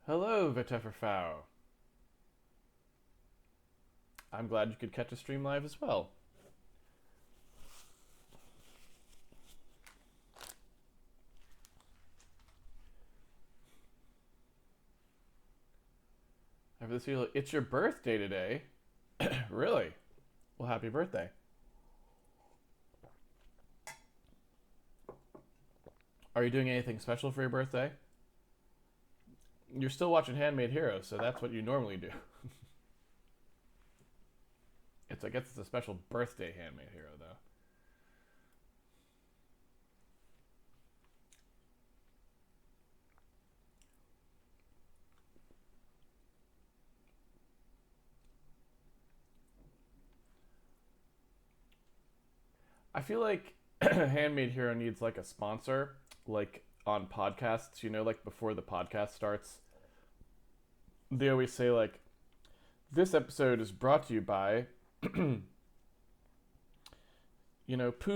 Hello, Vitefferfau. I'm glad you could catch a stream live as well. I have this feel it's your birthday today. Really? Well, happy birthday. Are you doing anything special for your birthday? You're still watching Handmade Heroes, so that's what you normally do. I guess it's a special birthday Handmade Hero, though. I feel like Handmade Hero needs like a sponsor, like on podcasts, like before the podcast starts. They always say like, this episode is brought to you by, Poo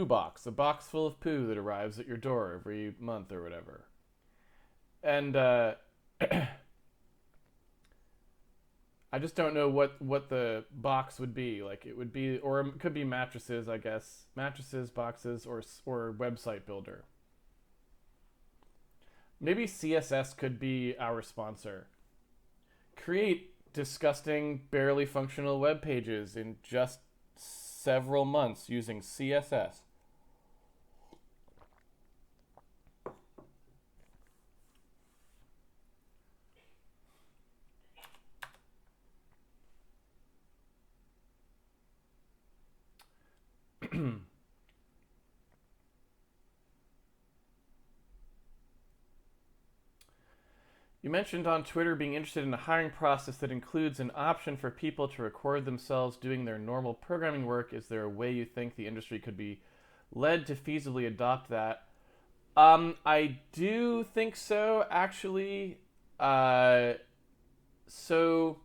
Box, a box full of poo that arrives at your door every month or whatever. And I just don't know what the box would be. Like it would be, or it could be mattresses, I guess. Mattresses, boxes, or website builder. Maybe CSS could be our sponsor. Create disgusting, barely functional web pages in just several months using CSS. You mentioned on Twitter being interested in a hiring process that includes an option for people to record themselves doing their normal programming work. Is there a way you think the industry could be led to feasibly adopt that? I do think so, actually. So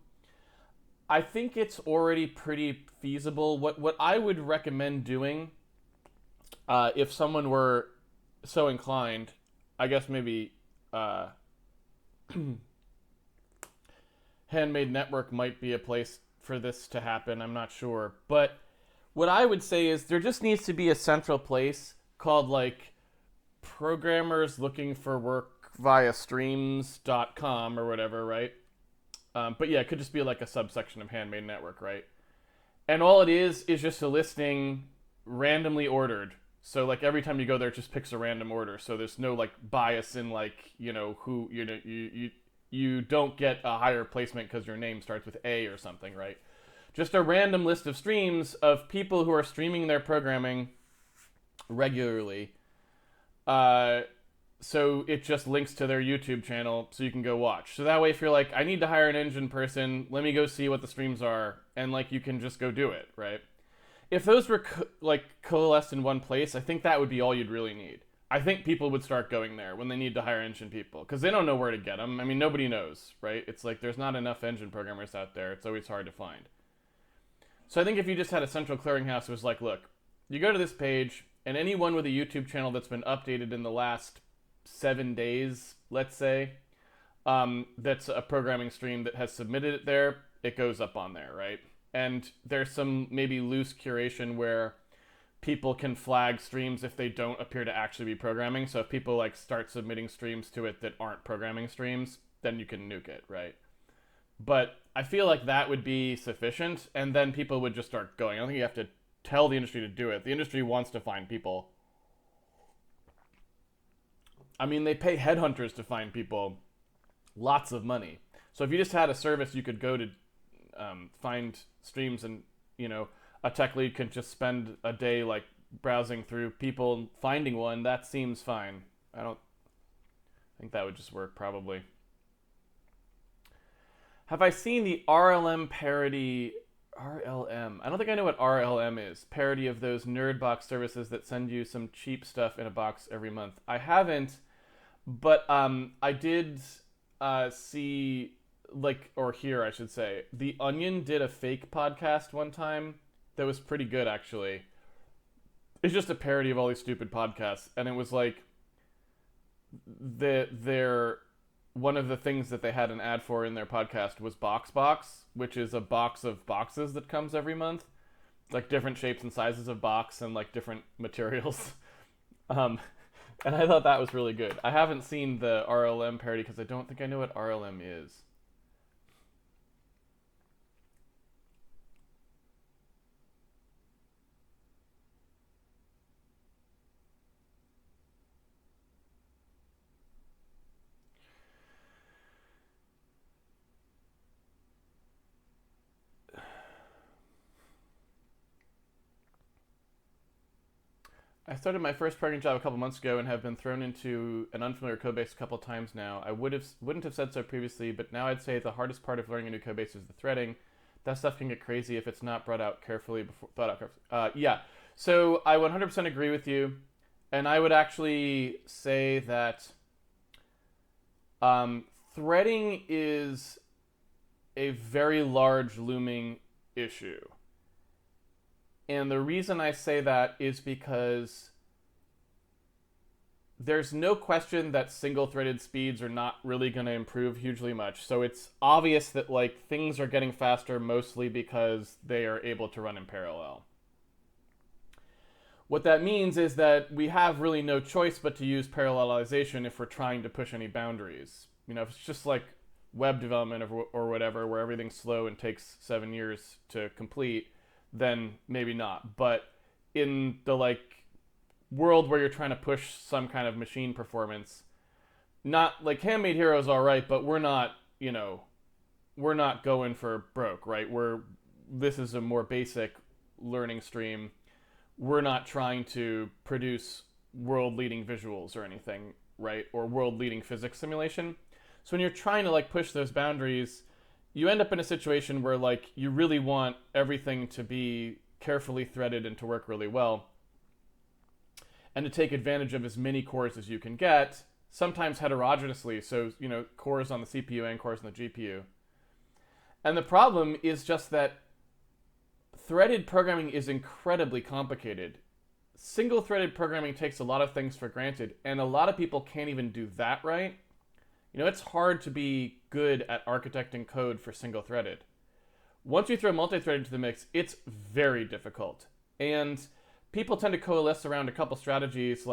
I think it's already pretty feasible. What I would recommend doing, if someone were so inclined, I guess maybe Handmade Network might be a place for this to happen. I'm not sure. But what I would say is there just needs to be a central place called like programmers looking for work via streams.com or whatever, right? But yeah, it could just be like a subsection of Handmade Network, right? And all it is just a listing randomly ordered. So like every time you go there, it just picks a random order. So there's no like bias in like who you don't get a higher placement because your name starts with A or something, right? Just a random list of streams of people who are streaming their programming regularly. So it just links to their YouTube channel so you can go watch. So that way, if you're like, I need to hire an engine person, let me go see what the streams are, and like you can just go do it, right? If those were coalesced in one place, I think that would be all you'd really need. I think people would start going there when they need to hire engine people because they don't know where to get them. I mean, nobody knows, right? It's like there's not enough engine programmers out there. It's always hard to find. So I think if you just had a central clearinghouse, it was like, look, you go to this page, and anyone with a YouTube channel that's been updated in the last 7 days, let's say, that's a programming stream that has submitted it there, it goes up on there, right? And there's some maybe loose curation where people can flag streams if they don't appear to actually be programming. So if people like start submitting streams to it that aren't programming streams, then you can nuke it, right? But I feel like that would be sufficient, and then people would just start going. I don't think you have to tell the industry to do it. The industry wants to find people. I mean, they pay headhunters to find people lots of money. So if you just had a service you could go to find streams, and a tech lead can just spend a day like browsing through people finding one, that seems fine. I don't think that would just work probably. Have I seen the RLM parody? RLM. I don't think I know what RLM is. Parody of those nerd box services that send you some cheap stuff in a box every month. I haven't, but I did see, or hear, I should say. The Onion did a fake podcast one time that was pretty good, actually. It's just a parody of all these stupid podcasts, and it was like their one of the things that they had an ad for in their podcast was Box, which is a box of boxes that comes every month, like different shapes and sizes of box and like different materials. And I thought that was really good. I haven't seen the RLM parody because I don't think I know what RLM is. I started my first programming job a couple months ago and have been thrown into an unfamiliar codebase a couple times now. I wouldn't have said so previously, but now I'd say the hardest part of learning a new codebase is the threading. That stuff can get crazy if it's not thought out carefully. Yeah. So I 100% agree with you, and I would actually say that threading is a very large looming issue. And the reason I say that is because there's no question that single-threaded speeds are not really going to improve hugely much. So it's obvious that like things are getting faster mostly because they are able to run in parallel. What that means is that we have really no choice but to use parallelization if we're trying to push any boundaries. If it's just like web development or whatever, where everything's slow and takes 7 years to complete, then maybe not. But in the world where you're trying to push some kind of machine performance, not like Handmade Hero is all right, but we're not going for broke, right? This is a more basic learning stream. We're not trying to produce world-leading visuals or anything, right? Or world-leading physics simulation. So when you're trying to push those boundaries, you end up in a situation where you really want everything to be carefully threaded and to work really well, and to take advantage of as many cores as you can get, sometimes heterogeneously, so cores on the CPU and cores on the GPU. And the problem is just that threaded programming is incredibly complicated. Single-threaded programming takes a lot of things for granted, and a lot of people can't even do that right. It's hard to be good at architecting code for single-threaded. Once you throw multi-threaded into the mix, it's very difficult. And people tend to coalesce around a couple strategies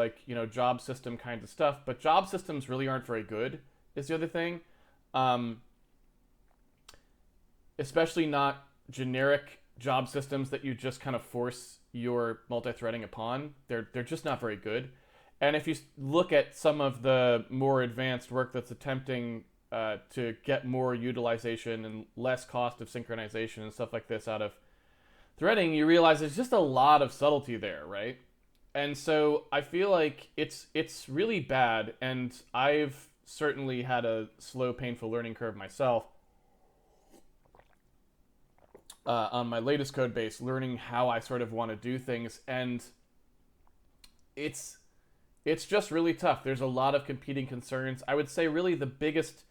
job system kinds of stuff, but job systems really aren't very good, is the other thing. Especially not generic job systems that you just kind of force your multi-threading upon. They're just not very good. And if you look at some of the more advanced work that's attempting to get more utilization and less cost of synchronization and stuff like this out of threading, you realize there's just a lot of subtlety there, right? And so I feel like it's really bad, and I've certainly had a slow, painful learning curve myself on my latest code base, learning how I sort of want to do things, and it's just really tough. There's a lot of competing concerns. I would say really the biggest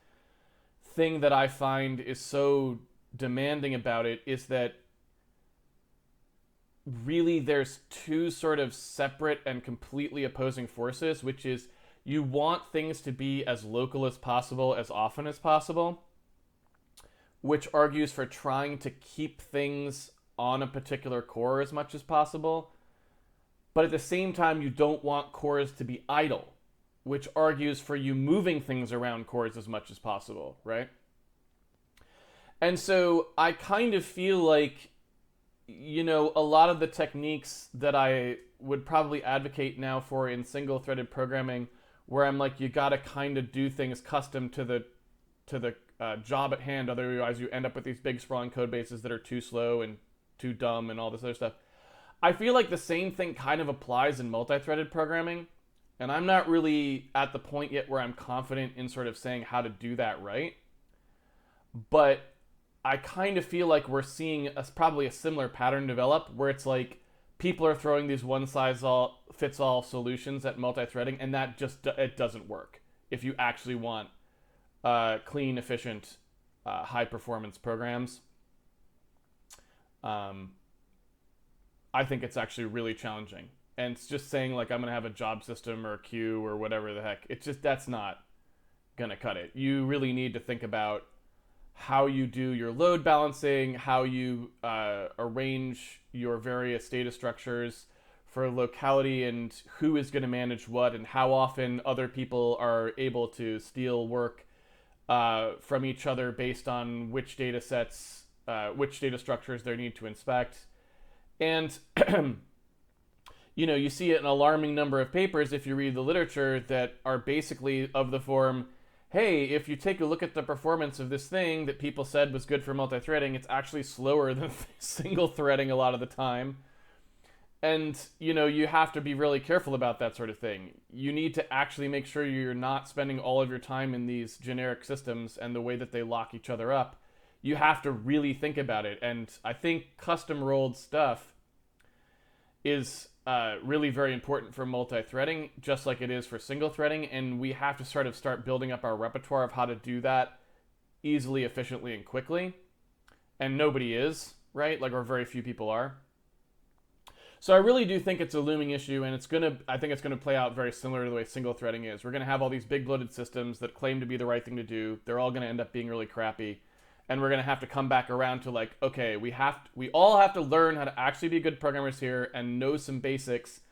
thing that I find is so demanding about it is that really there's two sort of separate and completely opposing forces, which is you want things to be as local as possible as often as possible, which argues for trying to keep things on a particular core as much as possible. But at the same time, you don't want cores to be idle, which argues for you moving things around cores as much as possible, right? And so I kind of feel like, you know, a lot of the techniques that I would probably advocate now for in single-threaded programming, where I'm like, you gotta kind of do things custom to the job at hand, otherwise you end up with these big sprawling code bases that are too slow and too dumb and all this other stuff. I feel like the same thing kind of applies in multi-threaded programming, and I'm not really at the point yet where I'm confident in sort of saying how to do that right. But I kind of feel like we're seeing probably a similar pattern develop, where it's like people are throwing these one-size-fits-all solutions at multi-threading, and that just it doesn't work if you actually want clean, efficient, high-performance programs. I think it's actually really challenging. And it's just saying, like, I'm going to have a job system or a queue or whatever the heck. It's just, that's not going to cut it. You really need to think about how you do your load balancing, how you arrange your various data structures for locality and who is going to manage what, and how often other people are able to steal work from each other based on which data sets, which data structures they need to inspect. And, you know, you see it in an alarming number of papers, if you read the literature, that are basically of the form, hey, if you take a look at the performance of this thing that people said was good for multi-threading, it's actually slower than single threading a lot of the time. And, you know, you have to be really careful about that sort of thing. You need to actually make sure you're not spending all of your time in these generic systems and the way that they lock each other up. You have to really think about it. And I think custom rolled stuff is really very important for multi-threading, just like it is for single threading. And we have to sort of start building up our repertoire of how to do that easily, efficiently, and quickly. And nobody is, right? Like, or very few people are. So I really do think it's a looming issue, and I think it's gonna play out very similar to the way single threading is. We're gonna have all these big bloated systems that claim to be the right thing to do. They're all gonna end up being really crappy. And we're going to have to come back around to, like, okay, we all have to learn how to actually be good programmers here and know some basics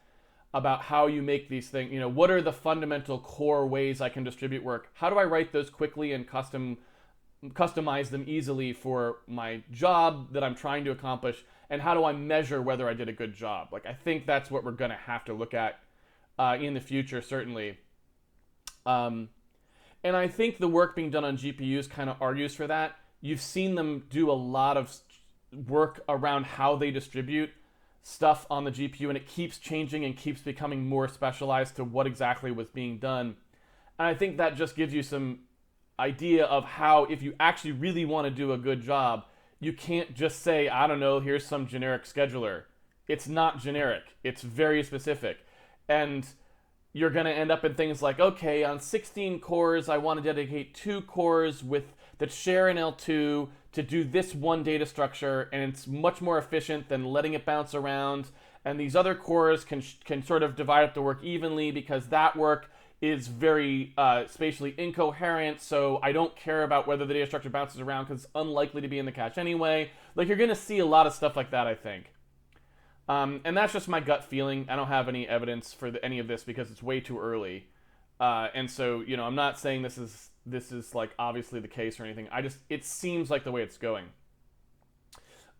about how you make these things. You know, what are the fundamental core ways I can distribute work? How do I write those quickly and customize them easily for my job that I'm trying to accomplish? And how do I measure whether I did a good job? Like, I think that's what we're going to have to look at in the future, certainly. And I think the work being done on GPUs kind of argues for that. You've seen them do a lot of work around how they distribute stuff on the GPU, and it keeps changing and keeps becoming more specialized to what exactly was being done. And I think that just gives you some idea of how, if you actually really want to do a good job, you can't just say, I don't know, here's some generic scheduler. It's not generic. It's very specific. And you're going to end up in things like, okay, on 16 cores, I want to dedicate 2 cores that share an L2 to do this one data structure, and it's much more efficient than letting it bounce around. And these other cores can sort of divide up the work evenly, because that work is very spatially incoherent, so I don't care about whether the data structure bounces around because it's unlikely to be in the cache anyway. Like, you're going to see a lot of stuff like that, I think. And that's just my gut feeling. I don't have any evidence for any of this because it's way too early. And so, you know, I'm not saying this is like obviously the case or anything. It seems like the way it's going.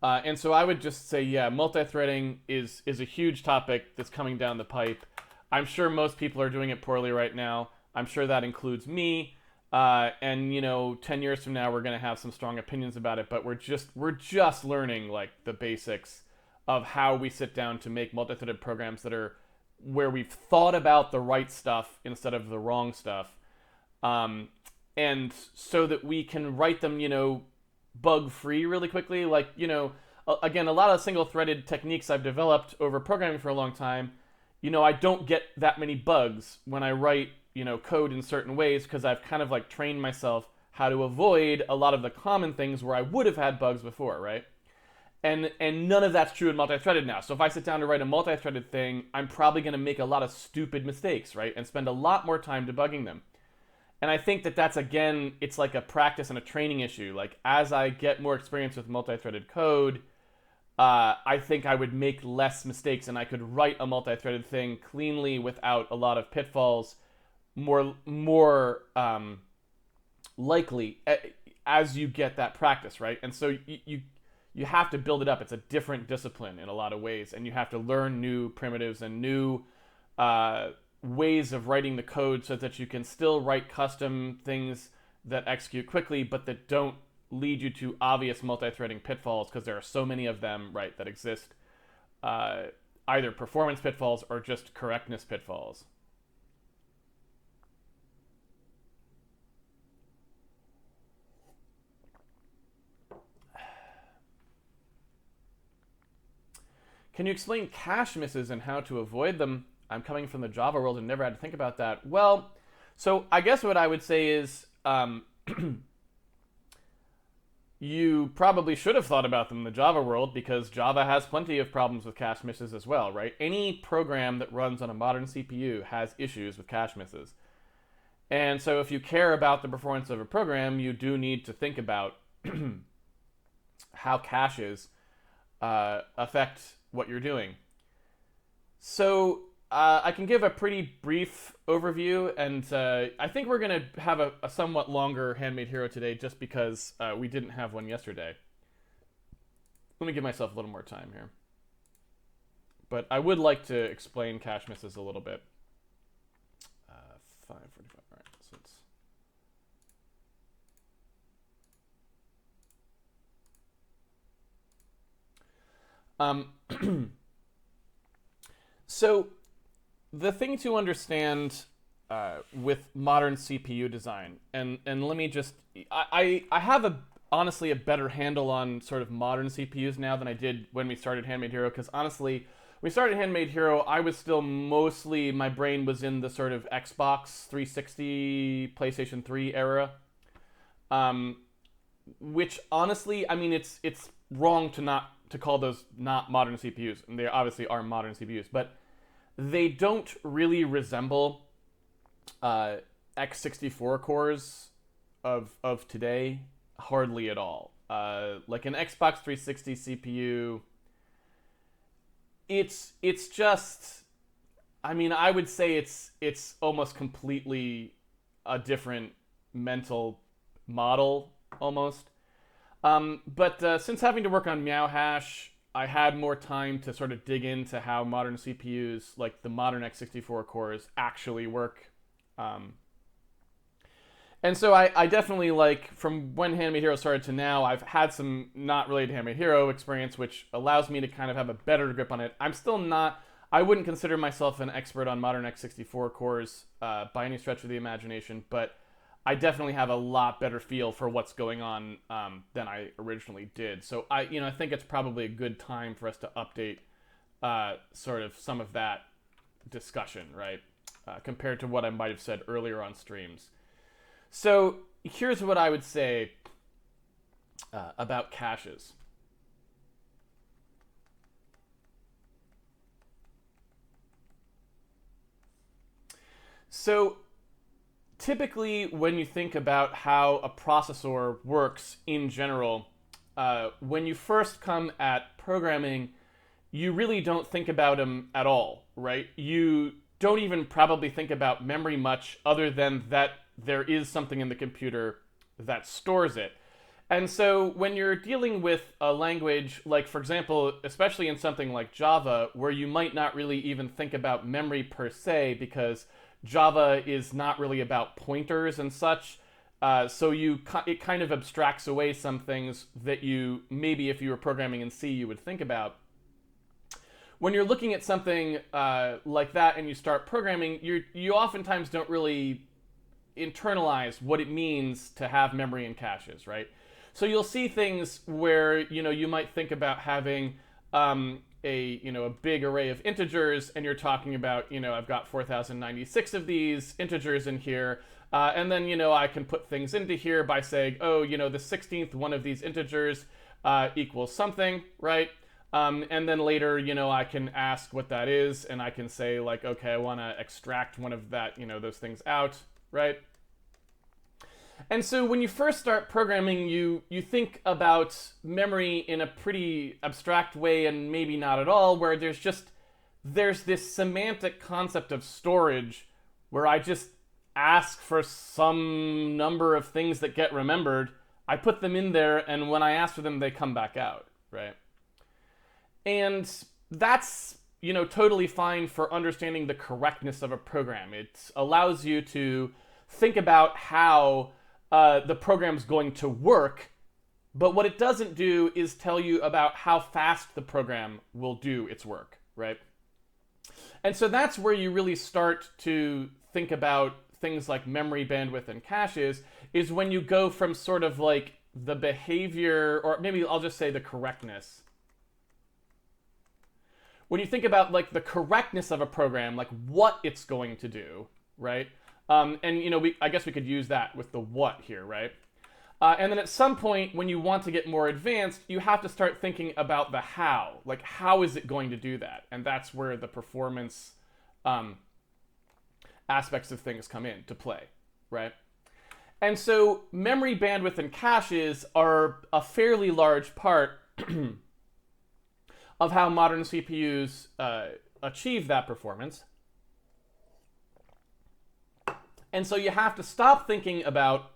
And so I would just say, yeah, multi-threading is a huge topic that's coming down the pipe. I'm sure most people are doing it poorly right now. I'm sure that includes me. And 10 years from now, we're going to have some strong opinions about it, but we're just learning like the basics of how we sit down to make multi-threaded programs that are where we've thought about the right stuff instead of the wrong stuff, and so that we can write them, bug free really quickly. Like, again, a lot of single threaded techniques I've developed over programming for a long time, I don't get that many bugs when I write, code in certain ways, because I've kind of like trained myself how to avoid a lot of the common things where I would have had bugs before, right? And none of that's true in multi-threaded now. So if I sit down to write a multi-threaded thing, I'm probably going to make a lot of stupid mistakes, right? And spend a lot more time debugging them. And I think that that's, again, it's like a practice and a training issue. Like, as I get more experience with multi-threaded code, I think I would make less mistakes, and I could write a multi-threaded thing cleanly without a lot of pitfalls, more likely as you get that practice, right? And so you have to build it up. It's a different discipline in a lot of ways, and you have to learn new primitives and new ways of writing the code so that you can still write custom things that execute quickly, but that don't lead you to obvious multi-threading pitfalls, because there are so many of them, right, that exist, either performance pitfalls or just correctness pitfalls. Can you explain cache misses and how to avoid them? I'm coming from the Java world and never had to think about that. Well, so I guess what I would say is you probably should have thought about them in the Java world, because Java has plenty of problems with cache misses as well, right? Any program that runs on a modern CPU has issues with cache misses. And so if you care about the performance of a program, you do need to think about how caches affect what you're doing. So I can give a pretty brief overview, and I think we're going to have a somewhat longer Handmade Hero today, just because we didn't have one yesterday. Let me give myself a little more time here. But I would like to explain cache misses a little bit. 5:45, all right, so it's... So the thing to understand with modern CPU design, and let me just, I have honestly a better handle on sort of modern CPUs now than I did when we started Handmade Hero, because honestly, when we started Handmade Hero, I was still mostly, my brain was in the sort of Xbox 360, PlayStation 3 era, which honestly, I mean, it's wrong to call those not modern CPUs, and they obviously are modern CPUs, but they don't really resemble x64 cores of today, hardly at all. Like an Xbox 360 CPU, it's just, I mean, I would say it's almost completely a different mental model, almost. But since having to work on MeowHash, I had more time to sort of dig into how modern CPUs, like the modern x64 cores, actually work. And so I definitely, like, from when Handmade Hero started to now, I've had some not related to Handmade Hero experience, which allows me to kind of have a better grip on it. I'm still not, I wouldn't consider myself an expert on modern x64 cores by any stretch of the imagination, but I definitely have a lot better feel for what's going on than I originally did. So I think it's probably a good time for us to update sort of some of that discussion, right? Compared to what I might have said earlier on streams. So here's what I would say about caches. So typically, when you think about how a processor works in general, when you first come at programming, you really don't think about them at all, right? You don't even probably think about memory much, other than that there is something in the computer that stores it. And so when you're dealing with a language, like, for example, especially in something like Java, where you might not really even think about memory per se, because Java is not really about pointers and such, So it kind of abstracts away some things that you, maybe if you were programming in C, you would think about. When you're looking at something like that and you start programming, you oftentimes don't really internalize what it means to have memory and caches, right? So you'll see things where you might think about having a big array of integers, and you're talking about I've got 4096 of these integers in here, and then I can put things into here by saying, oh, the 16th one of these integers equals something, right? And then later, I can ask what that is, and I can say like, okay, I want to extract one of that, those things out, right? And so when you first start programming, you think about memory in a pretty abstract way, and maybe not at all, where there's this semantic concept of storage where I just ask for some number of things that get remembered, I put them in there, and when I ask for them, they come back out, right? And that's totally fine for understanding the correctness of a program. It allows you to think about how the program's going to work, but what it doesn't do is tell you about how fast the program will do its work, right? And so that's where you really start to think about things like memory bandwidth and caches, is when you go from sort of like the behavior, or maybe I'll just say the correctness. When you think about like the correctness of a program, like what it's going to do, right? And I guess we could use that with the what here, right? And then at some point, when you want to get more advanced, you have to start thinking about the how. Like, how is it going to do that? And that's where the performance aspects of things come in to play, right? And so memory bandwidth and caches are a fairly large part of how modern CPUs achieve that performance. And so you have to stop thinking about,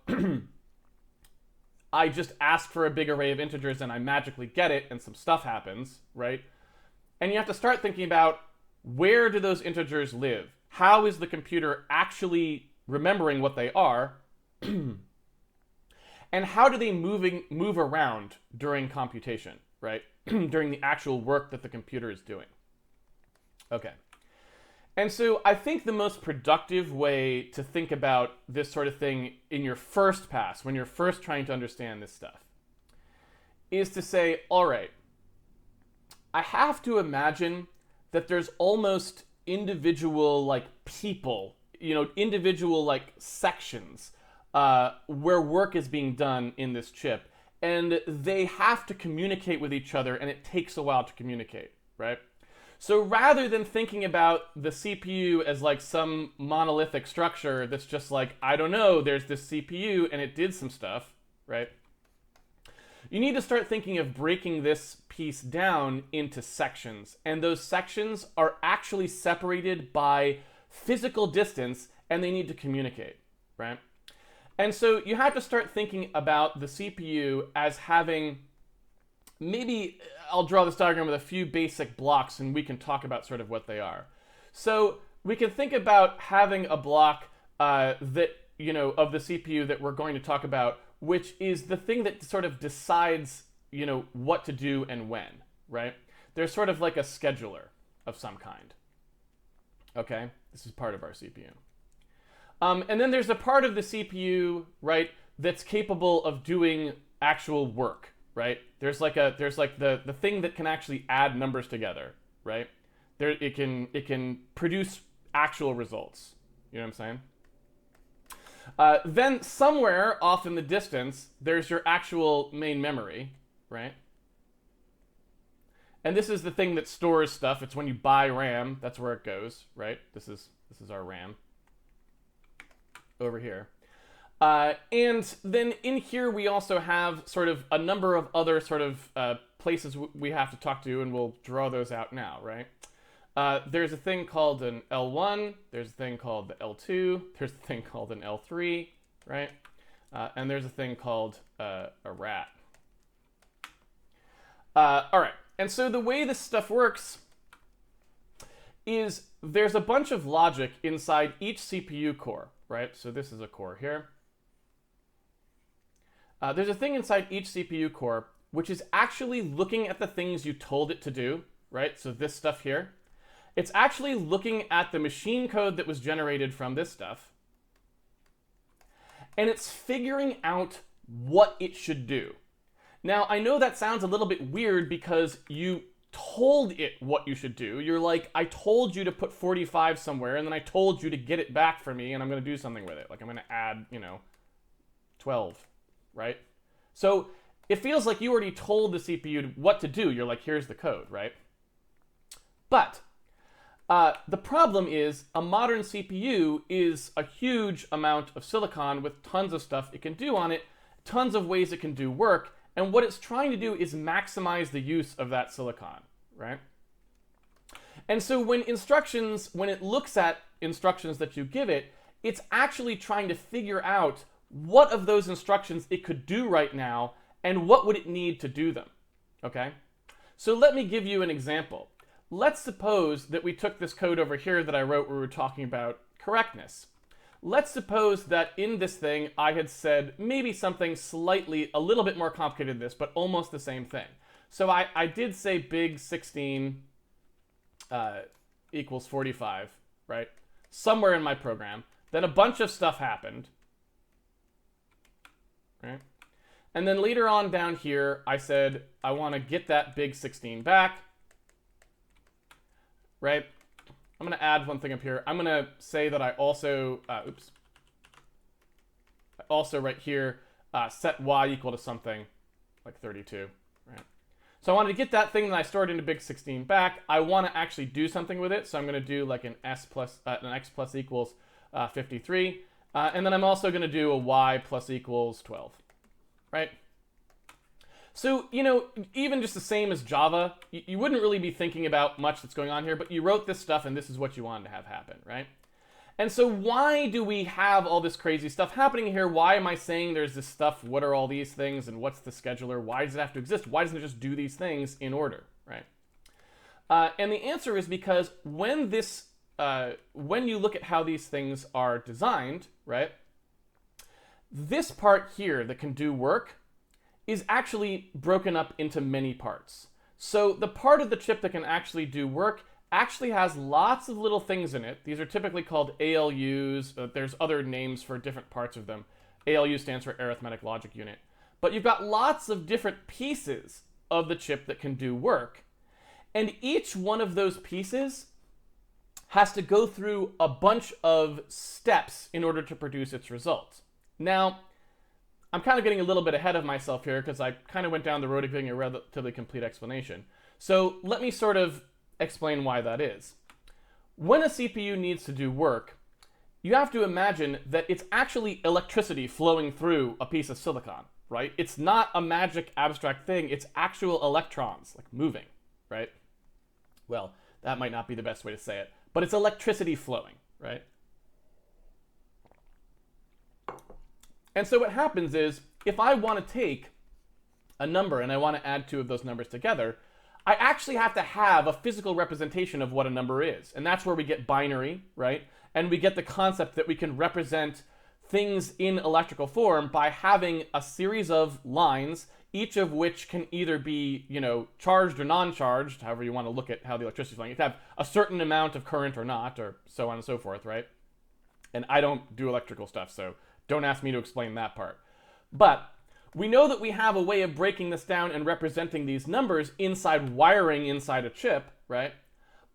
I just ask for a big array of integers and I magically get it and some stuff happens, right? And you have to start thinking about, where do those integers live? How is the computer actually remembering what they are? And how do they move around during computation, right? During the actual work that the computer is doing. Okay. And so I think the most productive way to think about this sort of thing in your first pass, when you're first trying to understand this stuff, is to say, all right, I have to imagine that there's almost individual like people, individual like sections where work is being done in this chip, and they have to communicate with each other, and it takes a while to communicate, right? So rather than thinking about the CPU as like some monolithic structure that's just like, I don't know, there's this CPU and it did some stuff, right? You need to start thinking of breaking this piece down into sections. And those sections are actually separated by physical distance, and they need to communicate, right? And so you have to start thinking about the CPU as having, maybe I'll draw this diagram with a few basic blocks and we can talk about sort of what they are. So we can think about having a block that, of the CPU that we're going to talk about, which is the thing that sort of decides, what to do and when, right? There's sort of like a scheduler of some kind. Okay, this is part of our CPU. And then there's a part of the CPU, right, that's capable of doing actual work. Right? There's like the thing that can actually add numbers together, right? It can produce actual results. You know what I'm saying? Then somewhere off in the distance, there's your actual main memory, right? And this is the thing that stores stuff. It's when you buy RAM, that's where it goes, right? This is our RAM over here. And then in here we also have sort of a number of other sort of places we have to talk to, and we'll draw those out now, right? There's a thing called an L1, there's a thing called the L2, there's a thing called an L3, right? And there's a thing called a RAT. All right, and so the way this stuff works is there's a bunch of logic inside each CPU core, right? So this is a core here. there's a thing inside each CPU core which is actually looking at the things you told it to do, right? So this stuff here. It's actually looking at the machine code that was generated from this stuff, and it's figuring out what it should do. Now, I know that sounds a little bit weird because you told it what you should do. You're like, I told you to put 45 somewhere, and then I told you to get it back for me, and I'm going to do something with it. Like, I'm going to add, 12, right? So it feels like you already told the CPU what to do. You're like, here's the code, right? But the problem is a modern CPU is a huge amount of silicon with tons of stuff it can do on it, tons of ways it can do work, and what it's trying to do is maximize the use of that silicon, right? And so when it looks at instructions that you give it, it's actually trying to figure out what of those instructions it could do right now and what would it need to do them, okay? So let me give you an example. Let's suppose that we took this code over here that I wrote where we were talking about correctness. Let's suppose that in this thing I had said maybe something slightly, a little bit more complicated than this, but almost the same thing. So I did say big 16 equals 45, right? Somewhere in my program. Then a bunch of stuff happened, right? And then later on down here, I said I want to get that big 16 back, right? I'm going to add one thing up here. I'm going to say that I also, also right here, set y equal to something like 32, right? So I wanted to get that thing that I stored into big 16 back. I want to actually do something with it, so I'm going to do like an x plus equals 53, and then I'm also going to do a y plus equals 12, right? So, even just the same as Java, you wouldn't really be thinking about much that's going on here, but you wrote this stuff and this is what you wanted to have happen, right? And so why do we have all this crazy stuff happening here? Why am I saying there's this stuff? What are all these things? And what's the scheduler? Why does it have to exist? Why doesn't it just do these things in order, right? And the answer is because when you look at how these things are designed, right? This part here that can do work is actually broken up into many parts. So the part of the chip that can actually do work actually has lots of little things in it. These are typically called ALUs. There's other names for different parts of them. ALU stands for arithmetic logic unit. But you've got lots of different pieces of the chip that can do work. And each one of those pieces has to go through a bunch of steps in order to produce its results. Now, I'm kind of getting a little bit ahead of myself here because I kind of went down the road of giving a relatively complete explanation. So let me sort of explain why that is. When a CPU needs to do work, you have to imagine that it's actually electricity flowing through a piece of silicon, right? It's not a magic abstract thing. It's actual electrons, like moving, right? Well, that might not be the best way to say it, but it's electricity flowing, right? And so what happens is, if I want to take a number and I want to add two of those numbers together, I actually have to have a physical representation of what a number is. And that's where we get binary, right? And we get the concept that we can represent things in electrical form by having a series of lines, each of which can either be, charged or non-charged, however you want to look at how the electricity is flowing. You have a certain amount of current or not, or so on and so forth, right? And I don't do electrical stuff, so don't ask me to explain that part. But we know that we have a way of breaking this down and representing these numbers inside wiring inside a chip, right?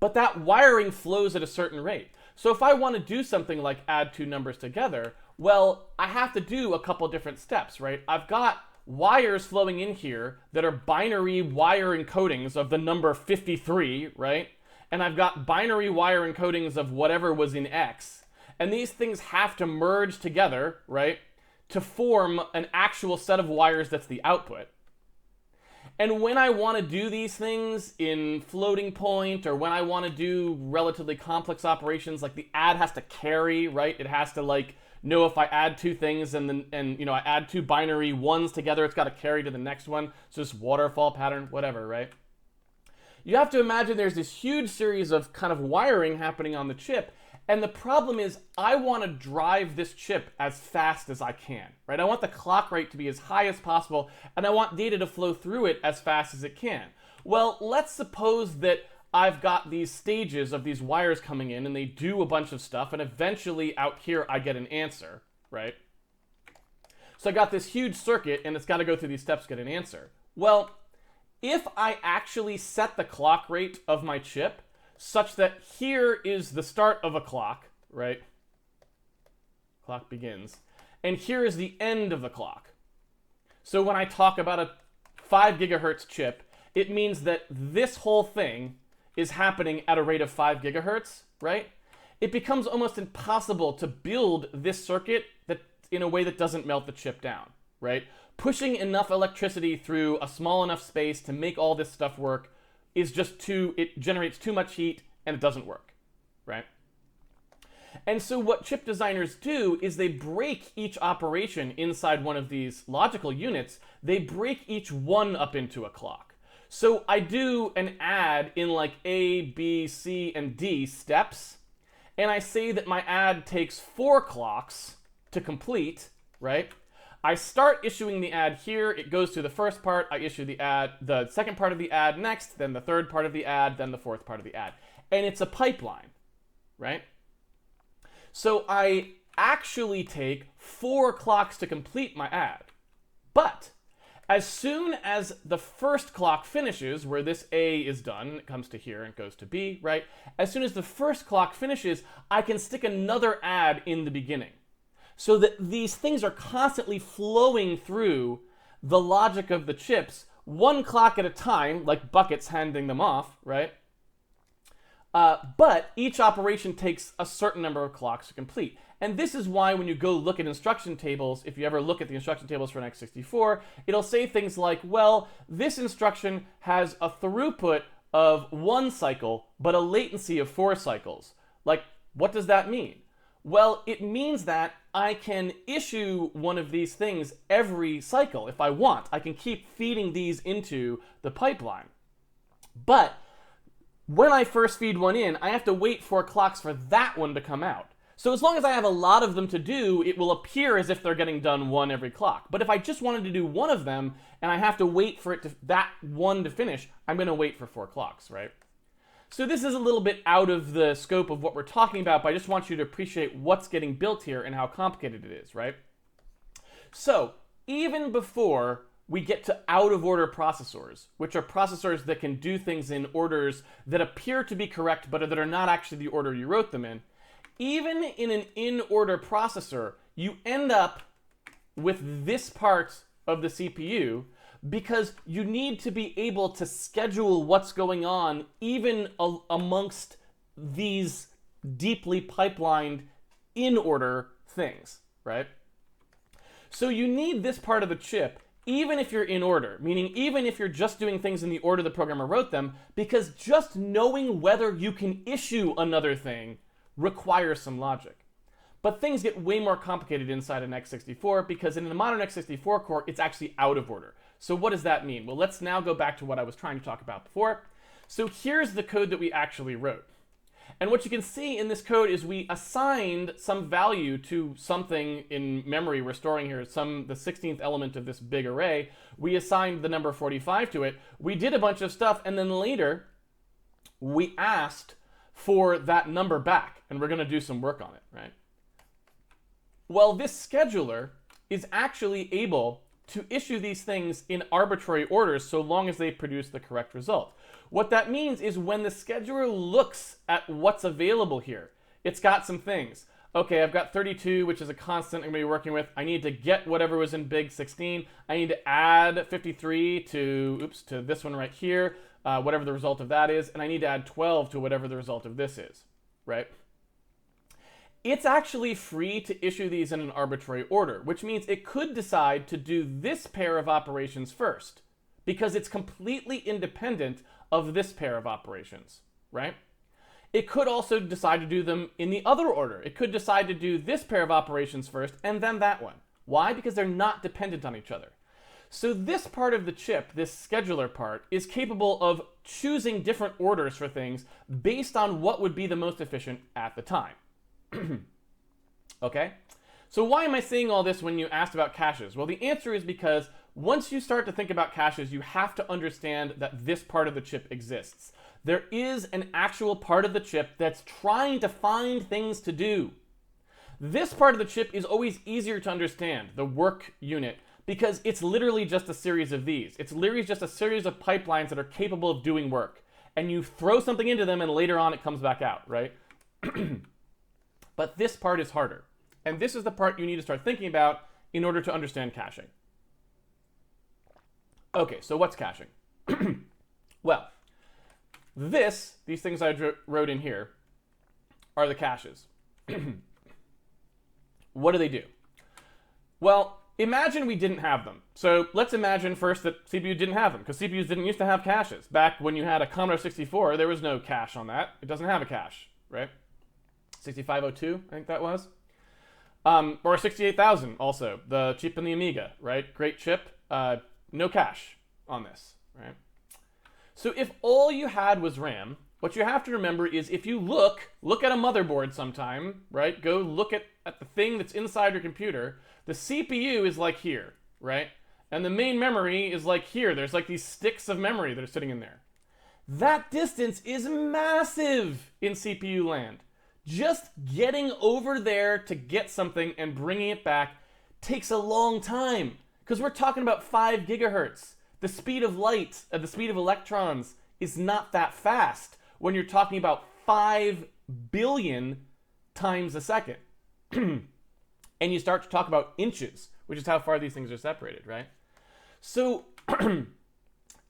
But that wiring flows at a certain rate. So if I want to do something like add two numbers together, well, I have to do a couple different steps, right? I've got wires flowing in here that are binary wire encodings of the number 53, right? And I've got binary wire encodings of whatever was in X. And these things have to merge together, right, to form an actual set of wires that's the output. And when I want to do these things in floating point, or when I want to do relatively complex operations, like the add has to carry, right? It has to know if I add two things and I add two binary ones together, it's got to carry to the next one. So this waterfall pattern, whatever, right? You have to imagine there's this huge series of kind of wiring happening on the chip. And the problem is I want to drive this chip as fast as I can, right? I want the clock rate to be as high as possible, and I want data to flow through it as fast as it can. Well, let's suppose that I've got these stages of these wires coming in, and they do a bunch of stuff, and eventually out here I get an answer, right? So I got this huge circuit, and it's got to go through these steps to get an answer. Well, if I actually set the clock rate of my chip such that here is the start of a clock, right? Clock begins. And here is the end of the clock. So when I talk about a 5 gigahertz chip, it means that this whole thing is happening at a rate of 5 gigahertz, right? It becomes almost impossible to build this circuit that in a way that doesn't melt the chip down, right? Pushing enough electricity through a small enough space to make all this stuff work is just it generates too much heat and it doesn't work, right? And so what chip designers do is they break each operation inside one of these logical units. They break each one up into a clock. So I do an add in like A, B, C, and D steps, and I say that my add takes 4 clocks to complete, right? I start issuing the add here, it goes through the first part, I issue the second part of the add next, then the third part of the add, then the fourth part of the add. And it's a pipeline, right? So I actually take 4 clocks to complete my add. But as soon as the first clock finishes, where this A is done, it comes to here and goes to B, right? As soon as the first clock finishes, I can stick another add in the beginning, so that these things are constantly flowing through the logic of the chips, 1 clock at a time, like buckets handing them off, right? But each operation takes a certain number of clocks to complete. And this is why when you go look at instruction tables, if you ever look at the instruction tables for an x64, it'll say things like, well, this instruction has a throughput of 1 cycle, but a latency of 4 cycles. Like, what does that mean? Well, it means that I can issue one of these things every cycle if I want. I can keep feeding these into the pipeline. But when I first feed one in, I have to wait 4 clocks for that one to come out. So as long as I have a lot of them to do, it will appear as if they're getting done 1 every clock. But if I just wanted to do 1 of them, and I have to wait for that one to finish, I'm going to wait for 4 clocks, right? So this is a little bit out of the scope of what we're talking about, but I just want you to appreciate what's getting built here and how complicated it is, right? So even before we get to out-of-order processors, which are processors that can do things in orders that appear to be correct, but that are not actually the order you wrote them in, even in an in-order processor, you end up with this part of the CPU because you need to be able to schedule what's going on even amongst these deeply pipelined in-order things, right? So you need this part of the chip even if you're in order, meaning even if you're just doing things in the order the programmer wrote them, because just knowing whether you can issue another thing requires some logic. But things get way more complicated inside an x64 because in the modern x64 core, it's actually out of order. So what does that mean? Well, let's now go back to what I was trying to talk about before. So here's the code that we actually wrote. And what you can see in this code is we assigned some value to something in memory we're storing here, the 16th element of this big array. We assigned the number 45 to it. We did a bunch of stuff, and then later we asked for that number back, and we're going to do some work on it, right? Well, this scheduler is actually able to issue these things in arbitrary orders so long as they produce the correct result. What that means is when the scheduler looks at what's available here, it's got some things. Okay, I've got 32, which is a constant I'm going to be working with. I need to get whatever was in big 16. I need to add 53 to this one right here, whatever the result of that is. And I need to add 12 to whatever the result of this is, right? It's actually free to issue these in an arbitrary order, which means it could decide to do this pair of operations first, because it's completely independent of this pair of operations, right? It could also decide to do them in the other order. It could decide to do this pair of operations first and then that one. Why? Because they're not dependent on each other. So this part of the chip, this scheduler part, is capable of choosing different orders for things based on what would be the most efficient at the time, Okay? So why am I saying all this when you asked about caches? Well, the answer is because once you start to think about caches, you have to understand that this part of the chip exists. There is an actual part of the chip that's trying to find things to do. This part of the chip is always easier to understand, the work unit, because it's literally just a series of these. It's literally just a series of pipelines that are capable of doing work. And you throw something into them and later on it comes back out, right? But this part is harder. And this is the part you need to start thinking about in order to understand caching. Okay, so what's caching? Well, these things I wrote in here are the caches. What do they do? Well, imagine we didn't have them. So let's imagine first that CPU didn't have them, because CPUs didn't used to have caches. Back when you had a Commodore 64, there was no cache on that. It doesn't have a cache, right? 6502, I think that was. Or 68,000 also, the chip in the Amiga, right? Great chip, no cache on this, right? So if all you had was RAM, what you have to remember is if you look at a motherboard sometime, right? Go look at the thing that's inside your computer. The CPU is like here, right? And the main memory is like here. There's like these sticks of memory that are sitting in there. That distance is massive in CPU land. Just getting over there to get something and bringing it back takes a long time, because we're talking about 5 gigahertz. The speed of light, the speed of electrons is not that fast when you're talking about 5 billion times a second. And you start to talk about inches, which is how far these things are separated, right? So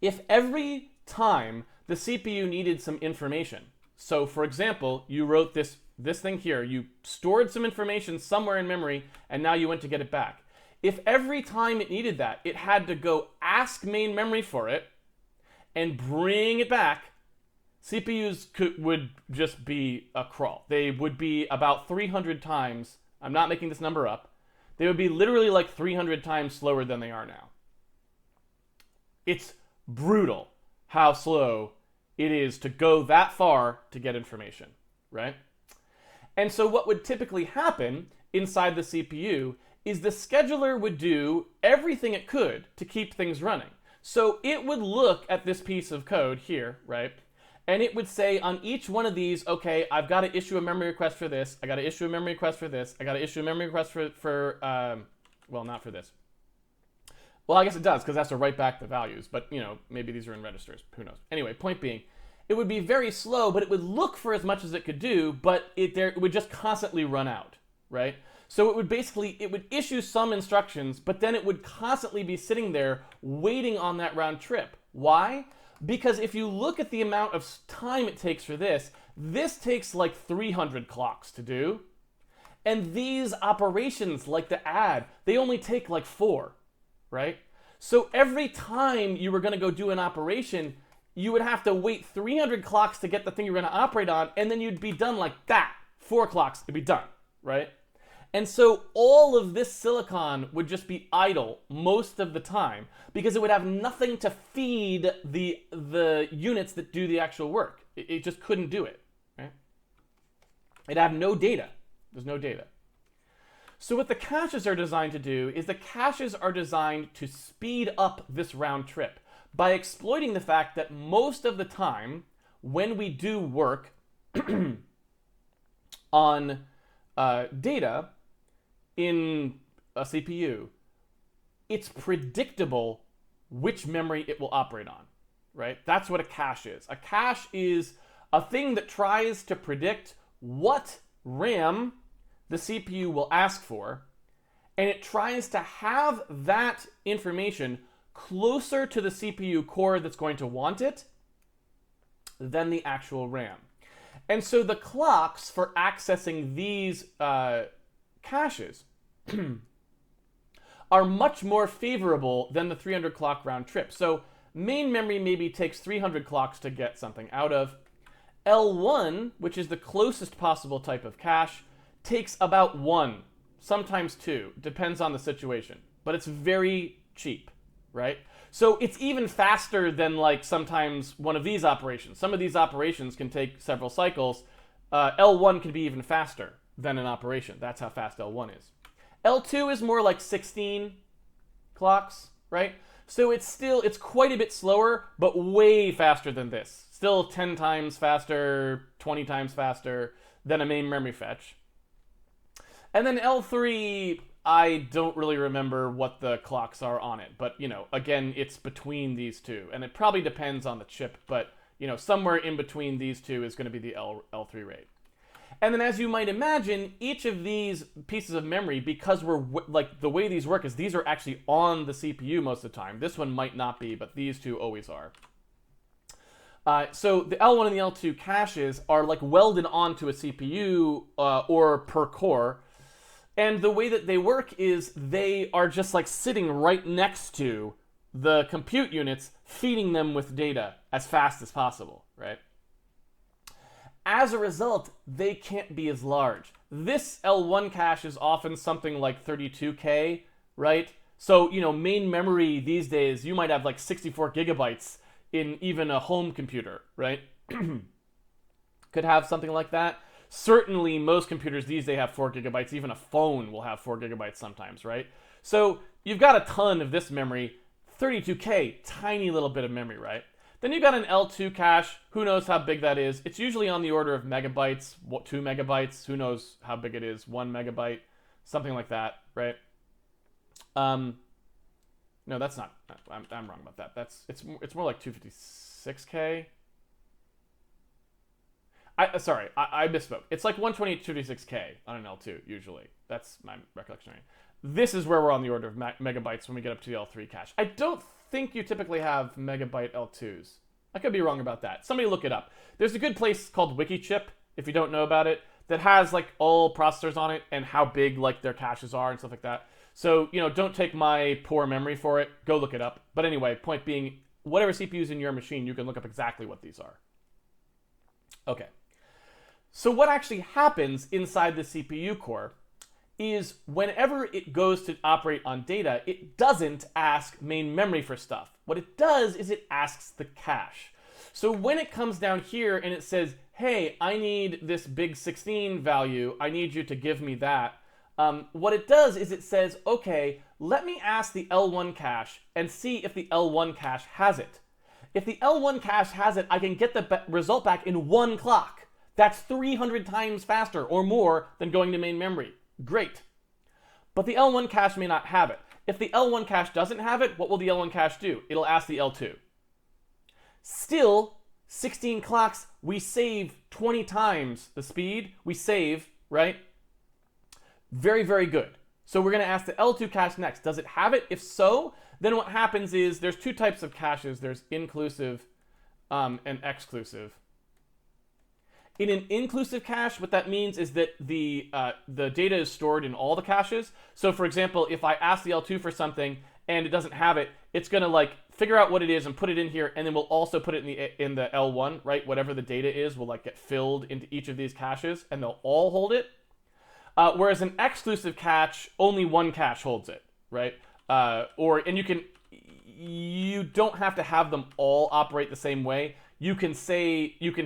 if every time the CPU needed some information, so for example, you wrote this thing here, you stored some information somewhere in memory, and now you went to get it back. If every time it needed that, it had to go ask main memory for it and bring it back, CPUs would just be a crawl. They would be about 300 times, I'm not making this number up, they would be literally like 300 times slower than they are now. It's brutal how slow it is to go that far to get information, right? And so what would typically happen inside the CPU is the scheduler would do everything it could to keep things running. So it would look at this piece of code here, right? And it would say on each one of these, okay, I've got to issue a memory request for this. I got to issue a memory request for this. I got to issue a memory request well, not for this. Well, I guess it does, because it has to write back the values. But, you know, maybe these are in registers. Who knows? Anyway, point being, it would be very slow, but it would look for as much as it could do, but it would just constantly run out, right? So it would issue some instructions, but then it would constantly be sitting there waiting on that round trip. Why? Because if you look at the amount of time it takes for this takes like 300 clocks to do. And these operations, like the add, they only take like 4, right? So every time you were going to go do an operation, you would have to wait 300 clocks to get the thing you're going to operate on, and then you'd be done like that. 4 clocks to be done, right? And so all of this silicon would just be idle most of the time because it would have nothing to feed the units that do the actual work. It just couldn't do it, right? It'd have no data. There's no data. So what the caches are designed to do is the caches are designed to speed up this round trip by exploiting the fact that most of the time when we do work on data in a CPU, it's predictable which memory it will operate on, right? That's what a cache is. A cache is a thing that tries to predict what RAM the CPU will ask for, and it tries to have that information closer to the CPU core that's going to want it than the actual RAM. And so the clocks for accessing these caches are much more favorable than the 300 clock round trip. So main memory maybe takes 300 clocks to get something out of. L1, which is the closest possible type of cache, takes about 1, sometimes 2, depends on the situation. But it's very cheap, right? So it's even faster than like sometimes one of these operations. Some of these operations can take several cycles. L1 can be even faster, than an operation. That's how fast L1 is. L2 is more like 16 clocks, right? So it's quite a bit slower, but way faster than this. Still 10 times faster, 20 times faster than a main memory fetch. And then L3, I don't really remember what the clocks are on it, but again, it's between these two, and it probably depends on the chip, but somewhere in between these two is going to be the L3 rate. And then, as you might imagine, each of these pieces of memory, because the way these work is these are actually on the CPU most of the time. This one might not be, but these two always are. So the L1 and the L2 caches are like welded onto a CPU or per core. And the way that they work is they are just like sitting right next to the compute units, feeding them with data as fast as possible, right? As a result, they can't be as large. This L1 cache is often something like 32K, right? So, main memory these days, you might have like 64 gigabytes in even a home computer, right? Could have something like that. Certainly, most computers these days have 4 gigabytes. Even a phone will have 4 gigabytes sometimes, right? So you've got a ton of this memory. 32K, tiny little bit of memory, right? Then you've got an L2 cache. Who knows how big that is? It's usually on the order of megabytes, 2 megabytes. Who knows how big it is? 1 megabyte, something like that, right? No, that's not. I'm wrong about that. It's more like 256K. Sorry, I misspoke. It's like 128, 256K on an L2 usually. That's my recollection. This is where we're on the order of megabytes when we get up to the L3 cache. I don't think you typically have megabyte L2s. I could be wrong about that. Somebody look it up. There's a good place called WikiChip, if you don't know about it, that has like all processors on it and how big like their caches are and stuff like that. So, don't take my poor memory for it. Go look it up. But anyway, point being, whatever CPU's in your machine, you can look up exactly what these are. Okay. So what actually happens inside the CPU core is whenever it goes to operate on data, it doesn't ask main memory for stuff. What it does is it asks the cache. So when it comes down here and it says, hey, I need this big 16 value, I need you to give me that, what it does is it says, okay, let me ask the L1 cache and see if the L1 cache has it. If the L1 cache has it, I can get the result back in 1 clock. That's 300 times faster or more than going to main memory. Great. But the L1 cache may not have it. If the L1 cache doesn't have it, what will the L1 cache do? It'll ask the L2. Still, 16 clocks, we save 20 times the speed. We save, right? Very, very good. So we're going to ask the L2 cache next. Does it have it? If so, then what happens is there's two types of caches. There's inclusive and exclusive. In an inclusive cache, what that means is that the data is stored in all the caches. So for example, if I ask the L2 for something and it doesn't have it, it's going to like figure out what it is and put it in here, and then we'll also put it in the L1, right? Whatever the data is will like get filled into each of these caches, and they'll all hold it. Whereas an exclusive cache, only one cache holds it, right? You don't have to have them all operate the same way. You can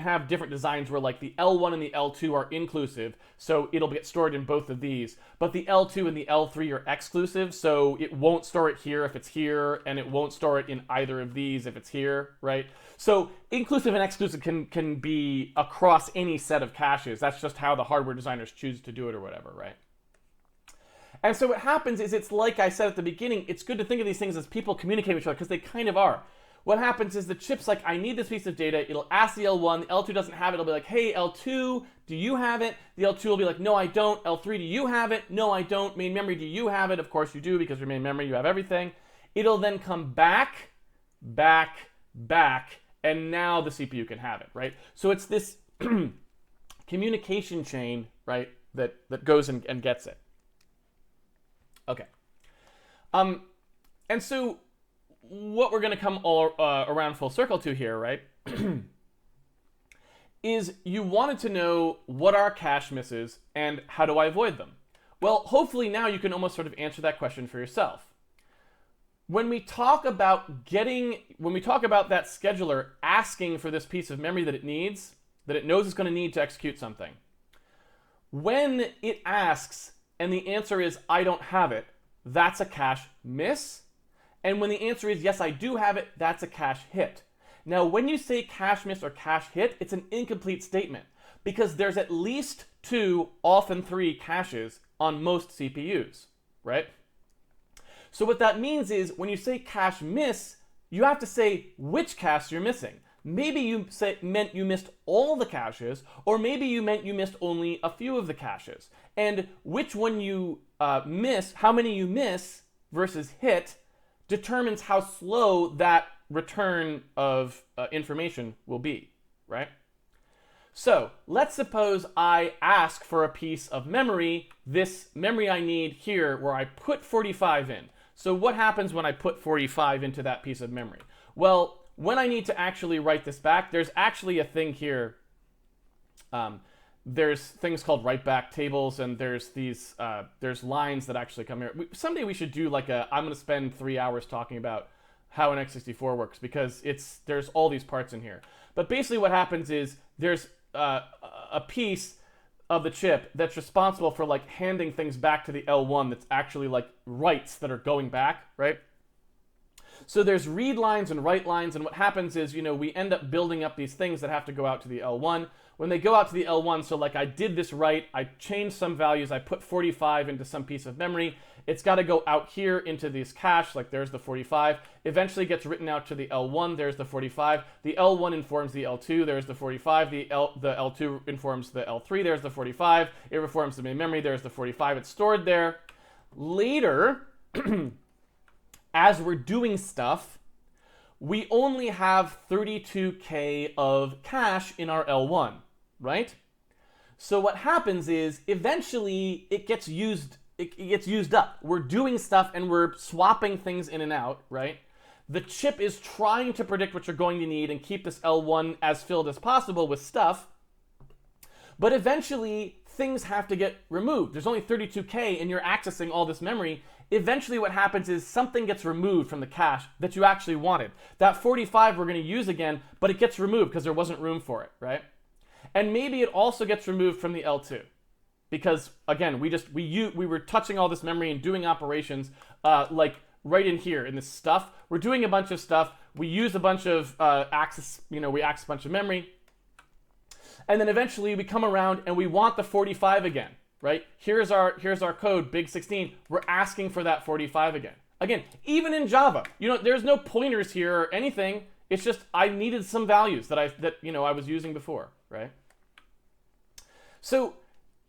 have different designs where like the L1 and the L2 are inclusive, so it'll get stored in both of these. But the L2 and the L3 are exclusive, so it won't store it here if it's here, and it won't store it in either of these if it's here, right? So inclusive and exclusive can be across any set of caches. That's just how the hardware designers choose to do it or whatever, right? And so what happens is, it's like I said at the beginning, it's good to think of these things as people communicate with each other, because they kind of are. What happens is the chip's like, I need this piece of data. It'll ask the L1. The L2 doesn't have it. It'll be like, hey, L2, do you have it? The L2 will be like, no, I don't. L3, do you have it? No, I don't. Main memory, do you have it? Of course you do, because your main memory, you have everything. It'll then come back, and now the CPU can have it, right? So it's this communication chain, right, that goes and gets it. Okay. And so what we're going to come all around full circle to here, right, is you wanted to know what are cache misses and how do I avoid them? Well, hopefully now you can almost sort of answer that question for yourself. When we talk about that scheduler asking for this piece of memory that it needs, that it knows it's going to need to execute something, When it asks and the answer is I don't have it, that's a cache miss. And when the answer is yes, I do have it, that's a cache hit. Now, when you say cache miss or cache hit, it's an incomplete statement because there's at least 2, often 3 caches on most CPUs, right? So what that means is when you say cache miss, you have to say which cache you're missing. Maybe you meant you missed all the caches, or maybe you meant you missed only a few of the caches. And which one you miss, how many you miss versus hit, determines how slow that return of information will be, right? So let's suppose I ask for a piece of memory, this memory I need here, where I put 45 in. So what happens when I put 45 into that piece of memory? Well, when I need to actually write this back, there's actually a thing here. There's things called write back tables, and there's these there's lines that actually come here. Someday we should do like I'm going to spend 3 hours talking about how an x64 works because there's all these parts in here. But basically what happens is there's a piece of the chip that's responsible for like handing things back to the L1 that's actually like writes that are going back, right? So there's read lines and write lines, and what happens is, we end up building up these things that have to go out to the L1. When they go out to the L1, so like I did this write, I changed some values, I put 45 into some piece of memory, it's got to go out here into this cache, like there's the 45, eventually gets written out to the L1, there's the 45, the L1 informs the L2, there's the 45, the L2 informs the L3, there's the 45, it informs the main memory, there's the 45, it's stored there. Later, as we're doing stuff, we only have 32K of cache in our L1, right? So what happens is eventually it gets used up. We're doing stuff and we're swapping things in and out, right? The chip is trying to predict what you're going to need and keep this L1 as filled as possible with stuff. But eventually things have to get removed. There's only 32K and you're accessing all this memory. Eventually what happens is something gets removed from the cache that you actually wanted. That 45 we're going to use again, but it gets removed because there wasn't room for it, right? And maybe it also gets removed from the L2 because, again, we were touching all this memory and doing operations like right in here in this stuff. We're doing a bunch of stuff. We use a bunch of access, we access a bunch of memory. And then eventually we come around and we want the 45 again. Right? Here's our code, big 16. We're asking for that 45 again. Again, even in Java, there's no pointers here or anything. It's just I needed some values that I was using before, right? So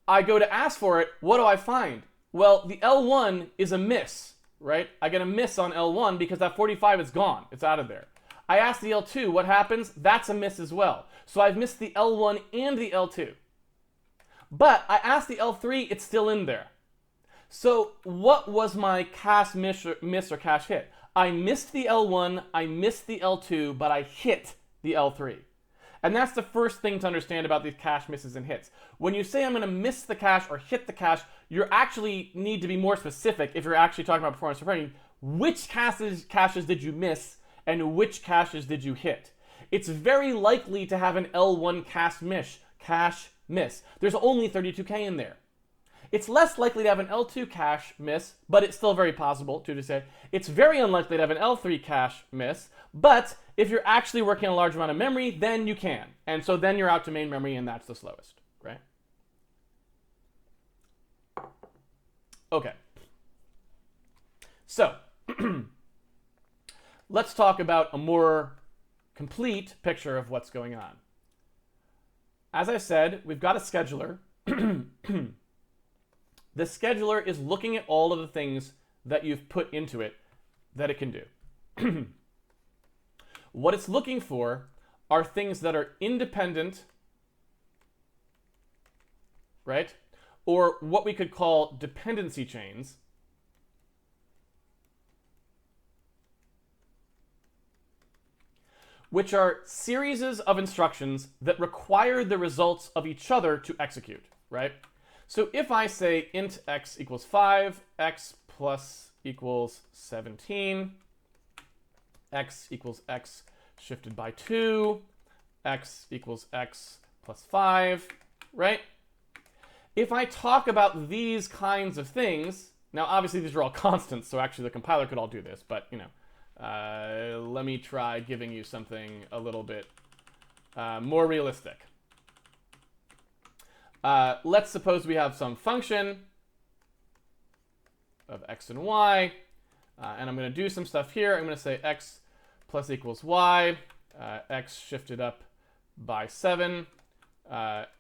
I go to ask for it. What do I find? Well, the L1 is a miss, right? I get a miss on L1 because that 45 is gone. It's out of there. I ask the L2. What happens? That's a miss as well. So I've missed the L1 and the L2. But I asked the L3, it's still in there. So what was my cache miss or cache hit? I missed the L1, I missed the L2, but I hit the L3. And that's the first thing to understand about these cache misses and hits. When you say I'm going to miss the cache or hit the cache, you actually need to be more specific if you're actually talking about performance reporting. Which caches did you miss and which caches did you hit? It's very likely to have an L1 cache miss. There's only 32K in there. It's less likely to have an L2 cache miss, but it's still very possible to say. It's very unlikely to have an L3 cache miss, but if you're actually working on a large amount of memory, then you can. And so then you're out to main memory, and that's the slowest, right? Okay. So let's talk about a more complete picture of what's going on. As I said, we've got a scheduler. The scheduler is looking at all of the things that you've put into it that it can do. What it's looking for are things that are independent, right? Or what we could call dependency chains. Which are series of instructions that require the results of each other to execute, right? So if I say int x equals 5, x plus equals 17, x equals x shifted by 2, x equals x plus 5, right? If I talk about these kinds of things, now obviously these are all constants, so actually the compiler could all do this, but let me try giving you something a little bit more realistic. Let's suppose we have some function of x and y, and I'm going to do some stuff here. I'm going to say x plus equals y, x shifted up by 7,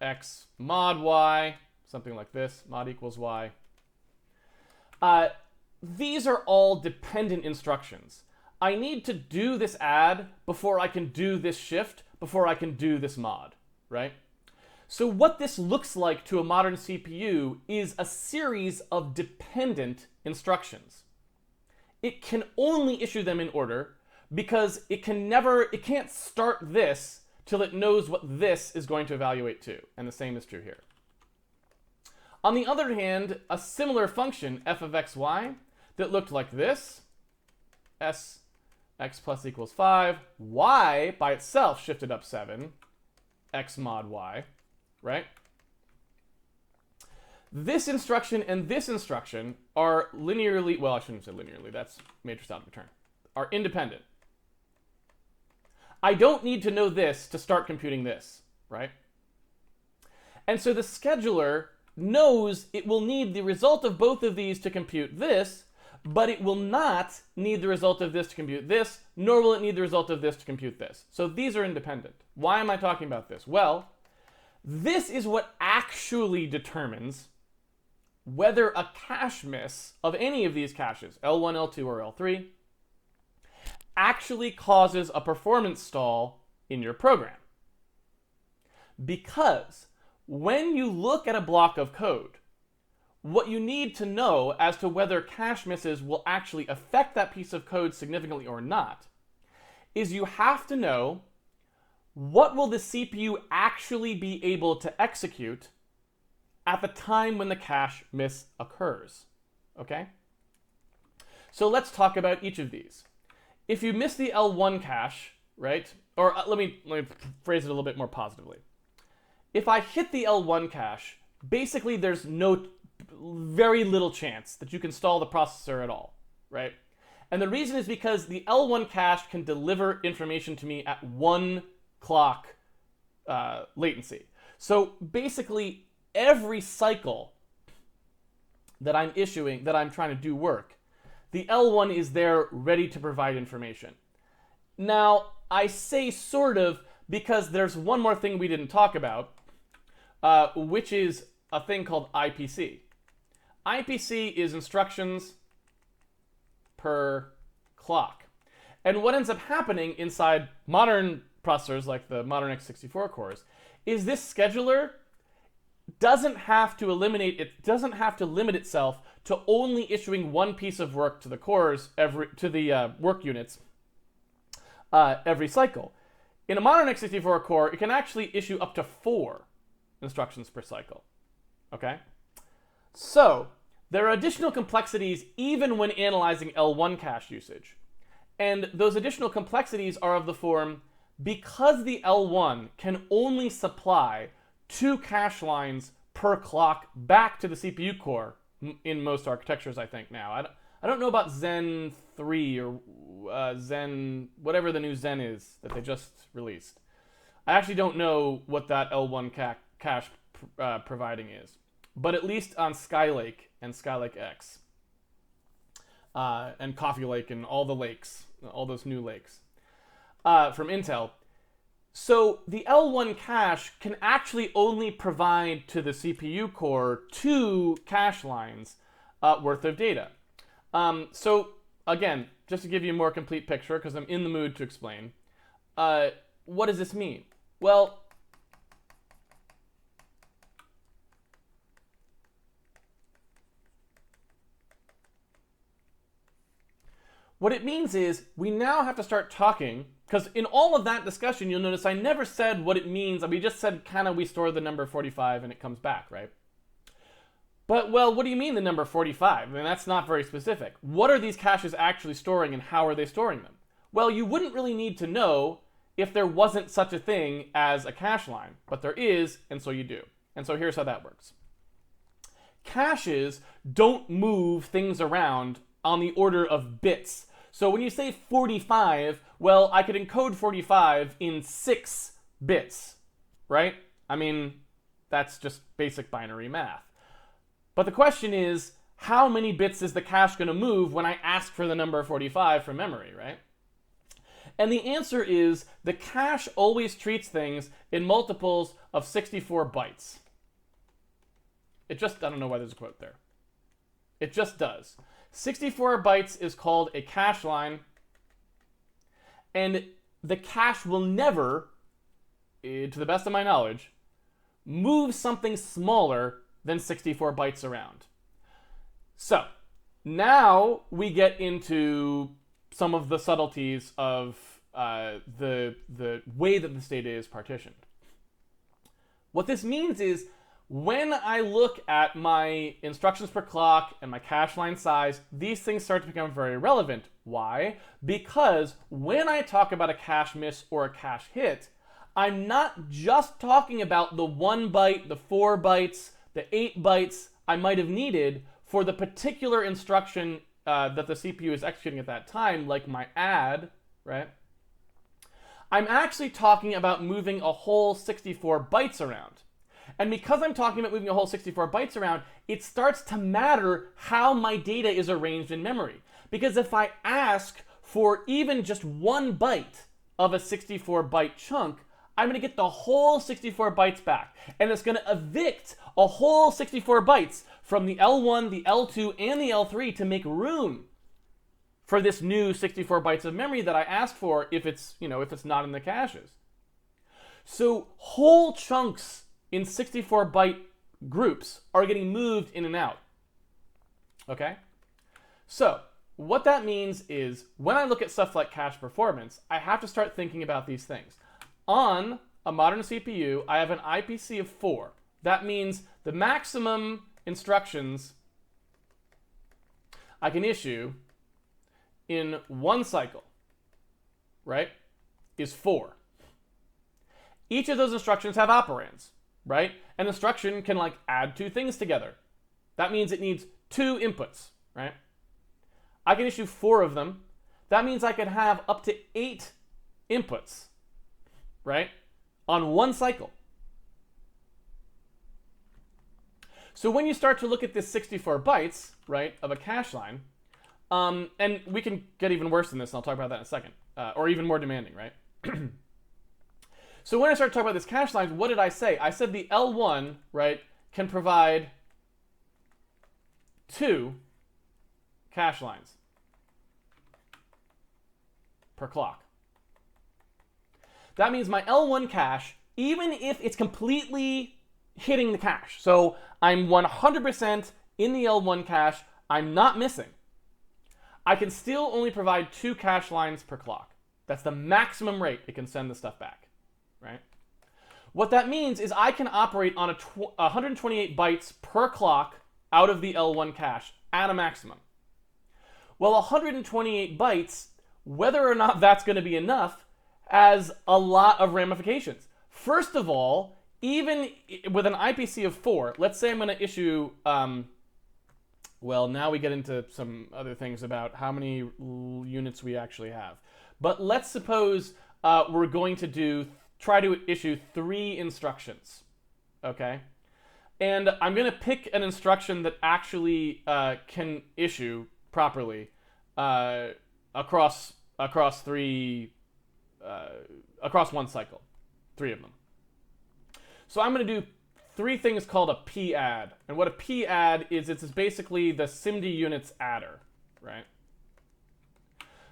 x mod y, something like this, mod equals y. These are all dependent instructions. I need to do this add before I can do this shift, before I can do this mod, right? So what this looks like to a modern CPU is a series of dependent instructions. It can only issue them in order because it can't start this till it knows what this is going to evaluate to, and the same is true here. On the other hand, a similar function, f of xy, that looked like this, s x plus equals 5, y by itself shifted up 7, x mod y, right? This instruction and this instruction are linearly, well, I shouldn't say linearly, that's matrix out of return, are independent. I don't need to know this to start computing this, right? And so the scheduler knows it will need the result of both of these to compute this, but it will not need the result of this to compute this, nor will it need the result of this to compute this. So these are independent. Why am I talking about this? Well, this is what actually determines whether a cache miss of any of these caches, L1, L2, or L3, actually causes a performance stall in your program. Because when you look at a block of code, what you need to know as to whether cache misses will actually affect that piece of code significantly or not is you have to know what will the CPU actually be able to execute at the time when the cache miss occurs, okay? So let's talk about each of these. If you miss the L1 cache, right, or let me phrase it a little bit more positively. If I hit the L1 cache, basically there's very little chance that you can stall the processor at all, right? And the reason is because the L1 cache can deliver information to me at 1 clock latency. So basically every cycle that I'm issuing, that I'm trying to do work, the L1 is there ready to provide information. Now, I say sort of because there's one more thing we didn't talk about, which is a thing called IPC. IPC is instructions per clock. And what ends up happening inside modern processors like the modern x64 cores is this scheduler doesn't have to limit itself to only issuing one piece of work to the cores work units every cycle. In a modern x64 core, it can actually issue up to 4 instructions per cycle. Okay? So, there are additional complexities even when analyzing L1 cache usage. And those additional complexities are of the form, because the L1 can only supply 2 cache lines per clock back to the CPU core in most architectures, I think now. I don't know about Zen 3 or Zen, whatever the new Zen is that they just released. I actually don't know what that L1 cache providing is. But at least on Skylake and Skylake X and Coffee Lake and all the lakes, all those new lakes from Intel. So the L1 cache can actually only provide to the CPU core 2 cache lines worth of data. So again, just to give you a more complete picture, because I'm in the mood to explain, what does this mean? Well, what it means is we now have to start talking, because in all of that discussion, you'll notice I never said what it means. We just said kind of we store the number 45 and it comes back, right? But, well, what do you mean the number 45? I mean, that's not very specific. What are these caches actually storing and how are they storing them? Well, you wouldn't really need to know if there wasn't such a thing as a cache line, but there is, and so you do. And so here's how that works. caches don't move things around on the order of bits. So when you say 45, well, I could encode 45 in 6 bits, right? I mean, that's just basic binary math. But the question is, how many bits is the cache going to move when I ask for the number 45 from memory, right? And the answer is the cache always treats things in multiples of 64 bytes. It just, I don't know why there's a quote there. It just does. 64 bytes is called a cache line, and the cache will never, to the best of my knowledge, move something smaller than 64 bytes around. So, now we get into some of the subtleties of the way that this data is partitioned. What this means is, when I look at my instructions per clock and my cache line size, these things start to become very relevant. Why? Because when I talk about a cache miss or a cache hit, I'm not just talking about the 1 byte, the 4 bytes, the 8 bytes I might have needed for the particular instruction that the CPU is executing at that time, like my add, right? I'm actually talking about moving a whole 64 bytes around. And because I'm talking about moving a whole 64 bytes around, it starts to matter how my data is arranged in memory. Because if I ask for even just 1 byte of a 64 byte chunk, I'm going to get the whole 64 bytes back. And it's going to evict a whole 64 bytes from the L1, the L2, and the L3 to make room for this new 64 bytes of memory that I asked for if it's not in the caches. So whole chunks in 64 byte groups are getting moved in and out. Okay? So what that means is when I look at stuff like cache performance, I have to start thinking about these things. On a modern CPU, I have an IPC of 4. That means the maximum instructions I can issue in 1 cycle, right, is 4. Each of those instructions have operands, right? An instruction can like add 2 things together. That means it needs 2 inputs, right? I can issue 4 of them. That means I could have up to 8 inputs, right, on 1 cycle. So when you start to look at this 64 bytes, right, of a cache line, and we can get even worse than this, and I'll talk about that in a second, or even more demanding, right? So when I start to talk about this cache line, what did I say? I said the L1, right, can provide 2 cache lines per clock. That means my L1 cache, even if it's completely hitting the cache, so I'm 100% in the L1 cache, I'm not missing, I can still only provide 2 cache lines per clock. That's the maximum rate it can send the stuff back, right? What that means is I can operate on 128 bytes per clock out of the L1 cache at a maximum. Well, 128 bytes, whether or not that's going to be enough, has a lot of ramifications. First of all, even with an IPC of 4, let's say I'm going to issue, well, now we get into some other things about how many units we actually have. But let's suppose we're going to try to issue 3 instructions, okay? And I'm going to pick an instruction that actually can issue properly across 1 cycle, 3 of them. So I'm going to do 3 things called a p-add. And what a p-add is, it's basically the SIMD units adder, right?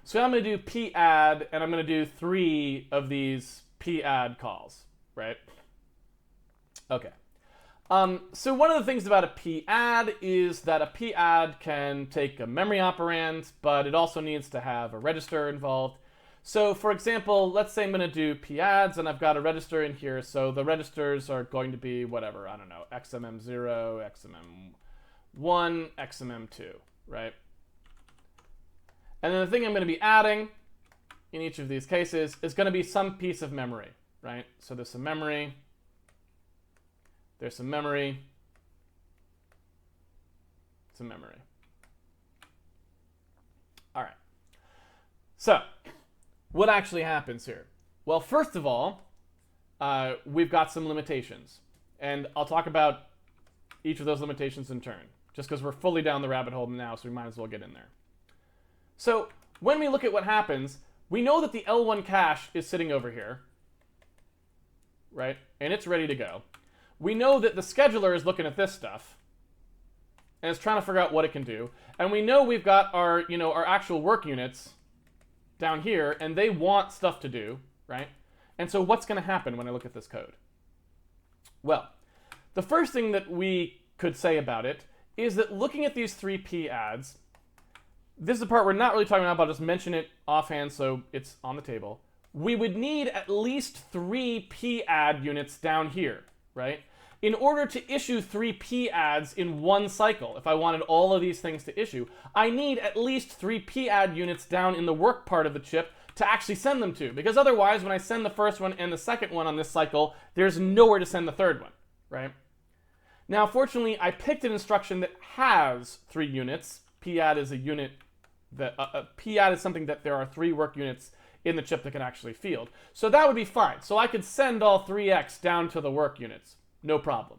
So I'm going to do p-add, and I'm going to do 3 of these p-add calls, right? Okay. So one of the things about a p-add is that a p-add can take a memory operand, but it also needs to have a register involved. So for example, let's say I'm going to do p-adds, and I've got a register in here, so the registers are going to be whatever, I don't know, XMM0, XMM1, XMM2, right? And then the thing I'm going to be adding in each of these cases is going to be some piece of memory, right? So there's some memory, there's some memory, some memory. All right. So what actually happens here? Well, first of all, we've got some limitations. And I'll talk about each of those limitations in turn, just because we're fully down the rabbit hole now, so we might as well get in there. So when we look at what happens, we know that the L1 cache is sitting over here, right? And it's ready to go. We know that the scheduler is looking at this stuff and it's trying to figure out what it can do. And we know we've got our, our actual work units down here, and they want stuff to do, right? And so what's going to happen when I look at this code? Well, the first thing that we could say about it is that looking at these 3 P adds, this is the part we're not really talking about, but I'll just mention it offhand so it's on the table. We would need at least 3 P add units down here, right? In order to issue 3 P adds in one cycle, if I wanted all of these things to issue, I need at least 3 P add units down in the work part of the chip to actually send them to. Because otherwise, when I send the first one and the second one on this cycle, there's nowhere to send the third one, right? Now, fortunately, I picked an instruction that has 3 units. P add is a unit that P add is something that there are 3 work units in the chip that can actually field. So that would be fine. So I could send all 3x down to the work units. No problem.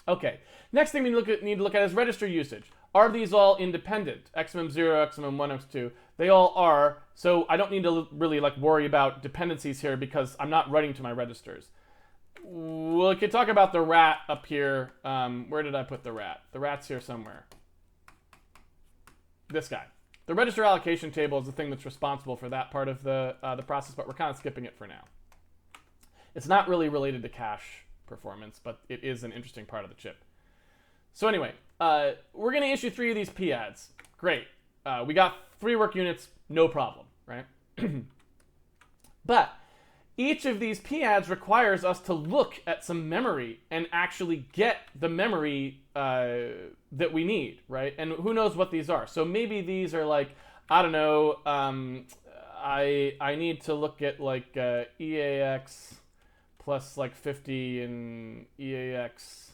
Okay, next thing we need to look at is register usage. Are these all independent? XMM0, XMM1, X2, they all are, so I don't need to really worry about dependencies here because I'm not writing to my registers. We could talk about the rat up here. Where did I put the rat? The rat's here somewhere. This guy. The register allocation table is the thing that's responsible for that part of the process, but we're kind of skipping it for now. It's not really related to cache performance, but it is an interesting part of the chip. So anyway, we're going to issue 3 of these P adds. Great. We got 3 work units, no problem, right? But each of these P adds requires us to look at some memory and actually get the memory that we need, right? And who knows what these are. So maybe these are I don't know, I need to look at EAX plus 50 and EAX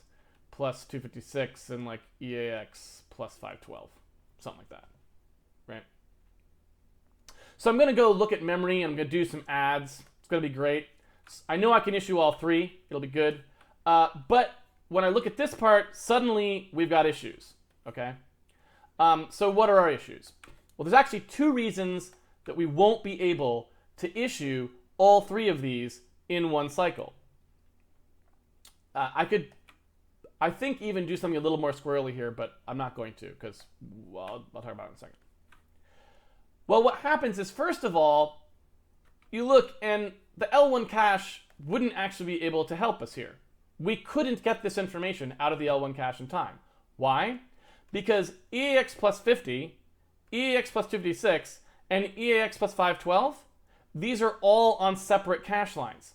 plus 256 and EAX plus 512, something like that, right? So I'm going to go look at memory and I'm going to do some adds. It's going to be great. I know I can issue all 3. It'll be good. But when I look at this part, suddenly we've got issues, okay? So what are our issues? Well, there's actually 2 reasons that we won't be able to issue all 3 of these in one cycle. I could, I think, even do something a little more squirrely here, but I'm not going to because, well, I'll talk about it in a second. Well, what happens is, first of all, you look and the L1 cache wouldn't actually be able to help us here. We couldn't get this information out of the L1 cache in time. Why? Because EAX plus 50, EAX plus 256, and EAX plus 512, these are all on separate cache lines.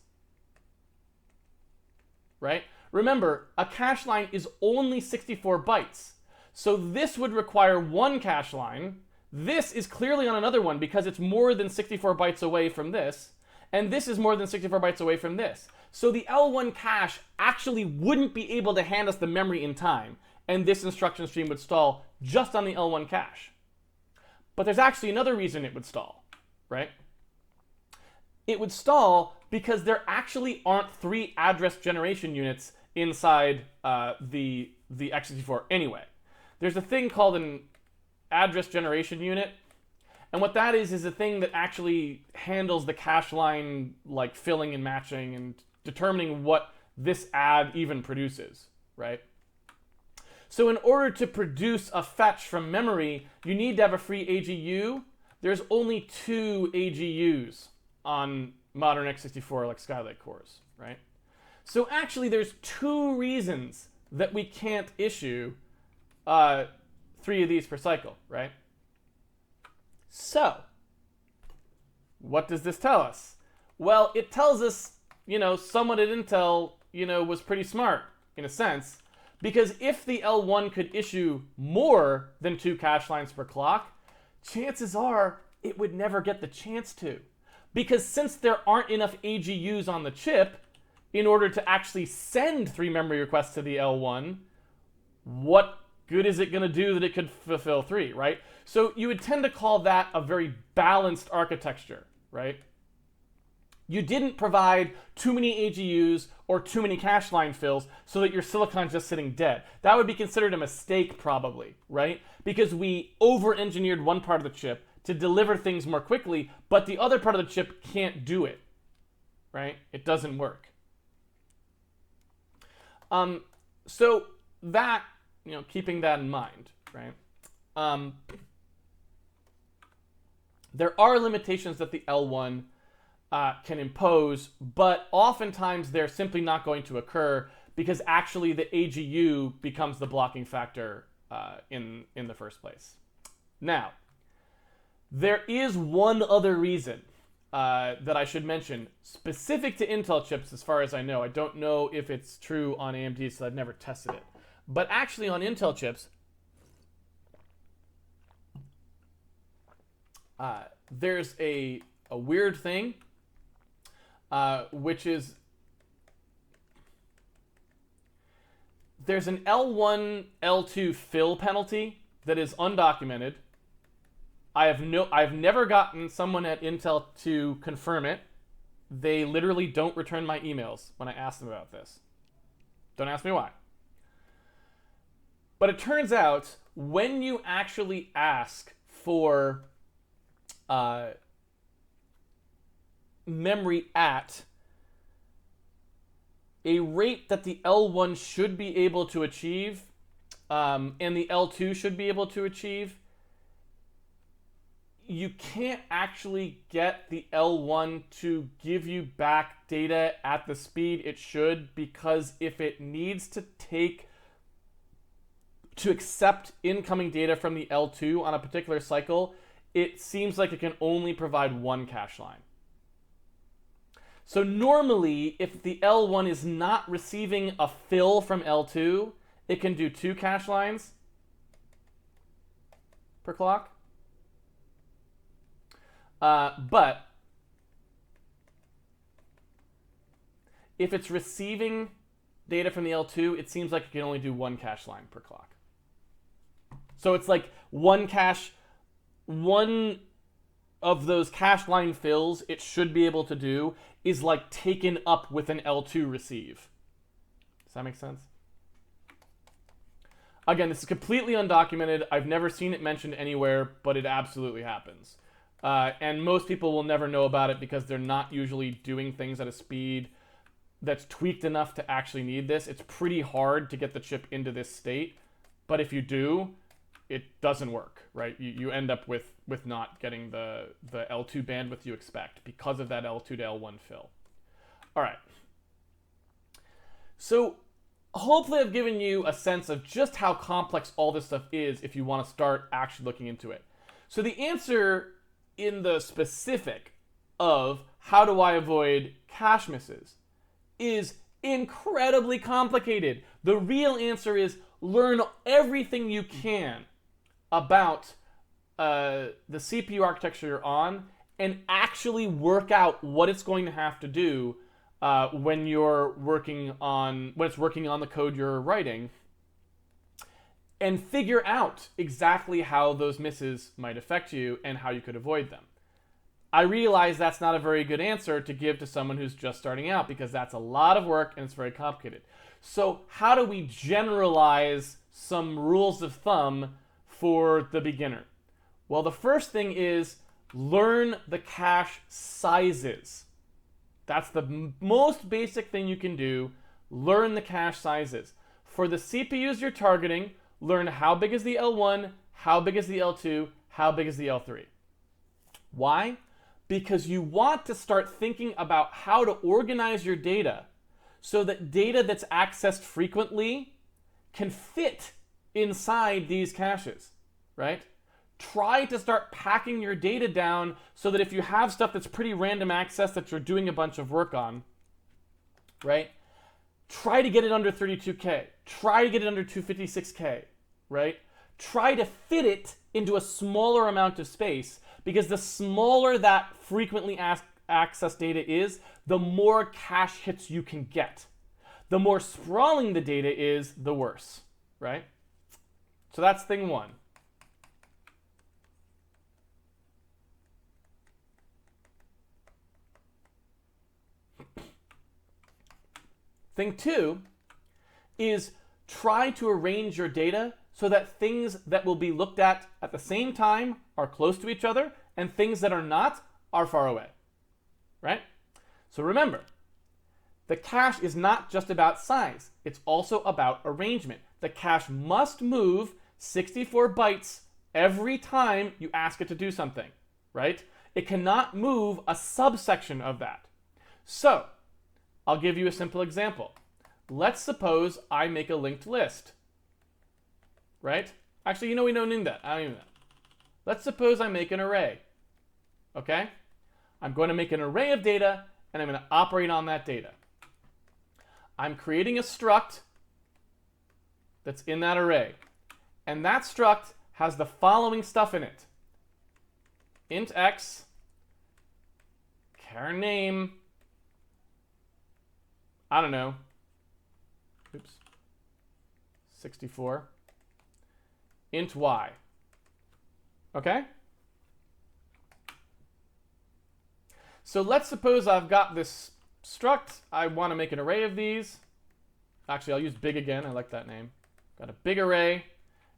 Right? Remember, a cache line is only 64 bytes. So this would require one cache line. This is clearly on another one because it's more than 64 bytes away from this. And this is more than 64 bytes away from this. So the L1 cache actually wouldn't be able to hand us the memory in time. And this instruction stream would stall just on the L1 cache. But there's actually another reason it would stall, right? It would stall because there actually aren't 3 address generation units inside the x64 anyway. There's a thing called an address generation unit, and what that is a thing that actually handles the cache line filling and matching and determining what this add even produces, right? So in order to produce a fetch from memory, you need to have a free AGU. There's only 2 AGUs on modern x64 Skylake cores, right? So actually there's 2 reasons that we can't issue 3 of these per cycle, right? So what does this tell us? Well, it tells us, someone at Intel, was pretty smart in a sense, because if the L1 could issue more than 2 cache lines per clock, chances are it would never get the chance to. Because since there aren't enough AGUs on the chip, in order to actually send 3 memory requests to the L1, what good is it going to do that it could fulfill 3, right? So you would tend to call that a very balanced architecture, right? You didn't provide too many AGUs or too many cache line fills so that your silicon's just sitting dead. That would be considered a mistake probably, right? Because we over-engineered one part of the chip to deliver things more quickly, but the other part of the chip can't do it, right? It doesn't work. So that, keeping that in mind, right? There are limitations that the L1 can impose, but oftentimes they're simply not going to occur because actually the AGU becomes the blocking factor in the first place. Now, there is one other reason that I should mention, specific to Intel chips as far as I know. I don't know if it's true on AMD, so I've never tested it. But actually on Intel chips, there's a weird thing, which is there's an L1, L2 fill penalty that is undocumented. I've never gotten someone at Intel to confirm it. They literally don't return my emails when I ask them about this. Don't ask me why. But it turns out when you actually ask for memory at a rate that the L1 should be able to achieve and the L2 should be able to achieve, you can't actually get the L1 to give you back data at the speed it should, because if it needs to accept incoming data from the L2 on a particular cycle, it seems like it can only provide one cache line. So normally, if the L1 is not receiving a fill from L2, it can do 2 cache lines per clock. But if it's receiving data from the L2, it seems like it can only do 1 cache line per clock. So it's like one of those cache line fills it should be able to do is like taken up with an L2 receive. Does that make sense? Again, this is completely undocumented. I've never seen it mentioned anywhere, but it absolutely happens. And most people will never know about it because they're not usually doing things at a speed that's tweaked enough to actually need this. It's pretty hard to get the chip into this state, but if you do, it doesn't work, right? You end up with not getting the L2 bandwidth you expect because of that L2 to L1 fill. All right. So hopefully I've given you a sense of just how complex all this stuff is if you want to start actually looking into it. So the answer in the specific of how do I avoid cache misses is incredibly complicated. The real answer is learn everything you can about the CPU architecture you're on and actually work out what it's going to have to do when it's working on the code you're writing, and figure out exactly how those misses might affect you and how you could avoid them. I realize that's not a very good answer to give to someone who's just starting out because that's a lot of work and it's very complicated. So how do we generalize some rules of thumb for the beginner? Well, the first thing is learn the cache sizes. That's the most basic thing you can do. Learn the cache sizes. For the CPUs you're targeting, learn how big is the L1, how big is the L2, how big is the L3. Why? Because you want to start thinking about how to organize your data so that data that's accessed frequently can fit inside these caches, right? Try to start packing your data down so that if you have stuff that's pretty random access that you're doing a bunch of work on, right? Try to get it under 32K. Try to get it under 256K, right? Try to fit it into a smaller amount of space, because the smaller that frequently accessed data is, the more cache hits you can get. The more sprawling the data is, the worse, right? So that's thing one. Thing two is try to arrange your data so that things that will be looked at the same time are close to each other and things that are not are far away, right? So remember, the cache is not just about size, it's also about arrangement. The cache must move 64 bytes every time you ask it to do something, right? It cannot move a subsection of that. So, I'll give you a simple example. Let's suppose I make a linked list, right? Actually, we don't need that. I don't need that. Let's suppose I make an array, okay? I'm going to make an array of data, and I'm going to operate on that data. I'm creating a struct that's in that array, and that struct has the following stuff in it. Int x, char name, I don't know, 64, int y, okay? So let's suppose I've got this struct. I want to make an array of these. Actually, I'll use big again. I like that name. Got a big array,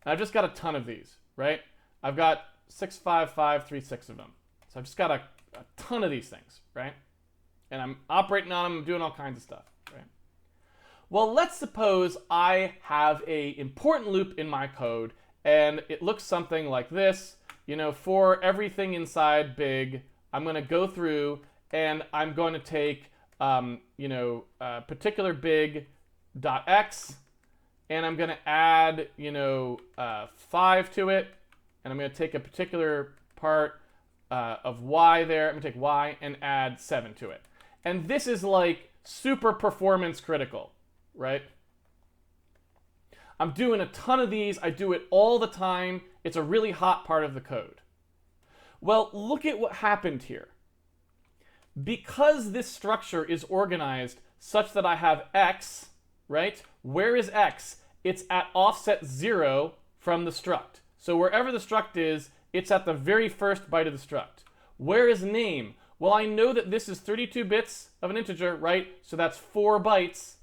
and I've just got a ton of these, right? I've got 65536 of them. So I've just got a ton of these things, right? And I'm operating on them, I'm doing all kinds of stuff, right? Well, let's suppose I have a important loop in my code, and it looks something like this. For everything inside big, I'm going to go through and I'm going to take, particular big dot x, and I'm going to add, 5 to it, and I'm going to take a particular part of y there. I'm going to take y and add 7 to it. And this is like super performance critical, right? I'm doing a ton of these. I do it all the time. It's a really hot part of the code. Well, look at what happened here. Because this structure is organized such that I have x, right? Where is x? It's at offset 0 from the struct. So wherever the struct is, it's at the very first byte of the struct. Where is name? Well, I know that this is 32 bits of an integer, right? So that's 4 bytes.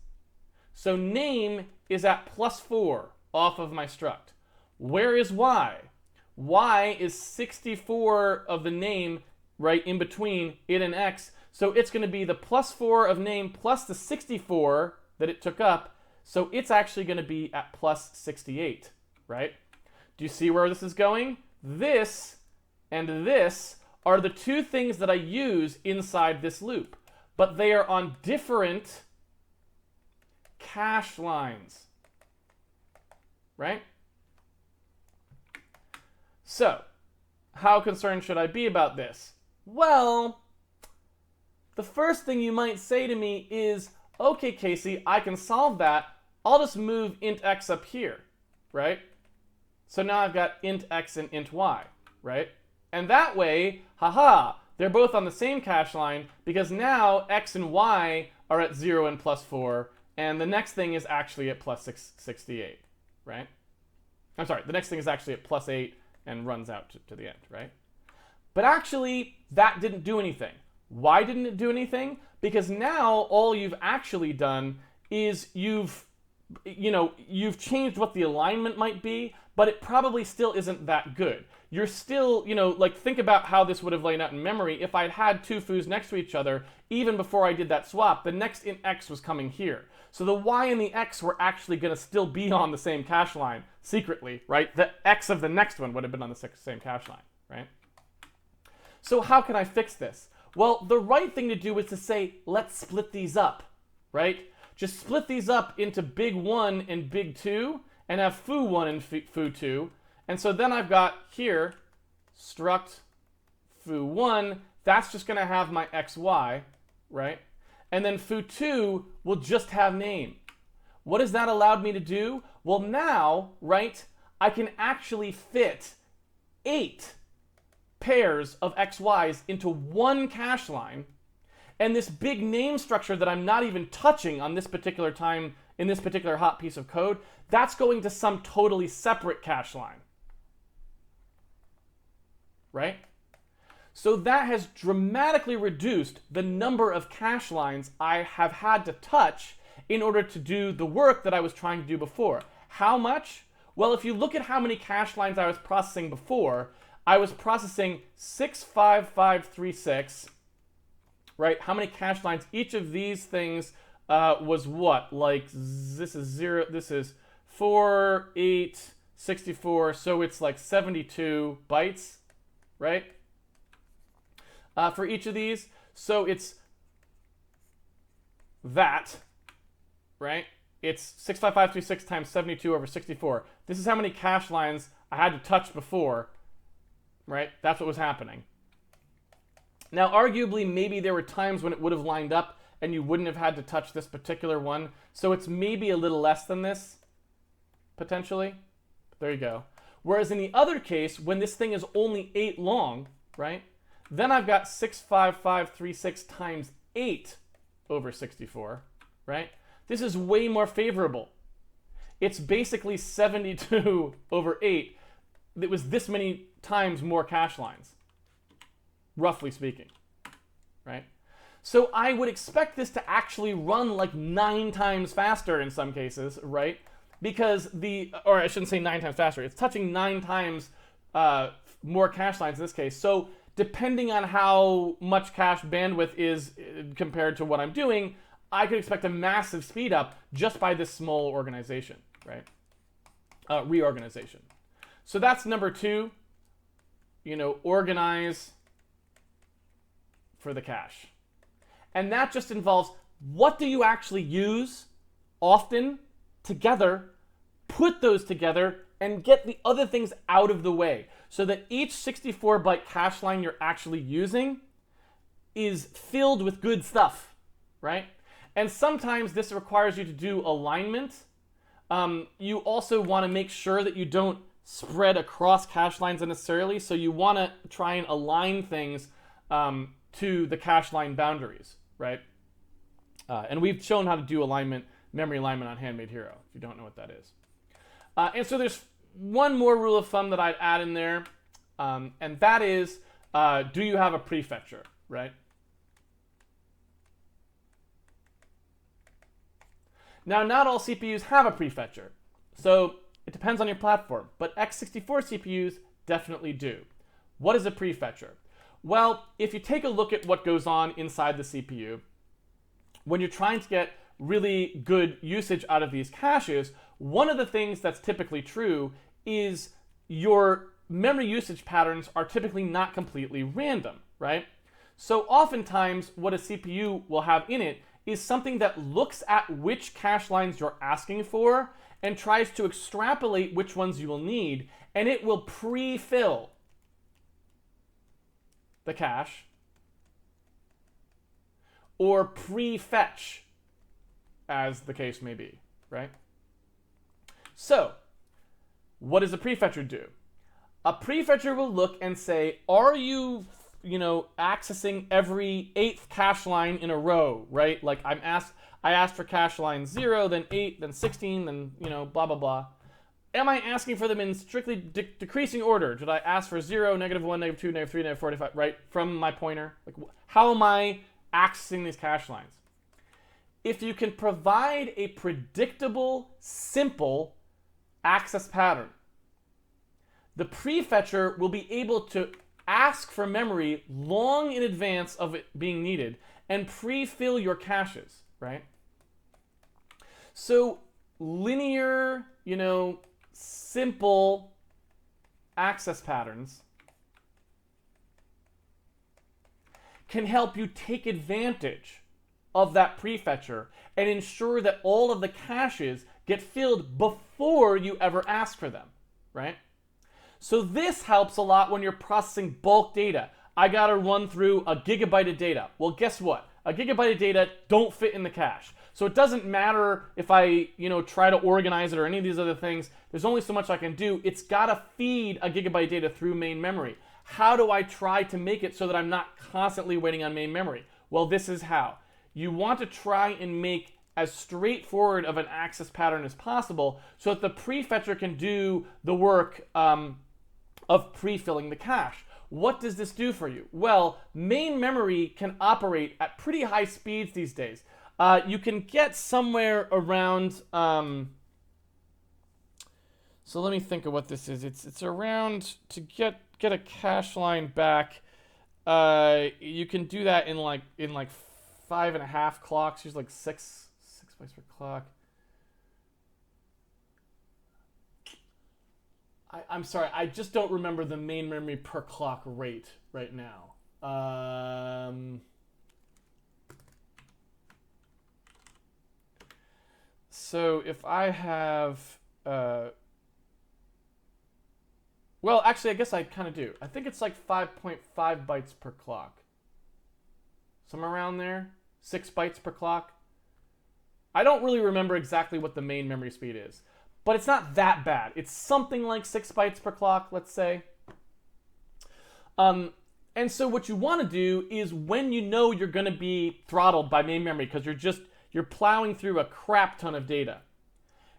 So name is at +4 off of my struct. Where is y? Y is 64 of the name right in between it and x. So it's going to be the +4 of name plus the 64 that it took up. So it's actually going to be at +68, right? Do you see where this is going? This and this are the two things that I use inside this loop, but they are on different cache lines, right? So, how concerned should I be about this? Well, the first thing you might say to me is, okay, Casey, I can solve that. I'll just move int x up here, right? So now I've got int x and int y, right? And that way, haha, they're both on the same cache line because now x and y are at 0 and +4, and the next thing is actually at +68, right? I'm sorry, the next thing is actually at +8 and runs out to the end, right? But actually, that didn't do anything. Why didn't it do anything? Because now all you've actually done is you've changed what the alignment might be, but it probably still isn't that good. You're still, think about how this would have laid out in memory. If I'd had two foos next to each other, even before I did that swap, the next int x was coming here. So the y and the x were actually going to still be on the same cache line, secretly, right? The x of the next one would have been on the same cache line, right? So how can I fix this? Well, the right thing to do is to say, let's split these up, right? Just split these up into big 1 and big 2, and have foo1 and foo2. And so then I've got here, struct foo1, that's just going to have my xy, right? And then foo2 will just have name. What has that allowed me to do? Well, now, right, I can actually fit 8 pairs of xy's into one cache line, and this big name structure that I'm not even touching on this particular time in this particular hot piece of code, that's going to some totally separate cache line, right? So that has dramatically reduced the number of cache lines I have had to touch in order to do the work that I was trying to do before. How much? Well, if you look at how many cache lines I was processing before, I was processing 65536, right? How many cache lines? Each of these things was what? Like, this is 0, this is 4, 8, 64, so it's like 72 bytes, right? For each of these. So it's that, right? It's 65536 times 72 over 64. This is how many cache lines I had to touch before, right? That's what was happening. Now, arguably, maybe there were times when it would have lined up and you wouldn't have had to touch this particular one. So it's maybe a little less than this, potentially. There you go. Whereas in the other case, when this thing is only 8 long, right? Then I've got 65536 times 8 over 64, right? This is way more favorable. It's basically 72 over 8. It was this many times more cache lines, roughly speaking, right? So I would expect this to actually run like 9 times faster in some cases, right? Because or I shouldn't say 9 times faster, it's touching 9 times more cache lines in this case. So depending on how much cache bandwidth is compared to what I'm doing, I could expect a massive speed up just by this small organization, right? Reorganization. So that's number 2, organize for the cache. And that just involves, what do you actually use often together, put those together, and get the other things out of the way so that each 64-byte cache line you're actually using is filled with good stuff, right? And sometimes this requires you to do alignment. You also want to make sure that you don't spread across cache lines unnecessarily, so you want to try and align things to the cache line boundaries, right? And we've shown how to do alignment, memory alignment on Handmade Hero, if you don't know what that is. And so there's one more rule of thumb that I'd add in there, and that is, do you have a prefetcher, right? Now, not all CPUs have a prefetcher, so it depends on your platform, but x64 CPUs definitely do. What is a prefetcher? Well, if you take a look at what goes on inside the CPU, when you're trying to get really good usage out of these caches, one of the things that's typically true is your memory usage patterns are typically not completely random, right? So oftentimes what a CPU will have in it is something that looks at which cache lines you're asking for and tries to extrapolate which ones you will need, and it will pre-fill the cache or pre-fetch, as the case may be, right? So, what does a prefetcher do? A prefetcher will look and say, are you, accessing every 8th cache line in a row, right? Like I asked for cache line 0, then 8, then 16, then, blah, blah, blah. Am I asking for them in strictly decreasing order? Did I ask for 0, -1, -2, -3, -4, -5, right, from my pointer? Like, how am I accessing these cache lines? If you can provide a predictable, simple access pattern, the prefetcher will be able to ask for memory long in advance of it being needed and pre-fill your caches, right? So linear, simple access patterns can help you take advantage of that prefetcher and ensure that all of the caches get filled before you ever ask for them, right? So this helps a lot when you're processing bulk data. I gotta run through a gigabyte of data. Well, guess what? A gigabyte of data don't fit in the cache. So it doesn't matter if I, try to organize it or any of these other things. There's only so much I can do. It's gotta feed a gigabyte of data through main memory. How do I try to make it so that I'm not constantly waiting on main memory? Well, this is how. You want to try and make as straightforward of an access pattern as possible so that the prefetcher can do the work of pre-filling the cache. What does this do for you? Well, main memory can operate at pretty high speeds these days. You can get somewhere around, so let me think of what this is. It's around, to get a cache line back, you can do that in like 5.5 clocks, usually like 6 bytes per clock. I'm sorry, I just don't remember the main memory per clock rate right now. So if I have, well, actually, I guess I kind of do. I think it's like 5.5 bytes per clock. Somewhere around there, 6 bytes per clock. I don't really remember exactly what the main memory speed is, but it's not that bad. It's something like 6 bytes per clock, let's say. And so what you want to do is when you know you're going to be throttled by main memory because you're plowing through a crap ton of data,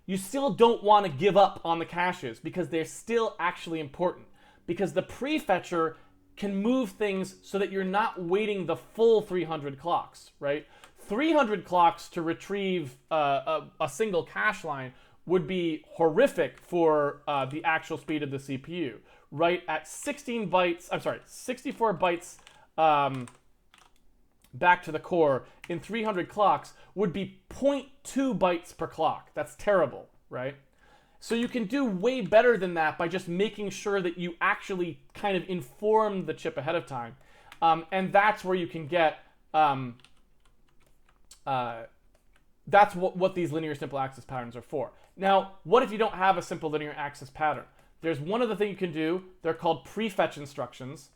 you still don't want to give up on the caches because they're still actually important. Because the prefetcher can move things so that you're not waiting the full 300 clocks, right? 300 clocks to retrieve a single cache line would be horrific for the actual speed of the CPU, right? At 64 bytes back to the core in 300 clocks would be 0.2 bytes per clock. That's terrible, right? So you can do way better than that by just making sure that you actually kind of inform the chip ahead of time. And that's where you can get, that's what these linear simple access patterns are for. Now, what if you don't have a simple linear access pattern? There's one other thing you can do. They're called prefetch instructions.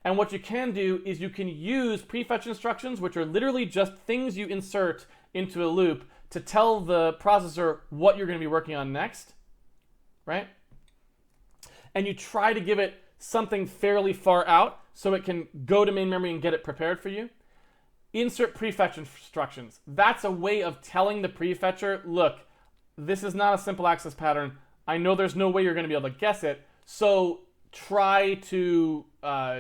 And what you can do is you can use prefetch instructions, which are literally just things you insert into a loop to tell the processor what you're going to be working on next, right? And you try to give it something fairly far out so it can go to main memory and get it prepared for you. Insert prefetch instructions. That's a way of telling the prefetcher, look, this is not a simple access pattern. I know there's no way you're going to be able to guess it, so try to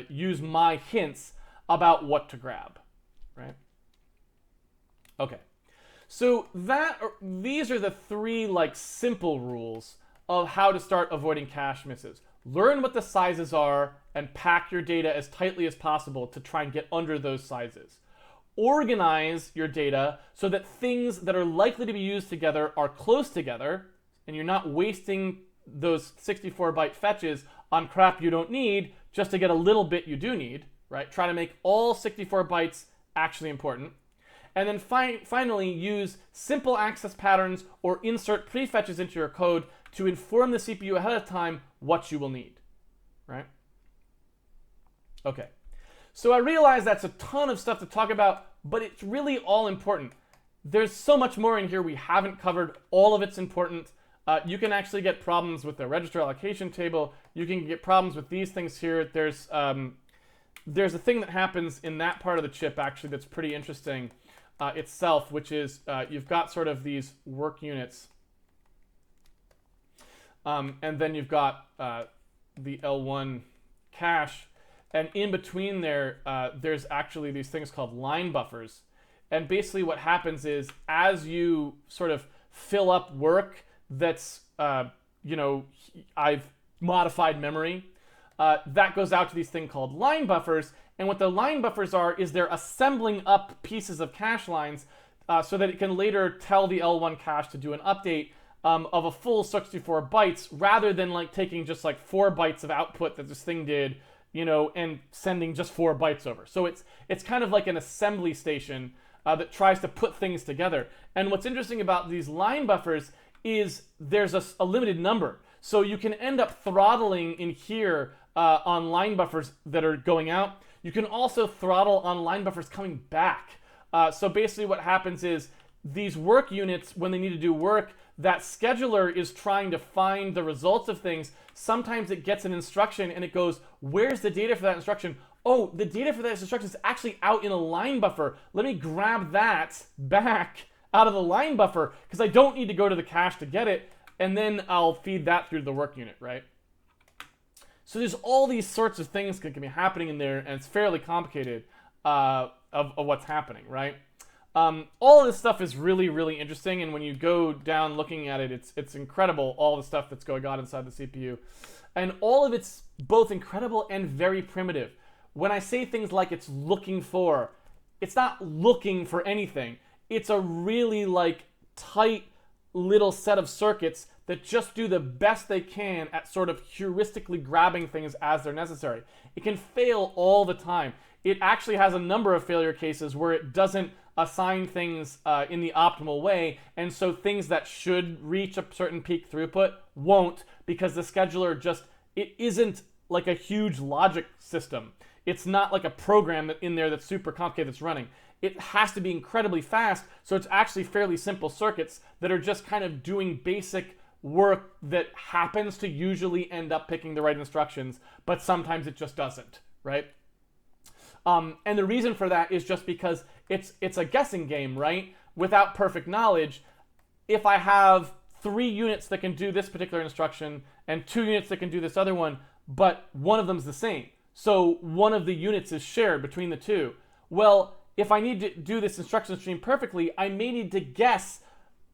use my hints about what to grab, right? Okay, so these are the three like simple rules of how to start avoiding cache misses. Learn what the sizes are and pack your data as tightly as possible to try and get under those sizes. Organize your data so that things that are likely to be used together are close together and you're not wasting those 64-byte fetches on crap you don't need just to get a little bit you do need, right? Try to make all 64 bytes actually important. And then finally, use simple access patterns or insert prefetches into your code to inform the CPU ahead of time what you will need, right? Okay, so I realize that's a ton of stuff to talk about, but it's really all important. There's so much more in here we haven't covered. All of it's important. You can actually get problems with the register allocation table. You can get problems with these things here. There's a thing that happens in that part of the chip actually that's pretty interesting itself, which is you've got sort of these work units, and then you've got the L1 cache, and in between there, there's actually these things called line buffers. And basically what happens is as you sort of fill up work that's, I've modified memory, that goes out to these things called line buffers. And what the line buffers are is they're assembling up pieces of cache lines so that it can later tell the L1 cache to do an update of a full 64 bytes rather than like taking just like 4 bytes of output that this thing did, and sending just 4 bytes over. So it's kind of like an assembly station that tries to put things together. And what's interesting about these line buffers is there's a limited number. So you can end up throttling in here on line buffers that are going out. You can also throttle on line buffers coming back. So basically what happens is these work units, when they need to do work, that scheduler is trying to find the results of things. Sometimes it gets an instruction and it goes, where's the data for that instruction? Oh, the data for that instruction is actually out in a line buffer. Let me grab that back out of the line buffer because I don't need to go to the cache to get it, and then I'll feed that through the work unit, right? So there's all these sorts of things that can be happening in there, and it's fairly complicated of what's happening, right? All of this stuff is really, really interesting, and when you go down looking at it, it's incredible, all the stuff that's going on inside the CPU. And all of it's both incredible and very primitive. When I say things like it's looking for, it's not looking for anything. It's a really like tight little set of circuits that just do the best they can at sort of heuristically grabbing things as they're necessary. It can fail all the time. It actually has a number of failure cases where it doesn't assign things in the optimal way, and so things that should reach a certain peak throughput won't, because the scheduler just, it isn't like a huge logic system. It's not like a program in there that's super complicated that's running. It has to be incredibly fast, so it's actually fairly simple circuits that are just kind of doing basic work that happens to usually end up picking the right instructions, but sometimes it just doesn't, right? And the reason for that is just because it's a guessing game, right? Without perfect knowledge, if I have 3 units that can do this particular instruction and 2 units that can do this other one, but one of them's the same, so one of the units is shared between the 2. Well, if I need to do this instruction stream perfectly, I may need to guess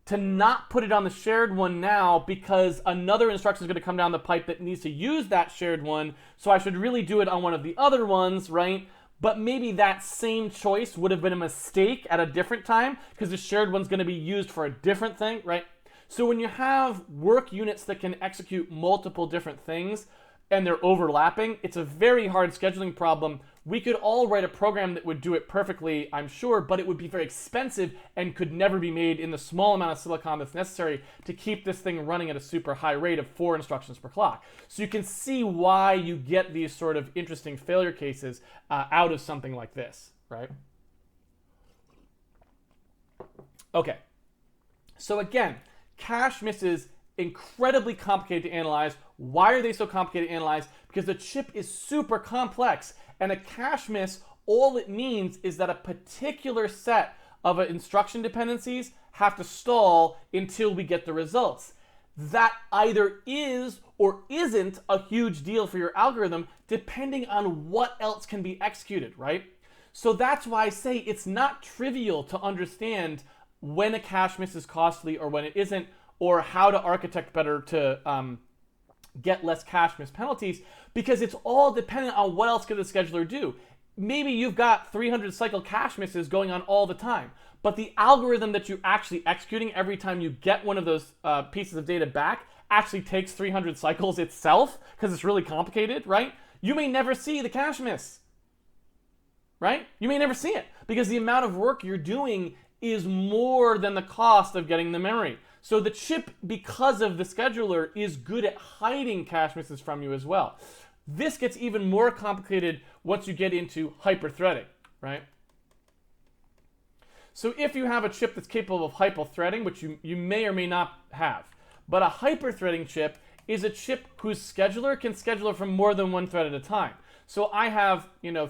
to not put it on the shared one now because another instruction is going to come down the pipe that needs to use that shared one, so I should really do it on one of the other ones, right? But maybe that same choice would have been a mistake at a different time because the shared one's going to be used for a different thing, right? So when you have work units that can execute multiple different things and they're overlapping, it's a very hard scheduling problem. We could all write a program that would do it perfectly, I'm sure, but it would be very expensive and could never be made in the small amount of silicon that's necessary to keep this thing running at a super high rate of 4 instructions per clock. So you can see why you get these sort of interesting failure cases out of something like this, right? Okay, so again, cache misses, incredibly complicated to analyze. Why are they so complicated to analyze? Because the chip is super complex, and a cache miss, all it means is that a particular set of instruction dependencies have to stall until we get the results. That either is or isn't a huge deal for your algorithm, depending on what else can be executed, right? So that's why I say it's not trivial to understand when a cache miss is costly or when it isn't, or how to architect better to get less cache miss penalties, because it's all dependent on what else could the scheduler do. Maybe you've got 300 cycle cache misses going on all the time, but the algorithm that you're actually executing every time you get one of those pieces of data back actually takes 300 cycles itself, because it's really complicated, right? You may never see the cache miss, right? You may never see it, because the amount of work you're doing is more than the cost of getting the memory. So the chip, because of the scheduler, is good at hiding cache misses from you as well. This gets even more complicated once you get into hyper-threading, right? So if you have a chip that's capable of hyper-threading, which you may or may not have, but a hyper-threading chip is a chip whose scheduler can schedule from more than one thread at a time. So I have,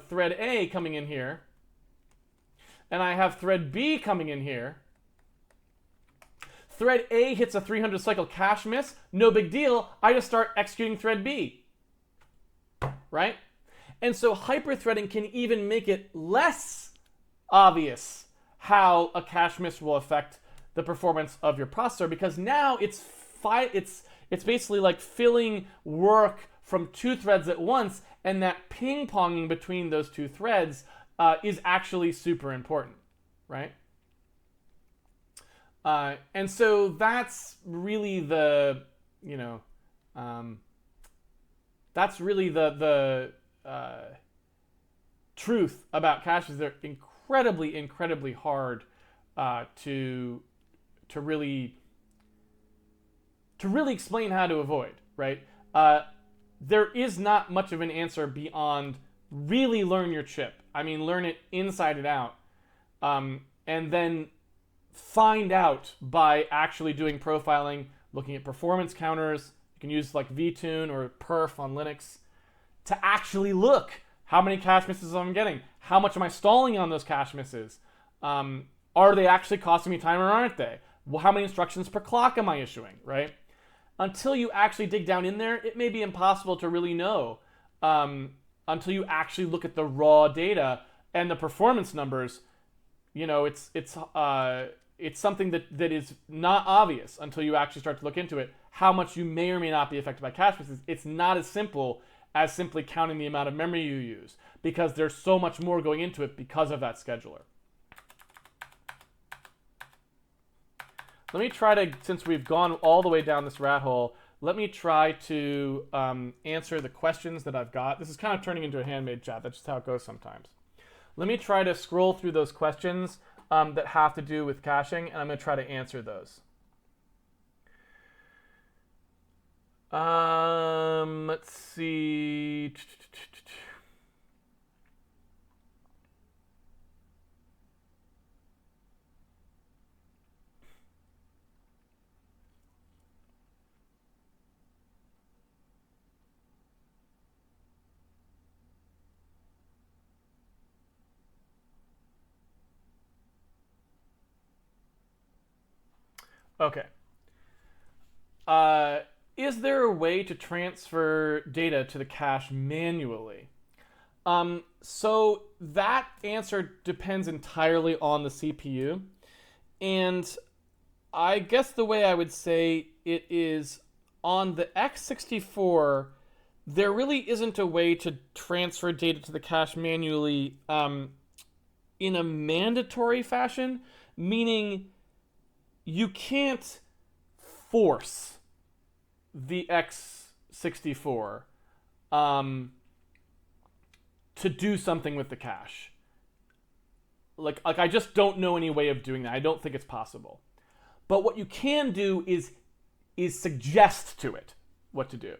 thread A coming in here, and I have thread B coming in here. Thread A hits a 300 cycle cache miss, no big deal, I just start executing thread B, right? And so hyper-threading can even make it less obvious how a cache miss will affect the performance of your processor, because now it's basically like filling work from 2 threads at once, and that ping-ponging between those 2 threads is actually super important, right? And so that's really the, that's really the truth about caches. They're incredibly, incredibly hard to really explain how to avoid, right? There is not much of an answer beyond really learn your chip. I mean, learn it inside and out, and then find out by actually doing profiling, looking at performance counters. You can use like vtune or perf on Linux to actually look how many cache misses I'm getting, how much am I stalling on those cache misses, Are they actually costing me time or aren't they? Well, how many instructions per clock am I issuing, right? Until you actually dig down in there, it may be impossible to really know until you actually look at the raw data and the performance numbers. You know, it's something that is not obvious until you actually start to look into it, how much you may or may not be affected by cache misses. It's not as simple as simply counting the amount of memory you use, because there's so much more going into it because of that scheduler. Let me try to, since we've gone all the way down this rat hole, let me try to answer the questions that I've got. This is kind of turning into a Handmade chat. That's just how it goes sometimes. Let me try to scroll through those questions that have to do with caching, and I'm going to try to answer those. Let's see. Okay. Is there a way to transfer data to the cache manually? So that answer depends entirely on the CPU. And I guess the way I would say it is, on the x64, there really isn't a way to transfer data to the cache manually in a mandatory fashion, meaning you can't force the x64 to do something with the cache. Like I just don't know any way of doing that. I don't think it's possible. But what you can do is suggest to it what to do.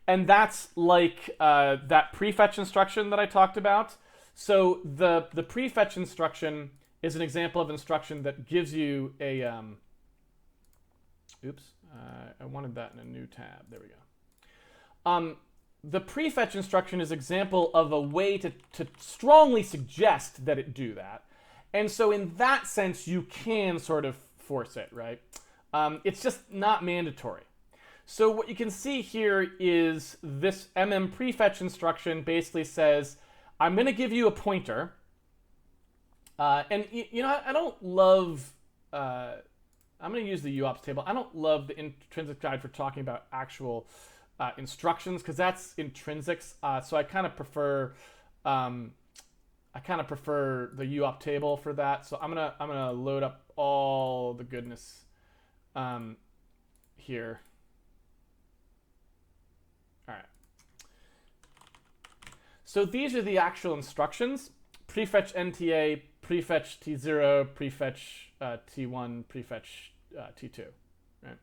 And that's like that prefetch instruction that I talked about. So the prefetch instruction is an example of instruction that gives you a I wanted that in a new tab. There we go. The prefetch instruction is an example of a way to strongly suggest that it do that. And so in that sense, you can sort of force it, right? It's just not mandatory. So what you can see here is this prefetch instruction basically says, I'm going to give you a pointer. And you know, I don't love, I'm going to use the UOPS table. I don't love the intrinsic guide for talking about actual instructions, because that's intrinsics. So I kind of prefer, the UOP table for that. So I'm gonna load up all the goodness here. All right. So these are the actual instructions: prefetch NTA, prefetch T0, prefetch T1, prefetch T2. Right.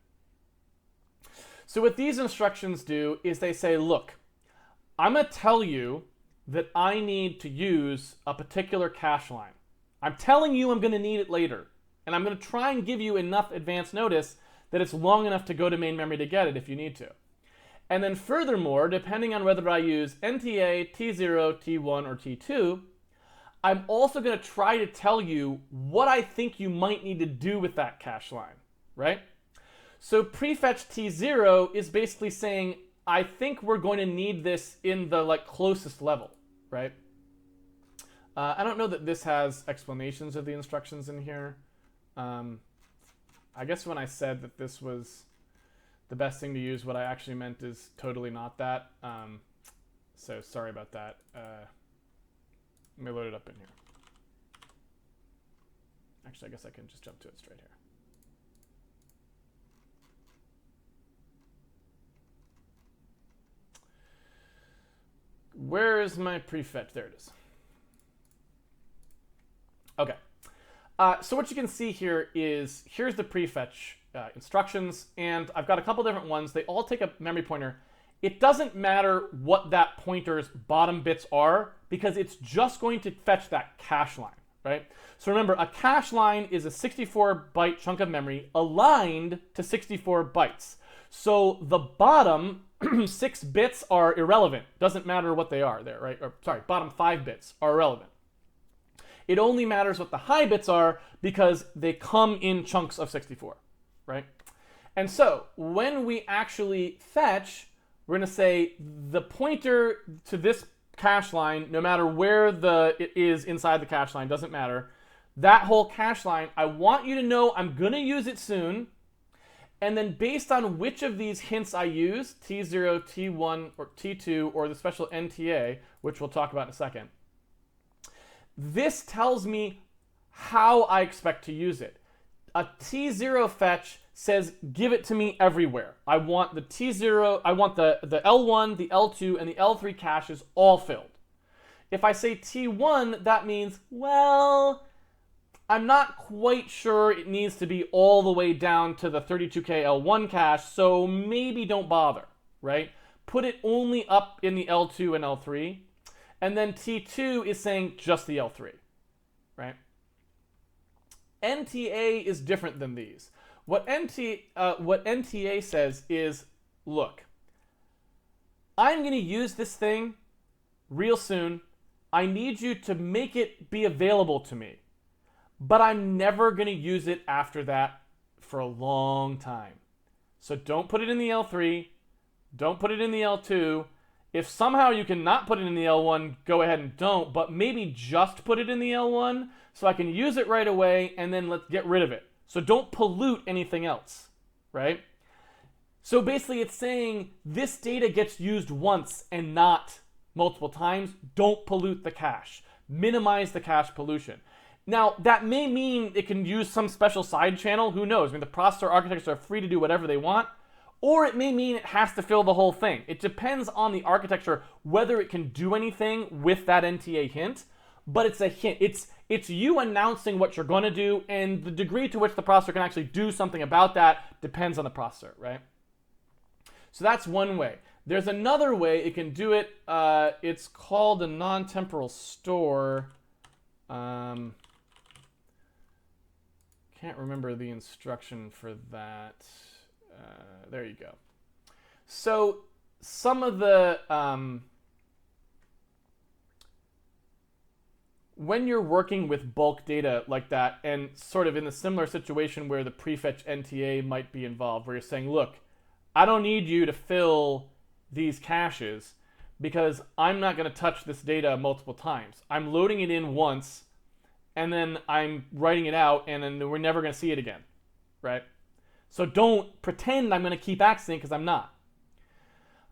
So what these instructions do is they say, look, I'm gonna tell you that I need to use a particular cache line. I'm telling you I'm going to need it later. And I'm going to try and give you enough advance notice that it's long enough to go to main memory to get it if you need to. And then furthermore, depending on whether I use NTA, T0, T1, or T2, I'm also going to try to tell you what I think you might need to do with that cache line, right? So prefetch T0 is basically saying, I think we're going to need this in the closest level, right? I don't know that this has explanations of the instructions in here. I guess when I said that this was the best thing to use, what I actually meant is totally not that. So sorry about that. Let me load it up in here. Actually, I guess I can just jump to it straight here. Where is my prefetch? There it is. Okay. So what you can see here is, here's the prefetch instructions, and I've got a couple different ones. They all take a memory pointer. It doesn't matter what that pointer's bottom bits are, because it's just going to fetch that cache line, right? So remember, a cache line is a 64-byte chunk of memory aligned to 64 bytes. So the bottom 6 bits are irrelevant. Doesn't matter what they are there, right? Or sorry, bottom 5 bits are irrelevant. It only matters what the high bits are because they come in chunks of 64, right? And so when we actually fetch, we're going to say the pointer to this cache line, no matter where it is inside the cache line, doesn't matter. That whole cache line, I want you to know I'm going to use it soon. And then based on which of these hints I use, T0, T1, or T2, or the special NTA, which we'll talk about in a second, this tells me how I expect to use it. A T0 fetch says give it to me everywhere. I want the T0, I want the L1, the L2, and the L3 caches all filled. If I say T1, that means, well, I'm not quite sure it needs to be all the way down to the 32K L1 cache, so maybe don't bother, right? Put it only up in the L2 and L3. And then T2 is saying just the L3, right? NTA is different than these. What NTA says is, look, I'm going to use this thing real soon. I need you to make it be available to me. But I'm never going to use it after that for a long time. So don't put it in the L3. Don't put it in the L2. If somehow you can not put it in the L1, go ahead and don't. But maybe just put it in the L1 so I can use it right away and then let's get rid of it. So don't pollute anything else, right? So basically it's saying this data gets used once and not multiple times. Don't pollute the cache. Minimize the cache pollution. Now, that may mean it can use some special side channel. Who knows? I mean, the processor architects are free to do whatever they want. Or it may mean it has to fill the whole thing. It depends on the architecture whether it can do anything with that NTA hint. But it's a hint. It's you announcing what you're going to do, and the degree to which the processor can actually do something about that depends on the processor, right? So that's one way. There's another way it can do it. It's called a non-temporal store. Can't remember the instruction for that. There you go. So some of the when you're working with bulk data like that, and sort of in a similar situation where the prefetch NTA might be involved, where you're saying, look, I don't need you to fill these caches because I'm not going to touch this data multiple times. I'm loading it in once, and then I'm writing it out, and then we're never going to see it again, right? So don't pretend I'm going to keep accessing because I'm not.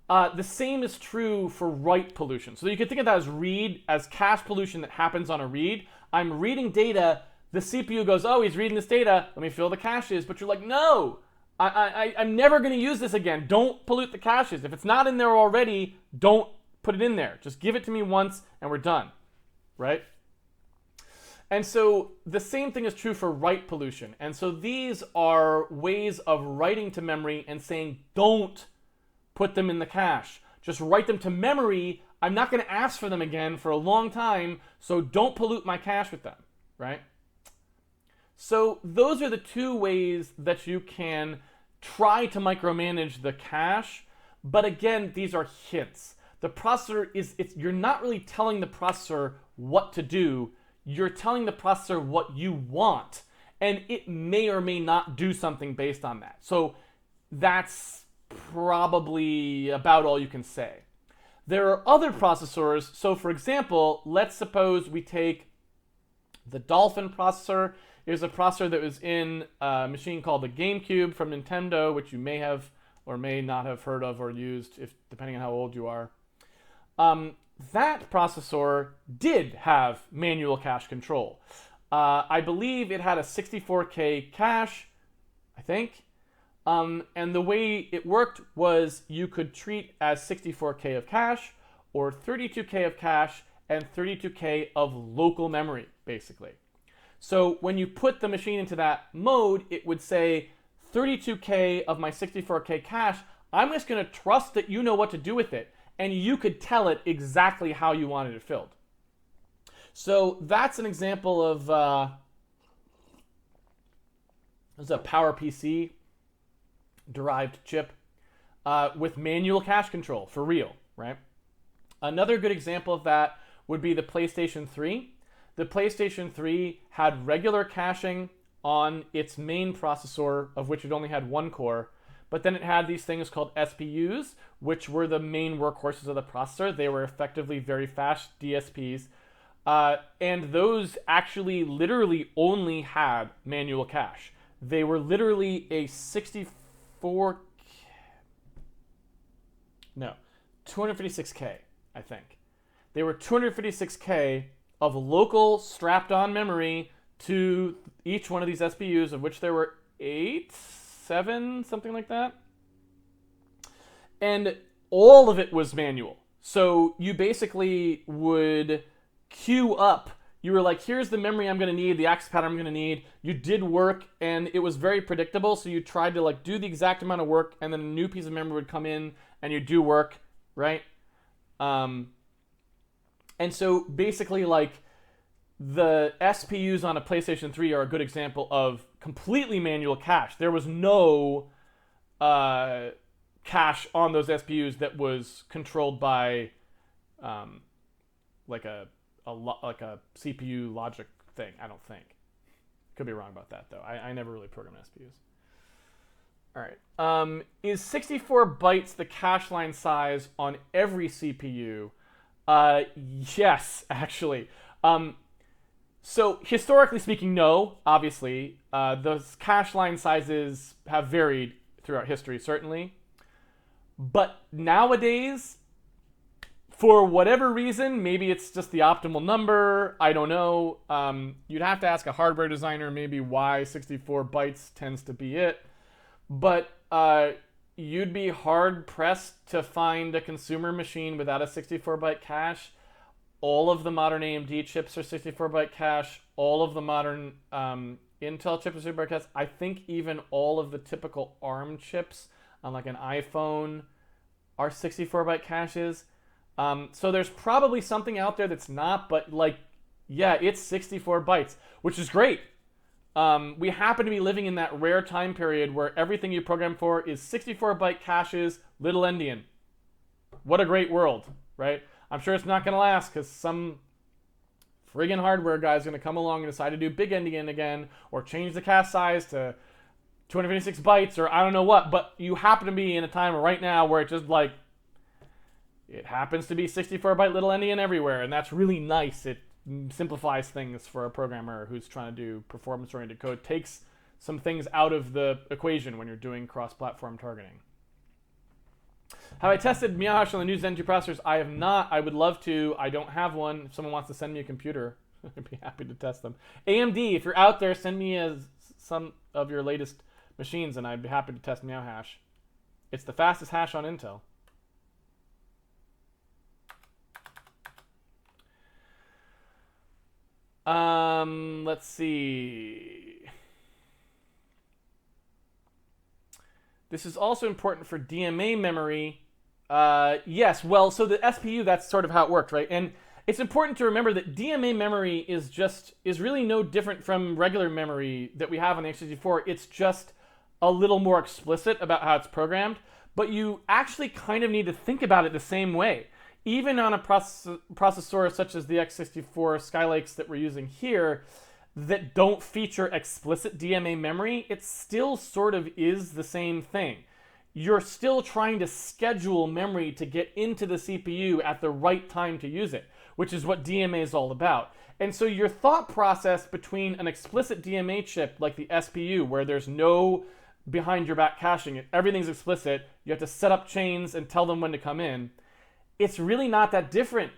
The same is true for write pollution. So you can think of that as read, as cache pollution that happens on a read. I'm reading data. The CPU goes, oh, he's reading this data. Let me fill the caches. But you're like, no, I'm never going to use this again. Don't pollute the caches. If it's not in there already, don't put it in there. Just give it to me once and we're done, right? And so the same thing is true for write pollution. And so these are ways of writing to memory and saying, don't put them in the cache. Just write them to memory. I'm not going to ask for them again for a long time, so don't pollute my cache with them, right? So those are the two ways that you can try to micromanage the cache. But again, these are hints. The processor you're not really telling the processor what to do. You're telling the processor what you want, and it may or may not do something based on that. So that's probably about all you can say. There are other processors. So for example, let's suppose we take the Dolphin processor. Here's a processor that was in a machine called the GameCube from Nintendo, which you may have or may not have heard of or used, depending on how old you are. That processor did have manual cache control. I believe it had a 64K cache, I think. And the way it worked was you could treat as 64K of cache or 32K of cache and 32K of local memory, basically. So when you put the machine into that mode, it would say 32K of my 64K cache, I'm just going to trust that you know what to do with it. And you could tell it exactly how you wanted it filled. So that's an example of there's a PowerPC derived chip with manual cache control for real, right? Another good example of that would be the PlayStation 3. the PlayStation 3 had regular caching on its main processor, of which it only had one core, but then it had these things called SPUs, which were the main workhorses of the processor. They were effectively very fast DSPs, and those actually literally only had manual cache. They were literally a 256K, I think. They were 256K of local strapped-on memory to each one of these SPUs, of which there were 8, 7, something like that. And all of it was manual. So you basically would queue up. You were like, here's the memory I'm going to need, the access pattern I'm going to need. You did work, and it was very predictable. So you tried to like do the exact amount of work, and then a new piece of memory would come in, and you do work, right? And so basically, like, the SPUs on a PlayStation 3 are a good example of completely manual cache. There was no cache on those SPUs that was controlled by like a CPU logic thing. I don't think. Could be wrong about that though. I never really programmed SPUs. All right. Is 64 bytes the cache line size on every CPU? Yes, actually. So historically speaking, no. Obviously, those cache line sizes have varied throughout history, certainly. But nowadays, for whatever reason, maybe it's just the optimal number. I don't know. You'd have to ask a hardware designer maybe why 64 bytes tends to be it. But you'd be hard-pressed to find a consumer machine without a 64-byte cache. All of the modern AMD chips are 64-byte cache. All of the modern Intel chips are 64-byte cache. I think even all of the typical ARM chips on like an iPhone are 64-byte caches. So there's probably something out there that's not, but like, yeah, it's 64 bytes, which is great. We happen to be living in that rare time period where everything you program for is 64-byte caches, little endian. What a great world, right? I'm sure it's not going to last because some friggin' hardware guy is going to come along and decide to do big endian again or change the cache size to 256 bytes or I don't know what. But you happen to be in a time right now where it just like, it happens to be 64-byte little endian everywhere, and that's really nice. It simplifies things for a programmer who's trying to do performance-oriented code, takes some things out of the equation when you're doing cross-platform targeting. Have I tested MESI on the new Zen 2 processors? I have not. I would love to. I don't have one. If someone wants to send me a computer, I'd be happy to test them. AMD, if you're out there, send me some of your latest machines, and I'd be happy to test MESI. It's the fastest hash on Intel. Let's see. This is also important for DMA memory. Yes, well, so the SPU, that's sort of how it worked, right? And it's important to remember that DMA memory is really no different from regular memory that we have on the x64. It's just a little more explicit about how it's programmed, but you actually kind of need to think about it the same way. Even on a processor such as the x64 Skylakes that we're using here that don't feature explicit DMA memory, it still sort of is the same thing. You're still trying to schedule memory to get into the CPU at the right time to use it, which is what DMA is all about. And so your thought process between an explicit DMA chip like the SPU, where there's no behind your back caching, everything's explicit, you have to set up chains and tell them when to come in, it's really not that different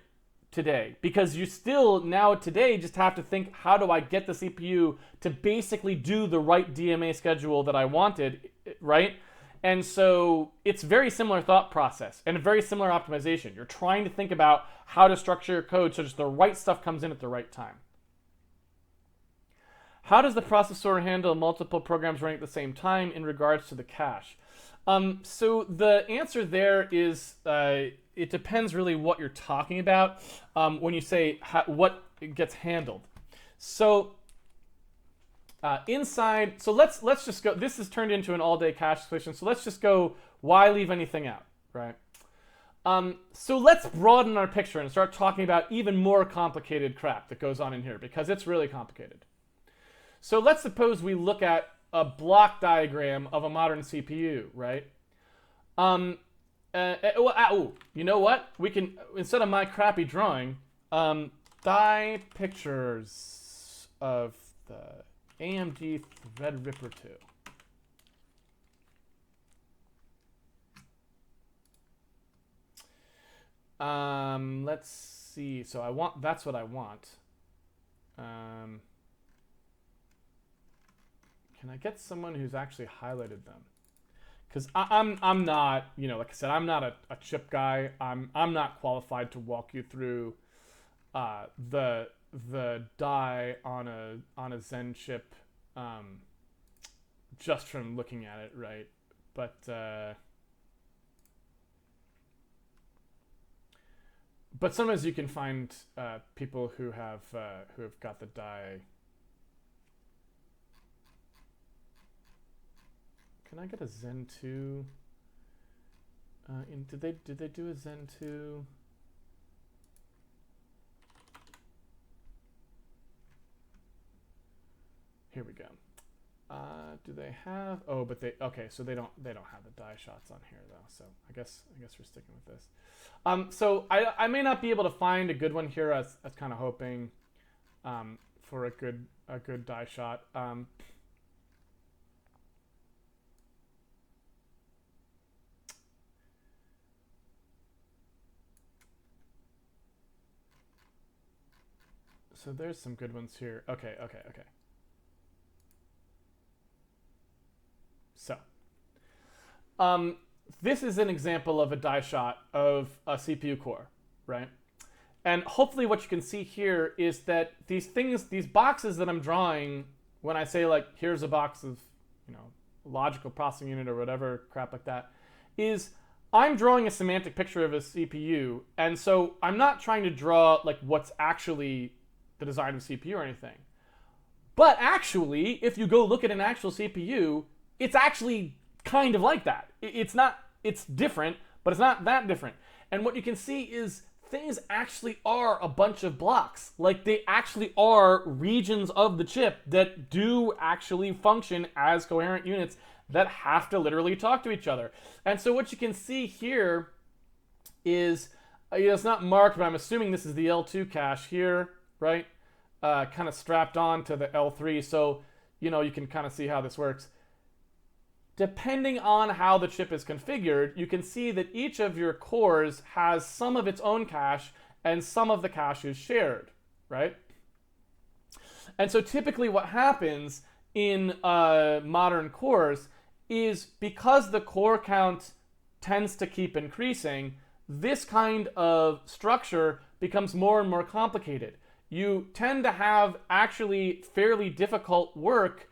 today, because you still now today just have to think, how do I get the CPU to basically do the right DMA schedule that I wanted, right? And so it's very similar thought process and a very similar optimization. You're trying to think about how to structure your code so just the right stuff comes in at the right time. How does the processor handle multiple programs running at the same time in regards to the cache? So the answer there is it depends really what you're talking about when you say what gets handled. So inside, so let's just go. This has turned into an all-day cache solution. So let's just go. Why leave anything out, right? So let's broaden our picture and start talking about even more complicated crap that goes on in here, because it's really complicated. So let's suppose we look at a block diagram of a modern CPU, right? You know what? We can, instead of my crappy drawing, die pictures of the AMD Threadripper 2. Let's see. So I want, that's what I want. Can I get someone who's actually highlighted them? Because I'm not, you know, like I said, I'm not a chip guy. I'm not qualified to walk you through the die on a Zen chip just from looking at it, right? But sometimes you can find people who have got the die. Can I get a Zen 2? Did they do a Zen 2? Here we go. Do they have? Oh, but they, okay. So they don't have the die shots on here though. So I guess we're sticking with this. So I may not be able to find a good one here. I was kind of hoping for a good die shot. So there's some good ones here. Okay. So, this is an example of a die shot of a CPU core, right? And hopefully what you can see here is that these things, these boxes that I'm drawing, when I say like, here's a box of, you know, logical processing unit or whatever crap like that, is I'm drawing a semantic picture of a CPU. And so I'm not trying to draw like what's actually the design of CPU or anything. But actually, if you go look at an actual CPU, it's actually kind of like that. It's not, it's different, but it's not that different. And what you can see is things actually are a bunch of blocks. Like they actually are regions of the chip that do actually function as coherent units that have to literally talk to each other. And so what you can see here is, it's not marked, but I'm assuming this is the L2 cache here, right? Kind of strapped on to the L3. So, you know, you can kind of see how this works. Depending on how the chip is configured, you can see that each of your cores has some of its own cache and some of the cache is shared, right? And so typically what happens in modern cores is because the core count tends to keep increasing, this kind of structure becomes more and more complicated. You tend to have actually fairly difficult work.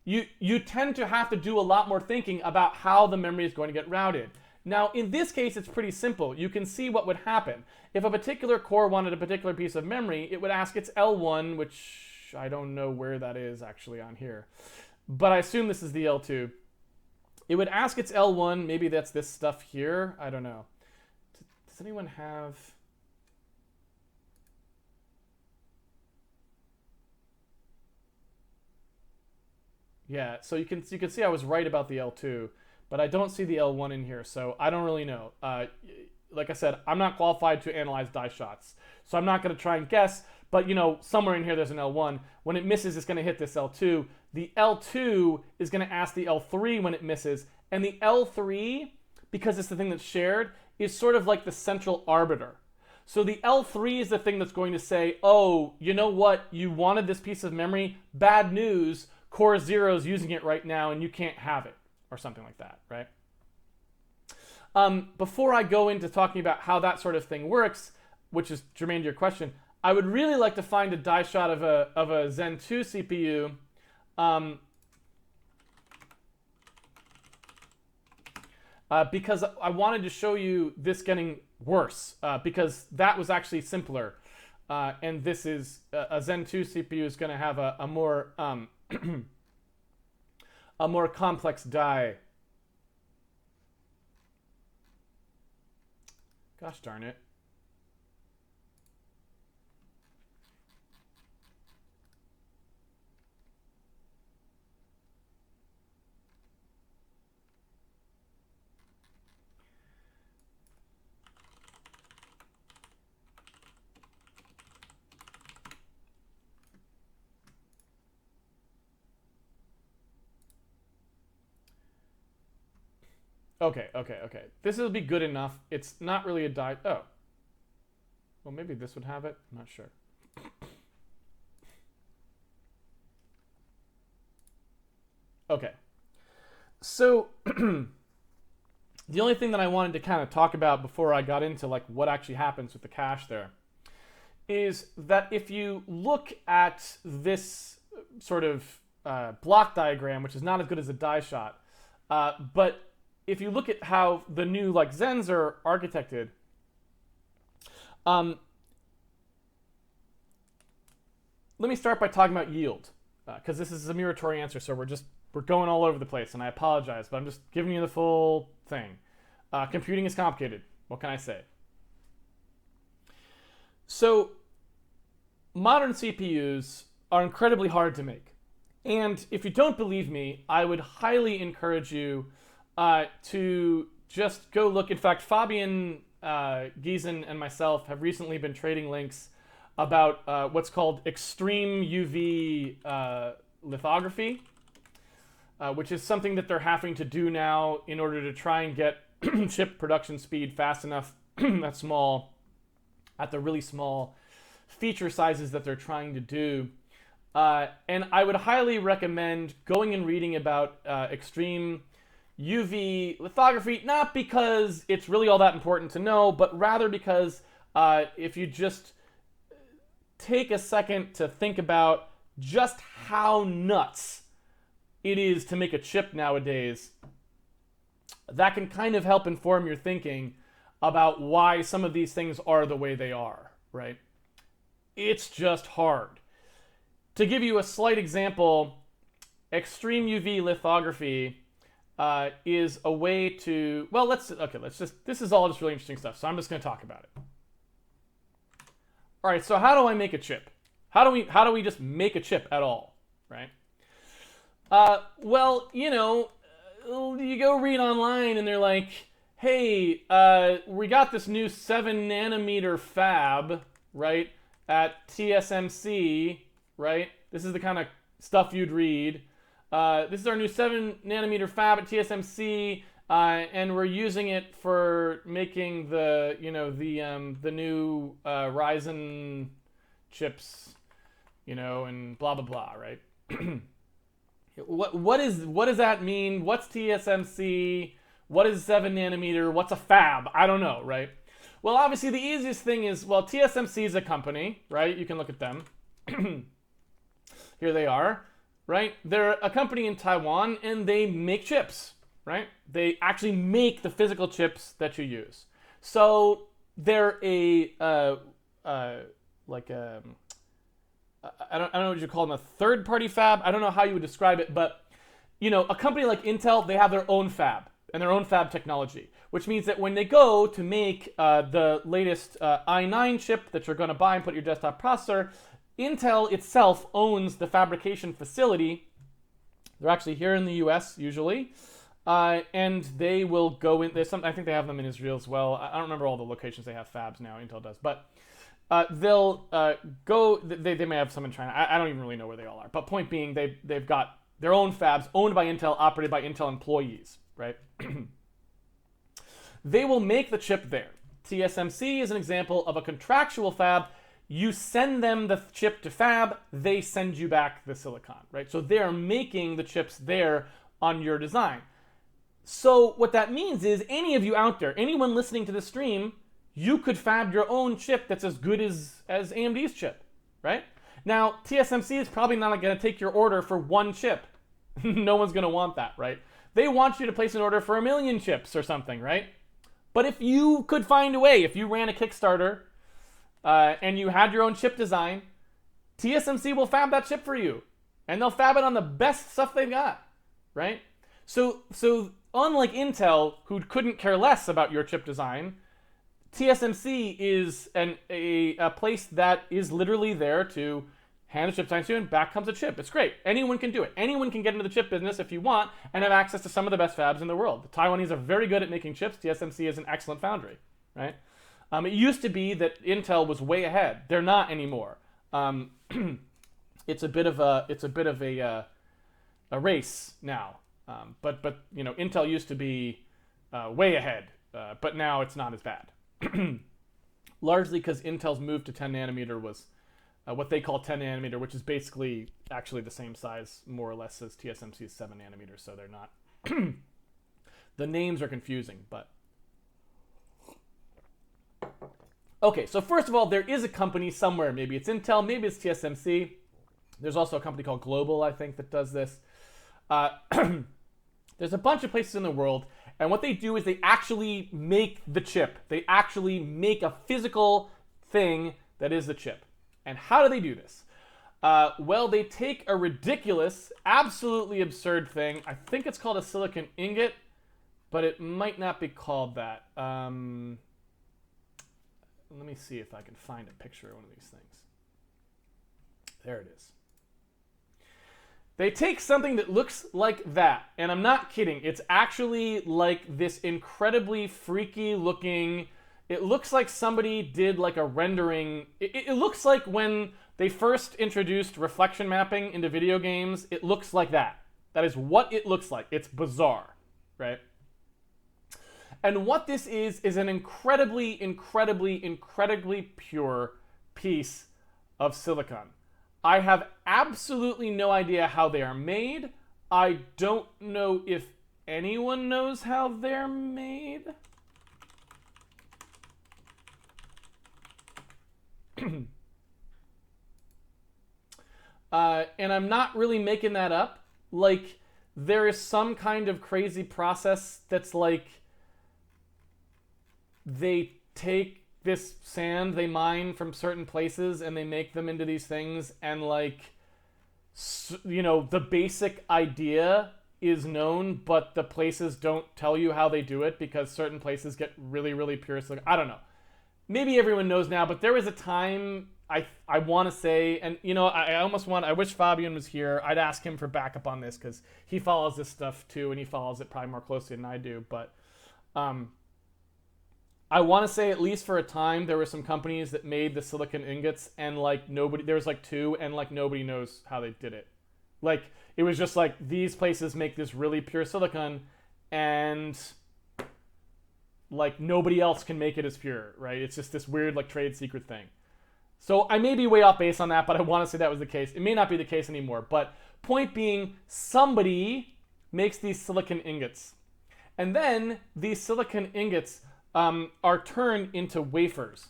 You tend to have to do a lot more thinking about how the memory is going to get routed. Now, in this case, it's pretty simple. You can see what would happen. If a particular core wanted a particular piece of memory, it would ask its L1, which I don't know where that is actually on here, but I assume this is the L2. It would ask its L1, maybe that's this stuff here, I don't know. Does anyone have... Yeah, so you can see I was right about the L2, but I don't see the L1 in here, so I don't really know. Like I said, I'm not qualified to analyze die shots, so I'm not going to try and guess, but you know, somewhere in here there's an L1. When it misses, it's going to hit this L2. The L2 is going to ask the L3 when it misses, and the L3, because it's the thing that's shared, is sort of like the central arbiter. So the L3 is the thing that's going to say, oh, you know what, you wanted this piece of memory, bad news, Core 0 is using it right now and you can't have it, or something like that, right? Before I go into talking about how that sort of thing works, which is germane to your question, I would really like to find a die shot of a Zen 2 CPU. Because I wanted to show you this getting worse, because that was actually simpler. And this is, a Zen 2 CPU is going to have a more... a more complex die. Gosh darn it. Okay. This will be good enough. It's not really a die. Oh. Well, maybe this would have it. I'm not sure. Okay. So, the only thing that I wanted to kind of talk about before I got into like what actually happens with the cache there is that if you look at this sort of block diagram, which is not as good as a die shot, but if you look at how the new like Zens are architected, let me start by talking about yield, because this is a Muratori answer, so we're going all over the place, and I apologize, but I'm just giving you the full thing. Computing is complicated. What can I say? So, modern CPUs are incredibly hard to make. And if you don't believe me, I would highly encourage you to just go look. In fact, Fabian Giesen and myself have recently been trading links about what's called extreme UV lithography, which is something that they're having to do now in order to try and get chip production speed fast enough at the really small feature sizes that they're trying to do. And I would highly recommend going and reading about extreme UV lithography, not because it's really all that important to know, but rather because if you just take a second to think about just how nuts it is to make a chip nowadays, that can kind of help inform your thinking about why some of these things are the way they are, right? It's just hard. To give you a slight example, extreme UV lithography is a way to, well, this is all just really interesting stuff, so I'm just going to talk about it. All right, so how do I make a chip? How do we just make a chip at all, right? Well, you go read online and they're like, hey, we got this new 7 nanometer fab, right, at TSMC, right? This is the kind of stuff you'd read. This is our new 7 nanometer fab at TSMC, and we're using it for making the new Ryzen chips, and blah blah blah, right? What does that mean? What's TSMC? What is 7 nanometer? What's a fab? I don't know, right? Well, obviously the easiest thing is, well, TSMC is a company, right? You can look at them. Here they are, right? They're a company in Taiwan, and they make chips, right? They actually make the physical chips that you use. So they're I don't know what you call them, a third-party fab. I don't know how you would describe it, but a company like Intel, they have their own fab and their own fab technology, which means that when they go to make the latest i9 chip that you're going to buy and put in your desktop processor, Intel itself owns the fabrication facility. They're actually here in the US usually, and they will go in. I think they have them in Israel as well. I don't remember all the locations they have fabs now. Intel does, but they'll go. They may have some in China. I don't even really know where they all are. But point being, they've got their own fabs owned by Intel, operated by Intel employees, right? They will make the chip there. TSMC is an example of a contractual fab. You send them the chip to fab, they send you back the silicon, right? So they're making the chips there on your design. So what that means is any of you out there, anyone listening to the stream, you could fab your own chip that's as good as AMD's chip, right? Now, TSMC is probably not going to take your order for one chip. No one's going to want that, right? They want you to place an order for 1 million chips or something, right? But if you could find a way, if you ran a Kickstarter and you had your own chip design, TSMC will fab that chip for you. And they'll fab it on the best stuff they've got, right? So unlike Intel, who couldn't care less about your chip design, TSMC is a place that is literally there to hand a chip design to you, and back comes a chip. It's great. Anyone can do it. Anyone can get into the chip business if you want and have access to some of the best fabs in the world. The Taiwanese are very good at making chips. TSMC is an excellent foundry, right? It used to be that Intel was way ahead. They're not anymore. It's a bit of a race now. But Intel used to be way ahead, but now it's not as bad. Largely because Intel's move to 10 nanometer was what they call 10 nanometer, which is basically actually the same size, more or less, as TSMC's 7 nanometer. So they're not. The names are confusing, but. Okay, so first of all, there is a company somewhere. Maybe it's Intel, maybe it's TSMC. There's also a company called Global, I think, that does this. There's a bunch of places in the world, and what they do is they actually make the chip. They actually make a physical thing that is the chip. And how do they do this? Well, they take a ridiculous, absolutely absurd thing. I think it's called a silicon ingot, but it might not be called that. Let me see if I can find a picture of one of these things. There it is. They take something that looks like that, and I'm not kidding. It's actually like this incredibly freaky looking. It looks like somebody did like a rendering. It looks like when they first introduced reflection mapping into video games, it looks like that. That is what it looks like. It's bizarre, right? And what this is an incredibly, incredibly, incredibly pure piece of silicon. I have absolutely no idea how they are made. I don't know if anyone knows how they're made. And I'm not really making that up. Like, there is some kind of crazy process that's like, they take this sand they mine from certain places and they make them into these things, and like, the basic idea is known, but the places don't tell you how they do it because certain places get really, really pure silicon. I don't know. Maybe everyone knows now, but there was a time I want to say, and I wish Fabian was here. I'd ask him for backup on this because he follows this stuff too, and he follows it probably more closely than I do. But I want to say, at least for a time, there were some companies that made the silicon ingots, and there was two, and nobody knows how they did it. Like, it was just like, these places make this really pure silicon, and nobody else can make it as pure, right? It's just this weird trade secret thing. So I may be way off base on that, but I want to say that was the case. It may not be the case anymore, but point being, somebody makes these silicon ingots, and then these silicon ingots are turned into wafers.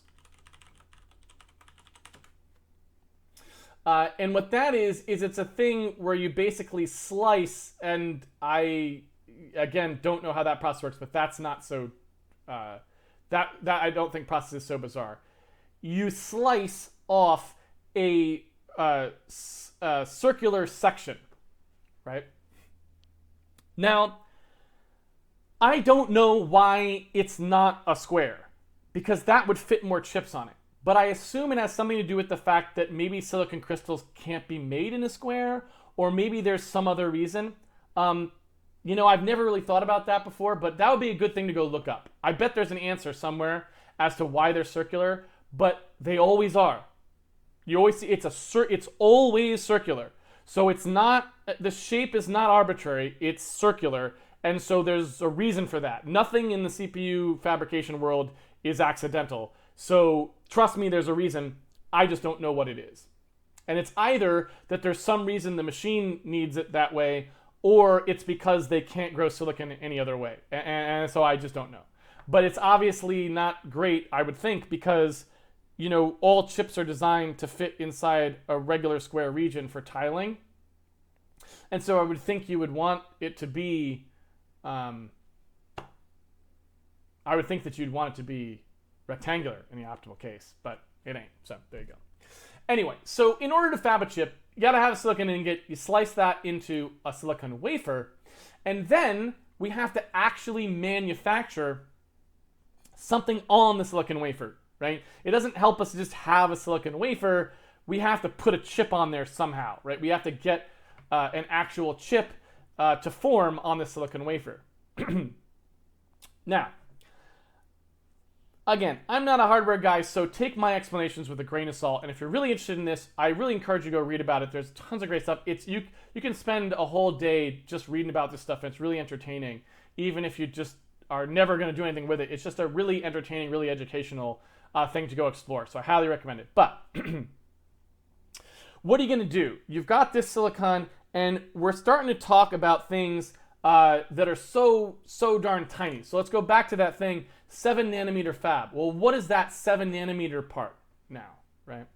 And what that is it's a thing where you basically slice, and I, again, don't know how that process works, but that's not so, that I don't think process is so bizarre. You slice off a circular section, right? Now, I don't know why it's not a square, because that would fit more chips on it. But I assume it has something to do with the fact that maybe silicon crystals can't be made in a square, or maybe there's some other reason. I've never really thought about that before, but that would be a good thing to go look up. I bet there's an answer somewhere as to why they're circular, but they always are. You always see it's always circular. So it's not, the shape is not arbitrary, it's circular. And so there's a reason for that. Nothing in the CPU fabrication world is accidental. So trust me, there's a reason. I just don't know what it is. And it's either that there's some reason the machine needs it that way, or it's because they can't grow silicon any other way. And so I just don't know. But it's obviously not great, I would think, because all chips are designed to fit inside a regular square region for tiling. And so I would think you would want it to be I would think that you'd want it to be rectangular in the optimal case, but it ain't. So there you go. Anyway, so in order to fab a chip, you gotta have a silicon ingot. You slice that into a silicon wafer, and then we have to actually manufacture something on the silicon wafer, right? It doesn't help us to just have a silicon wafer. We have to put a chip on there somehow, right? We have to get an actual chip to form on the silicon wafer. Now, again, I'm not a hardware guy, so take my explanations with a grain of salt. And if you're really interested in this, I really encourage you to go read about it. There's tons of great stuff. You can spend a whole day just reading about this stuff, and it's really entertaining, even if you just are never going to do anything with it. It's just a really entertaining, really educational thing to go explore. So I highly recommend it. But what are you going to do? You've got this silicon, and we're starting to talk about things that are so darn tiny. So let's go back to that thing, 7 nanometer fab. Well, what is that 7 nanometer part now, right?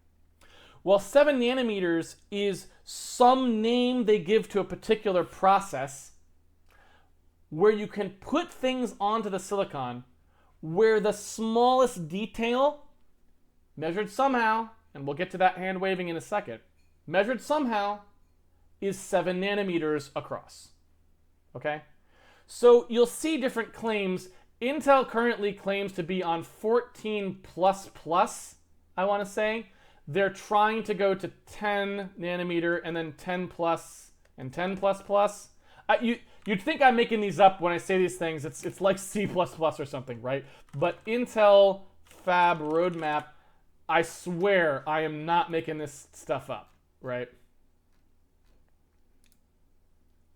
Well, 7 nanometers is some name they give to a particular process where you can put things onto the silicon where the smallest detail, measured somehow, and we'll get to that hand waving in a second, measured somehow, is 7 nanometers across. Okay? So you'll see different claims. Intel currently claims to be on 14 plus plus, I want to say. They're trying to go to 10 nanometer and then 10 plus and 10 plus plus. You'd think I'm making these up when I say these things. It's like C++ or something, right? But Intel Fab Roadmap, I swear I am not making this stuff up, right?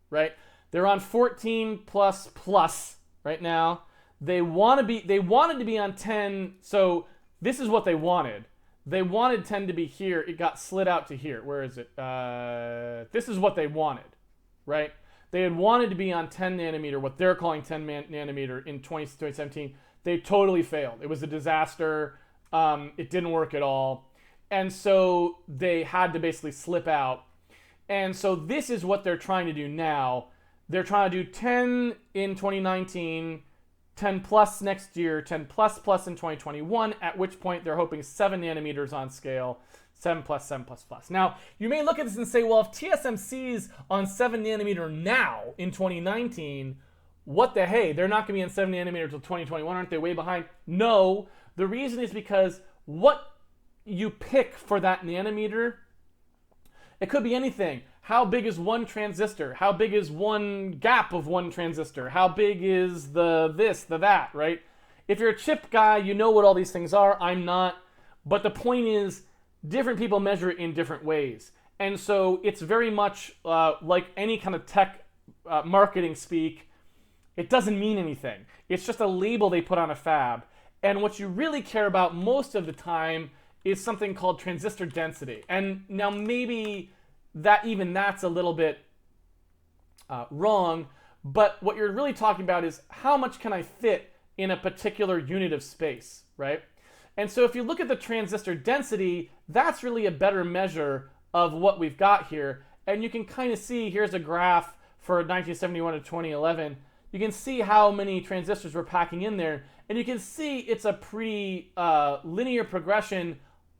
Right? They're on 14 plus plus right now. They wanted to be on 10, so this is what they wanted. They wanted 10 to be here. It got slid out to here. Where is it? This is what they wanted, right? They had wanted to be on 10 nanometer, what they're calling 10 nanometer in 2017. They totally failed. It was a disaster. It didn't work at all. And so they had to basically slip out. And so this is what they're trying to do now. They're trying to do 10 in 2019, 10 plus next year, 10 plus plus in 2021, at which point they're hoping 7 nanometers on scale, 7 plus, 7 plus plus. Now, you may look at this and say, well, if TSMC's on 7 nanometer now in 2019, what the hey? They're not going to be on 7 nanometer until 2021. Aren't they way behind? No. The reason is because what you pick for that nanometer, it could be anything. How big is one transistor? How big is one gap of one transistor? How big is the this, the that, right? If you're a chip guy, you know what all these things are. I'm not. But the point is, different people measure it in different ways. And so it's very much like any kind of tech marketing speak. It doesn't mean anything. It's just a label they put on a fab. And what you really care about most of the time is something called transistor density. And now maybe that's a little bit wrong, but what you're really talking about is how much can I fit in a particular unit of space, right? And so if you look at the transistor density, that's really a better measure of what we've got here. And you can kind of see, here's a graph for 1971 to 2011. You can see how many transistors we're packing in there. And you can see it's a pretty linear progression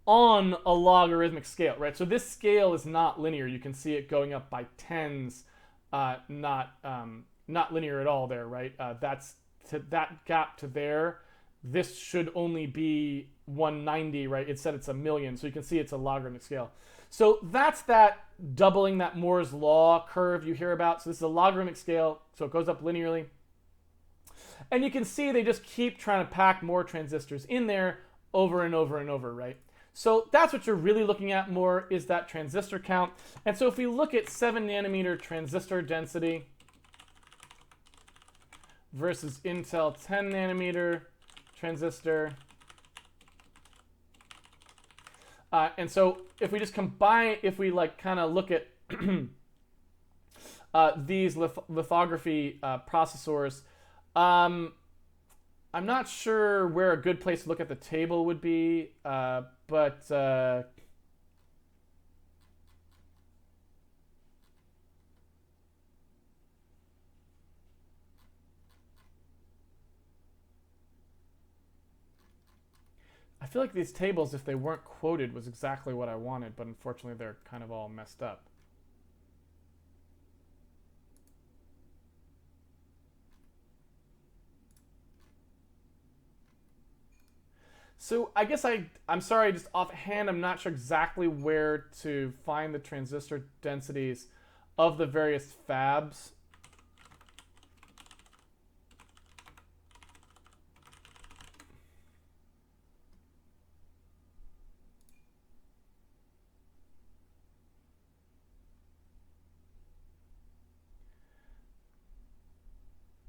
on a logarithmic scale, right? So this scale is not linear. You can see it going up by tens, not linear at all there, right? That's to that gap to there. This should only be 190, right? It said it's a million, so you can see it's a logarithmic scale. So that's that doubling that Moore's law curve you hear about. So this is a logarithmic scale, so it goes up linearly. And you can see they just keep trying to pack more transistors in there over and over and over, right? So that's what you're really looking at more, is that transistor count. And so if we look at 7 nanometer transistor density versus Intel 10 nanometer transistor. And so if we just combine, if we like kind of look at these lithography processors, I'm not sure where a good place to look at the table would be, but I feel like these tables, if they weren't quoted, was exactly what I wanted, but unfortunately they're kind of all messed up. So I guess I'm sorry, just offhand, I'm not sure exactly where to find the transistor densities of the various fabs.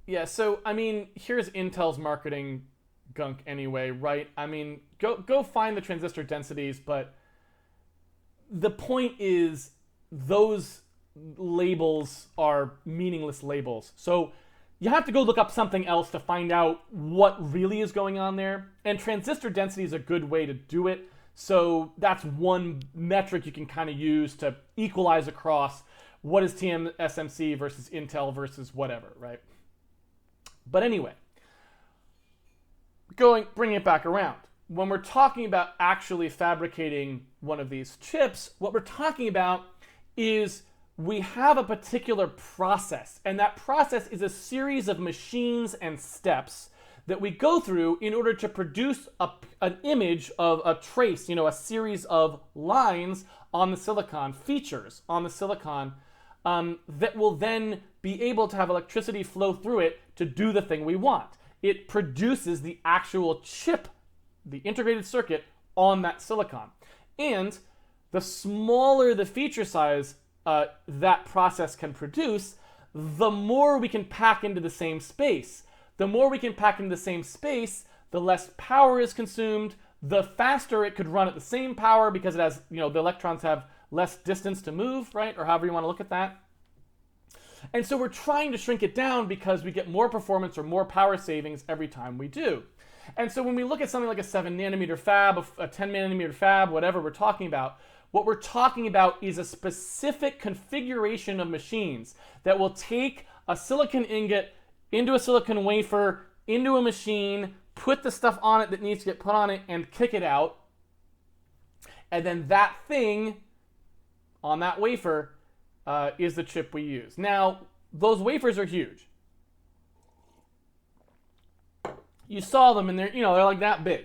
Yeah, so I mean, here's Intel's marketing gunk anyway, right? I mean, go find the transistor densities, but the point is those labels are meaningless labels. So you have to go look up something else to find out what really is going on there. And transistor density is a good way to do it. So that's one metric you can kind of use to equalize across what is TSMC versus Intel versus whatever, right? But anyway, bringing it back around. When we're talking about actually fabricating one of these chips, what we're talking about is we have a particular process, and that process is a series of machines and steps that we go through in order to produce an image of a trace, a series of lines on the silicon, features on the silicon, that will then be able to have electricity flow through it to do the thing we want. It produces the actual chip, the integrated circuit on that silicon. And the smaller the feature size that process can produce, the more we can pack into the same space. The more we can pack into the same space, the less power is consumed, the faster it could run at the same power because it has, the electrons have less distance to move, right? Or however you want to look at that. And so we're trying to shrink it down because we get more performance or more power savings every time we do. And so when we look at something like a 7 nanometer fab, a 10 nanometer fab, whatever we're talking about, what we're talking about is a specific configuration of machines that will take a silicon ingot into a silicon wafer, into a machine, put the stuff on it that needs to get put on it, and kick it out. And then that thing on that wafer is the chip we use. Now, those wafers are huge. You saw them and they're like that big.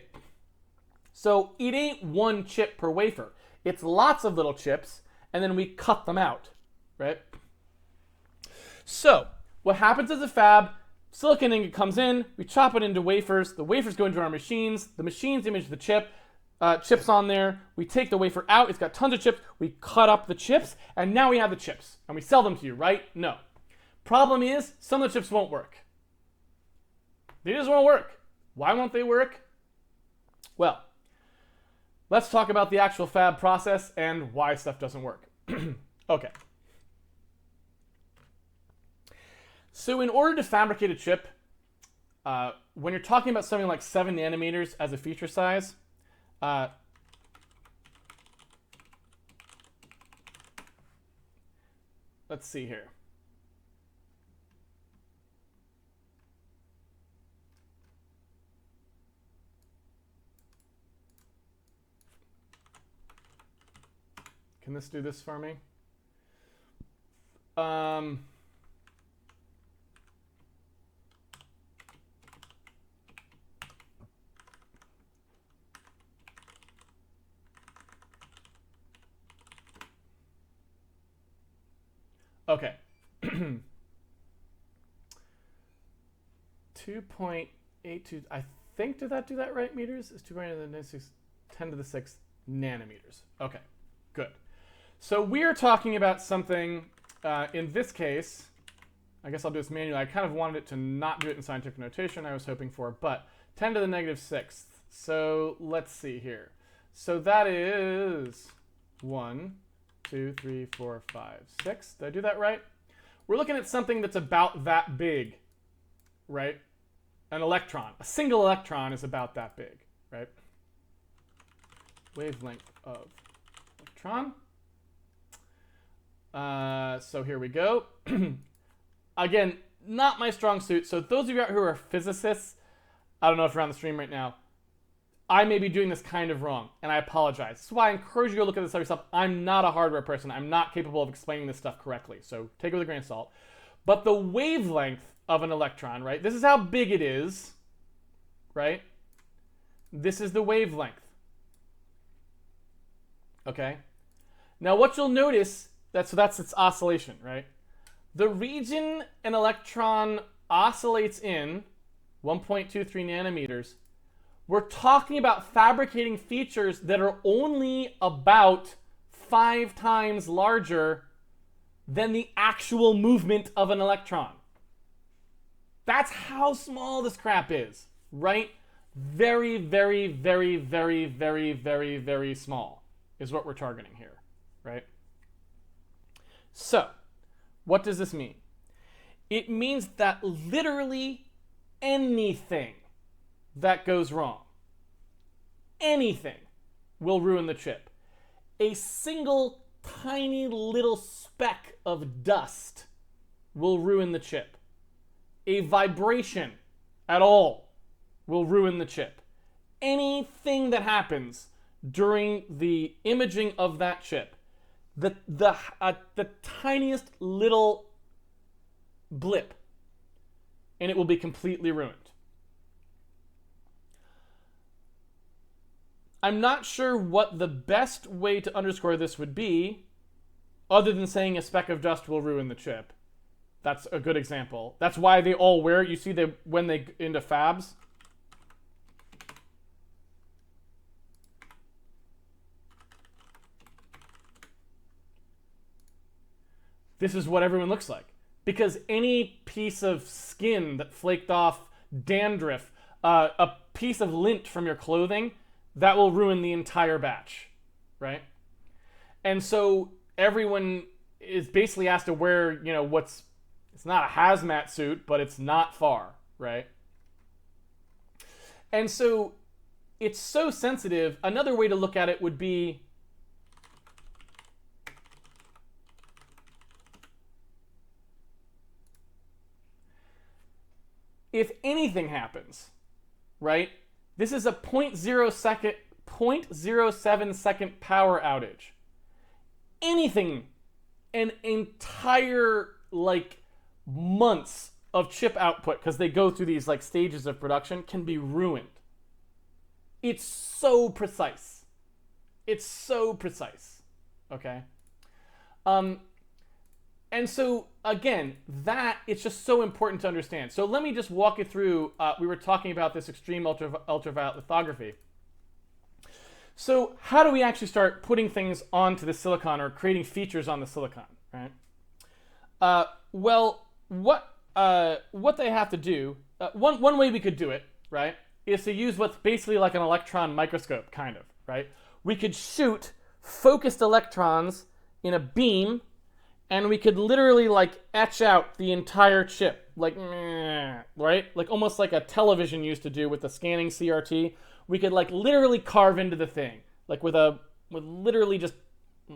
So it ain't one chip per wafer. It's lots of little chips, and then we cut them out, right? So what happens is a fab, silicon ingot comes in, we chop it into wafers, the wafers go into our machines, the machines image the chip, chips on there, we take the wafer out, it's got tons of chips, we cut up the chips, and now we have the chips, and we sell them to you, right? No. Problem is, some of the chips won't work. They just won't work. Why won't they work? Well, let's talk about the actual fab process and why stuff doesn't work. Okay. So in order to fabricate a chip, when you're talking about something like 7 nanometers as a feature size, let's see here. Can this do this for me? Okay. 2.82, I think, did that do that right, meters? It's 10 to the 6 nanometers. Okay, good. So we're talking about something, in this case, I guess I'll do this manually. I kind of wanted it to not do it in scientific notation, I was hoping for, but 10 to the negative 6th. So let's see here. So that is 1, 2, 3, 4, 5, 6. Did I do that right? We're looking at something that's about that big, right? An electron. A single electron is about that big, right? Wavelength of electron. So here we go. Again, not my strong suit. So those of you who are physicists, I don't know if you're on the stream right now, I may be doing this kind of wrong, and I apologize. This is why I encourage you to look at this stuff yourself. I'm not a hardware person. I'm not capable of explaining this stuff correctly, so take it with a grain of salt. But the wavelength of an electron, right? This is how big it is, right? This is the wavelength. Okay? Now what you'll notice, that's its oscillation, right? The region an electron oscillates in, 1.23 nanometers, we're talking about fabricating features that are only about 5 times larger than the actual movement of an electron. That's how small this crap is, right? Very, very, very, very, very, very, very small is what we're targeting here, right? So, what does this mean? It means that literally anything that goes wrong, anything, will ruin the chip. A single tiny little speck of dust will ruin the chip. A vibration at all will ruin the chip. Anything that happens during the imaging of that chip, the tiniest little blip, and it will be completely ruined. I'm not sure what the best way to underscore this would be, other than saying a speck of dust will ruin the chip. That's a good example. That's why they all wear it. You see them when they into fabs. This is what everyone looks like. Because any piece of skin that flaked off, dandruff, a piece of lint from your clothing, that will ruin the entire batch, right? And so everyone is basically asked to wear, it's not a hazmat suit, but it's not far, right? And so it's so sensitive. Another way to look at it would be, if anything happens, right? This is a 0.07 second power outage. Anything, an entire months of chip output, because they go through these stages of production, can be ruined. It's so precise. It's so precise. Okay? And so, again, it's just so important to understand. So let me just walk you through, we were talking about this extreme ultraviolet lithography. So how do we actually start putting things onto the silicon or creating features on the silicon, right? Well, what they have to do, one way we could do it, right, is to use what's basically like an electron microscope, kind of, right? We could shoot focused electrons in a beam, and we could literally etch out the entire chip, right? Almost like a television used to do with the scanning CRT. We could literally carve into the thing, with literally just,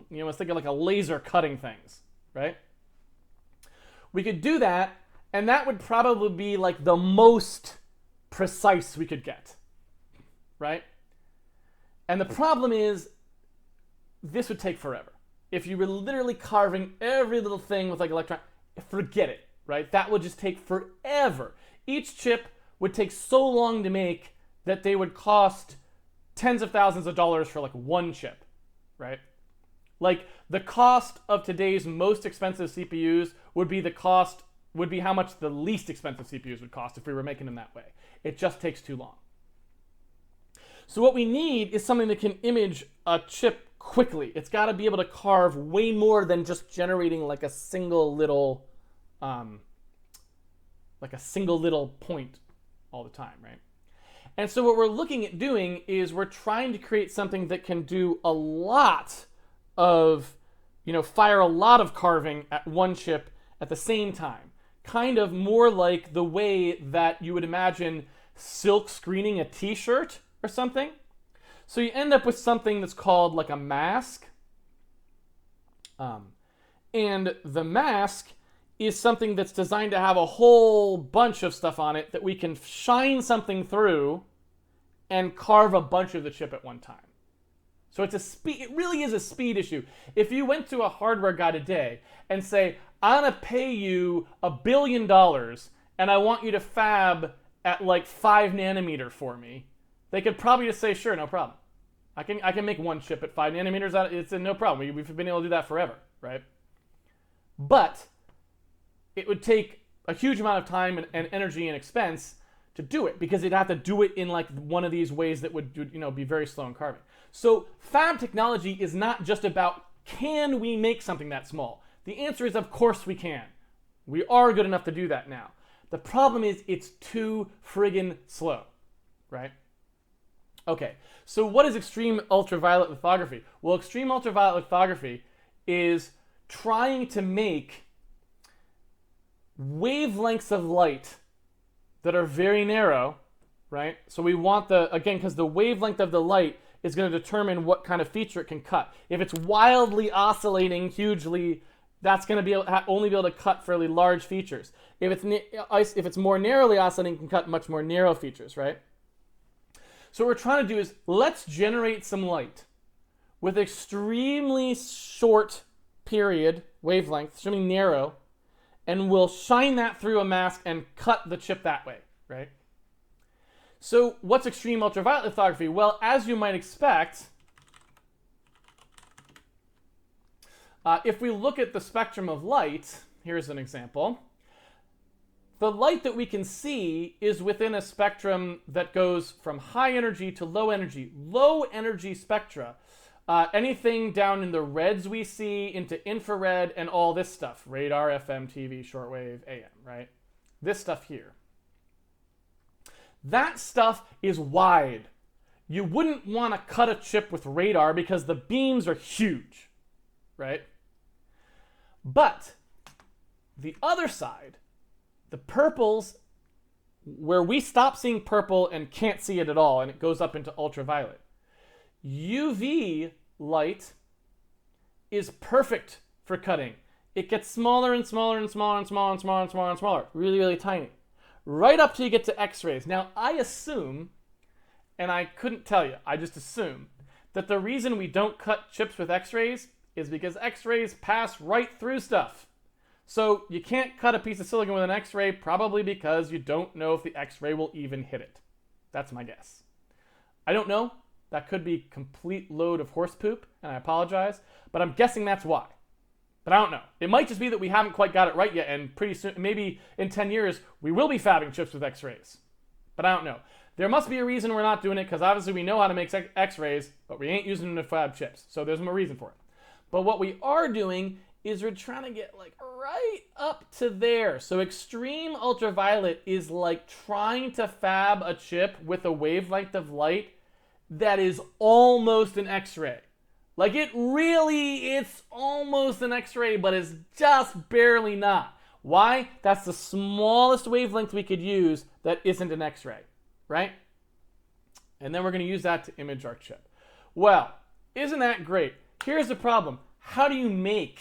it's thinking like a laser cutting things, right? We could do that, and that would probably be the most precise we could get, right? And the problem is, this would take forever. If you were literally carving every little thing with electron, forget it, right? That would just take forever. Each chip would take so long to make that they would cost tens of thousands of dollars for one chip, right? The cost of today's most expensive CPUs would be how much the least expensive CPUs would cost if we were making them that way. It just takes too long. So what we need is something that can image a chip quickly. It's got to be able to carve way more than just generating a single little point all the time, right? And so what we're looking at doing is we're trying to create something that can do a lot of, fire a lot of carving at one chip at the same time. Kind of more like the way that you would imagine silk screening a t-shirt or something. So you end up with something that's called a mask. And the mask is something that's designed to have a whole bunch of stuff on it that we can shine something through and carve a bunch of the chip at one time. So it really is a speed issue. If you went to a hardware guy today and say, I'm gonna pay you $1 billion and I want you to fab at 5 nanometer for me, They could probably just say, sure, no problem. I can make one chip at 5 nanometers. It's no problem. We've been able to do that forever, right? But it would take a huge amount of time and energy and expense to do it, because they'd have to do it in like one of these ways that would, be very slow in carving. So fab technology is not just about, can we make something that small? The answer is, of course we can. We are good enough to do that now. The problem is it's too friggin' slow, right? Okay, so what is extreme ultraviolet lithography? Well, extreme ultraviolet lithography is trying to make wavelengths of light that are very narrow, right? So we want again, because the wavelength of the light is going to determine what kind of feature it can cut. If it's wildly oscillating hugely, that's going to be only be able to cut fairly large features. If it's more narrowly oscillating, it can cut much more narrow features, right? So what we're trying to do is, let's generate some light with extremely short period wavelength, extremely narrow, and we'll shine that through a mask and cut the chip that way, right? So what's extreme ultraviolet lithography? Well, as you might expect, if we look at the spectrum of light, here's an example. The light that we can see is within a spectrum that goes from high energy to low energy. Low energy spectra, anything down in the reds we see, into infrared and all this stuff. Radar, FM, TV, shortwave, AM, right? This stuff here. That stuff is wide. You wouldn't want to cut a chip with radar because the beams are huge, right? But the other side, the purples, where we stop seeing purple and can't see it at all, and it goes up into ultraviolet. UV light is perfect for cutting. It gets smaller and smaller and smaller and smaller and smaller and smaller and smaller, really, really tiny, right up till you get to X-rays. Now, I assume, and I couldn't tell you, I just assume, that the reason we don't cut chips with X-rays is because X-rays pass right through stuff. So you can't cut a piece of silicon with an X-ray, probably because you don't know if the X-ray will even hit it. That's my guess. I don't know. That could be complete load of horse poop, and I apologize, but I'm guessing that's why. But I don't know. It might just be that we haven't quite got it right yet, and pretty soon, maybe in 10 years, we will be fabbing chips with X-rays. But I don't know. There must be a reason we're not doing it, because obviously we know how to make X-rays, but we ain't using them to fab chips. So there's a reason for it. But what we are doing is we're trying to get like right up to there. So extreme ultraviolet is like trying to fab a chip with a wavelength of light that is almost an X-ray. Like it's almost an X-ray, but it's just barely not. Why? That's the smallest wavelength we could use that isn't an X-ray, right? And then we're going to use that to image our chip. Well, isn't that great? Here's the problem. How do you make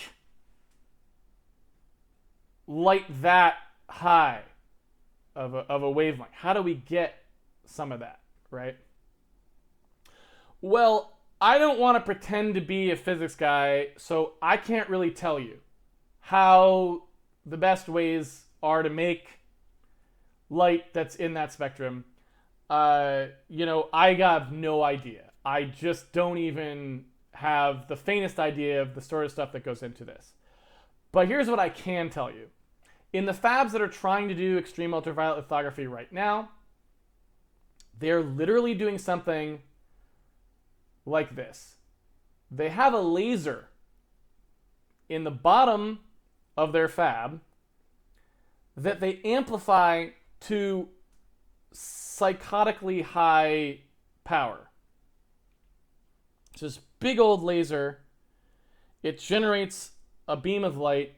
light that high of a wavelength? How do we get some of that, right? Well, I don't want to pretend to be a physics guy, so I can't really tell you how the best ways are to make light that's in that spectrum. I have no idea. I just don't even have the faintest idea of the sort of stuff that goes into this. But here's what I can tell you. In the fabs that are trying to do extreme ultraviolet lithography right now, they're literally doing something like this. They have a laser in the bottom of their fab that they amplify to psychotically high power. It's this big old laser. It generates a beam of light.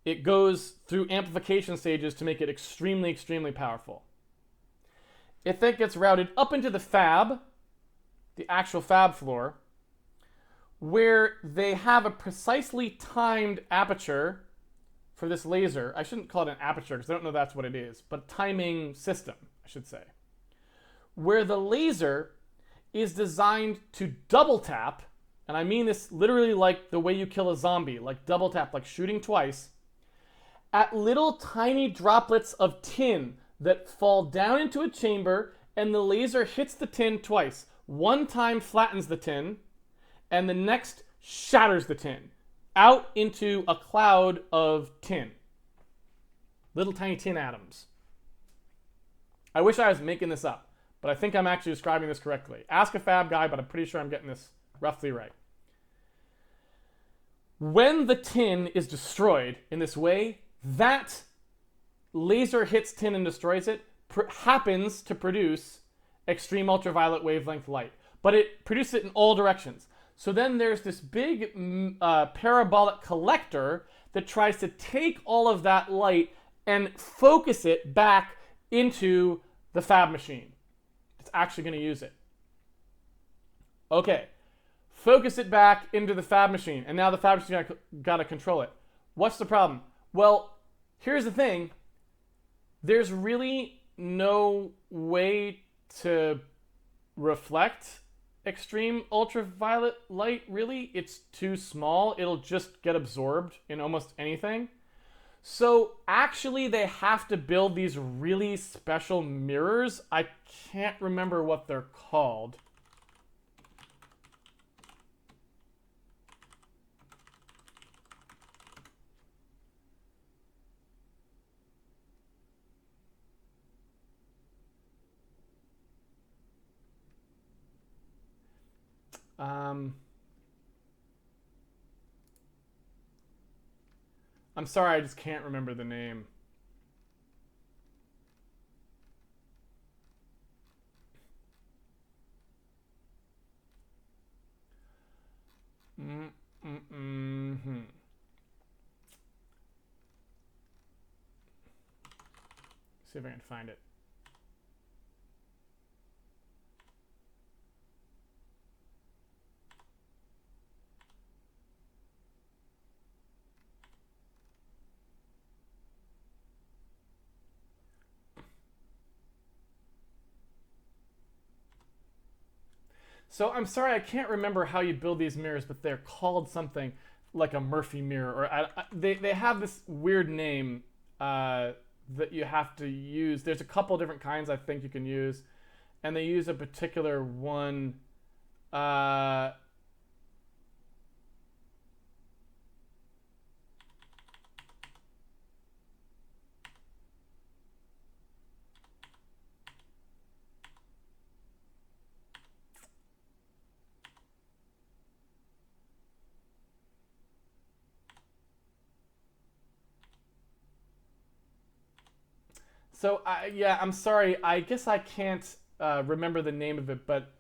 It goes through amplification stages to make it extremely, extremely powerful. It then gets routed up into the fab, the actual fab floor, where they have a precisely timed aperture for this laser. I shouldn't call it an aperture because I don't know that's what it is, but a timing system, I should say, where the laser is designed to double tap, and I mean this literally like the way you kill a zombie, like double tap, like shooting twice, at little tiny droplets of tin that fall down into a chamber and the laser hits the tin twice. One time flattens the tin, and the next shatters the tin out into a cloud of tin. Little tiny tin atoms. I wish I was making this up, but I think I'm actually describing this correctly. Ask a fab guy, but I'm pretty sure I'm getting this roughly right. When the tin is destroyed in this way, that laser hits tin and destroys it, happens to produce extreme ultraviolet wavelength light. But it produces it in all directions. So then there's this big parabolic collector that tries to take all of that light and focus it back into the fab machine. It's actually going to use it. Okay. Focus it back into the fab machine, and now the fab machine got to control it. What's the problem? Well, here's the thing. There's really no way to reflect extreme ultraviolet light, really. It's too small. It'll just get absorbed in almost anything. So actually, they have to build these really special mirrors. I can't remember what they're called. I'm sorry, I just can't remember the name. See if I can find it. So I'm sorry, I can't remember how you build these mirrors, but they're called something like a Murphy mirror, or they have this weird name that you have to use. There's a couple different kinds I think you can use, and they use a particular one. So, yeah, I'm sorry. I guess I can't remember the name of it. But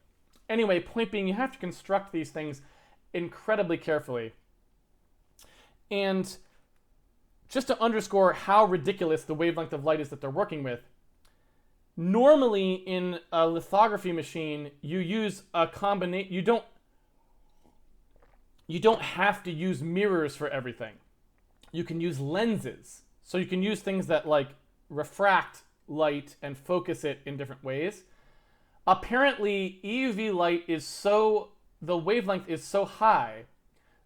anyway, point being, you have to construct these things incredibly carefully. And just to underscore how ridiculous the wavelength of light is that they're working with, normally in a lithography machine, you use a combination. You don't have to use mirrors for everything. You can use lenses. So you can use things that like refract light and focus it in different ways. Apparently, EUV light the wavelength is so high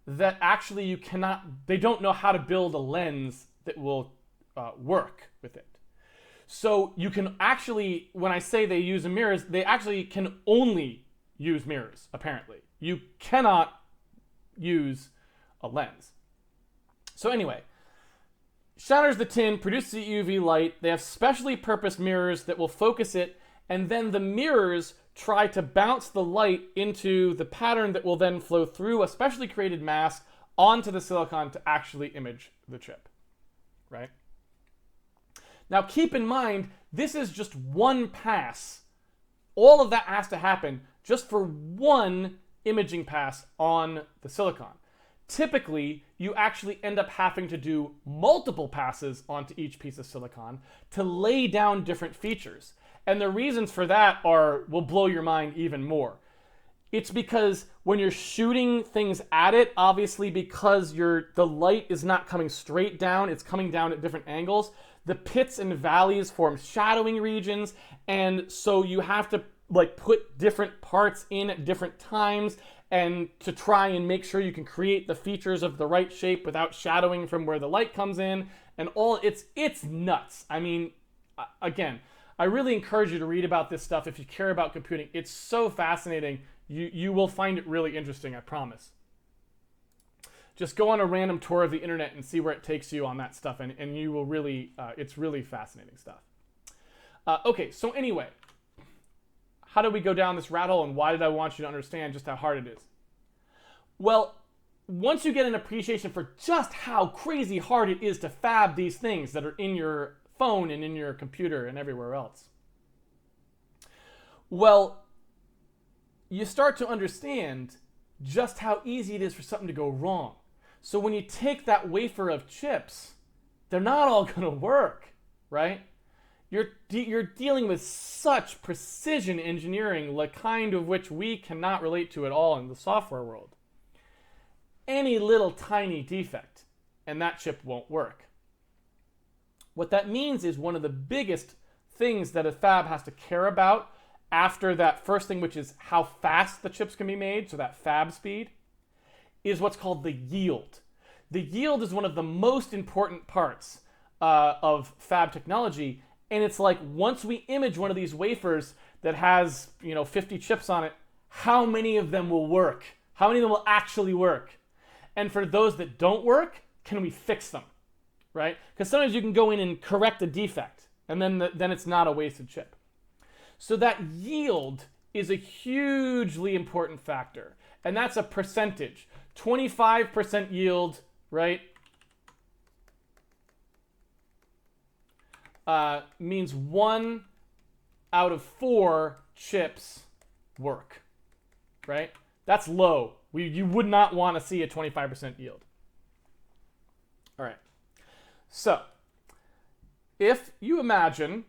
that actually they don't know how to build a lens that will work with it. So you can actually, when I say they use mirrors, they actually can only use mirrors, apparently. You cannot use a lens. So anyway, shatters the tin, produces the UV light. They have specially purposed mirrors that will focus it, and then the mirrors try to bounce the light into the pattern that will then flow through a specially created mask onto the silicon to actually image the chip, right? Now keep in mind, this is just one pass. All of that has to happen just for one imaging pass on the silicon. Typically, you actually end up having to do multiple passes onto each piece of silicon to lay down different features. And the reasons for that will blow your mind even more. It's because when you're shooting things at it, obviously because the light is not coming straight down, it's coming down at different angles. The pits and valleys form shadowing regions, and so you have to put different parts in at different times and to try and make sure you can create the features of the right shape without shadowing from where the light comes in, and it's nuts. I mean, again, I really encourage you to read about this stuff if you care about computing. It's so fascinating. You will find it really interesting, I promise. Just go on a random tour of the internet and see where it takes you on that stuff, and you will really, it's really fascinating stuff. Okay, so anyway, how did we go down this rat hole, and why did I want you to understand just how hard it is? Well, once you get an appreciation for just how crazy hard it is to fab these things that are in your phone and in your computer and everywhere else, well, you start to understand just how easy it is for something to go wrong. So when you take that wafer of chips, they're not all going to work, right? You're dealing with such precision engineering, the kind of which we cannot relate to at all in the software world. Any little tiny defect, and that chip won't work. What that means is one of the biggest things that a fab has to care about after that first thing, which is how fast the chips can be made, so that fab speed, is what's called the yield. The yield is one of the most important parts of fab technology, and it's like once we image one of these wafers that has 50 chips on it, how many of them will work? How many of them will actually work? And for those that don't work, can we fix them, right? Because sometimes you can go in and correct a defect, and then it's not a wasted chip. So that yield is a hugely important factor, and that's a percentage. 25% yield, right, means 1 out of 4 chips work, right? That's low. You would not want to see a 25% yield. All right. So if you imagine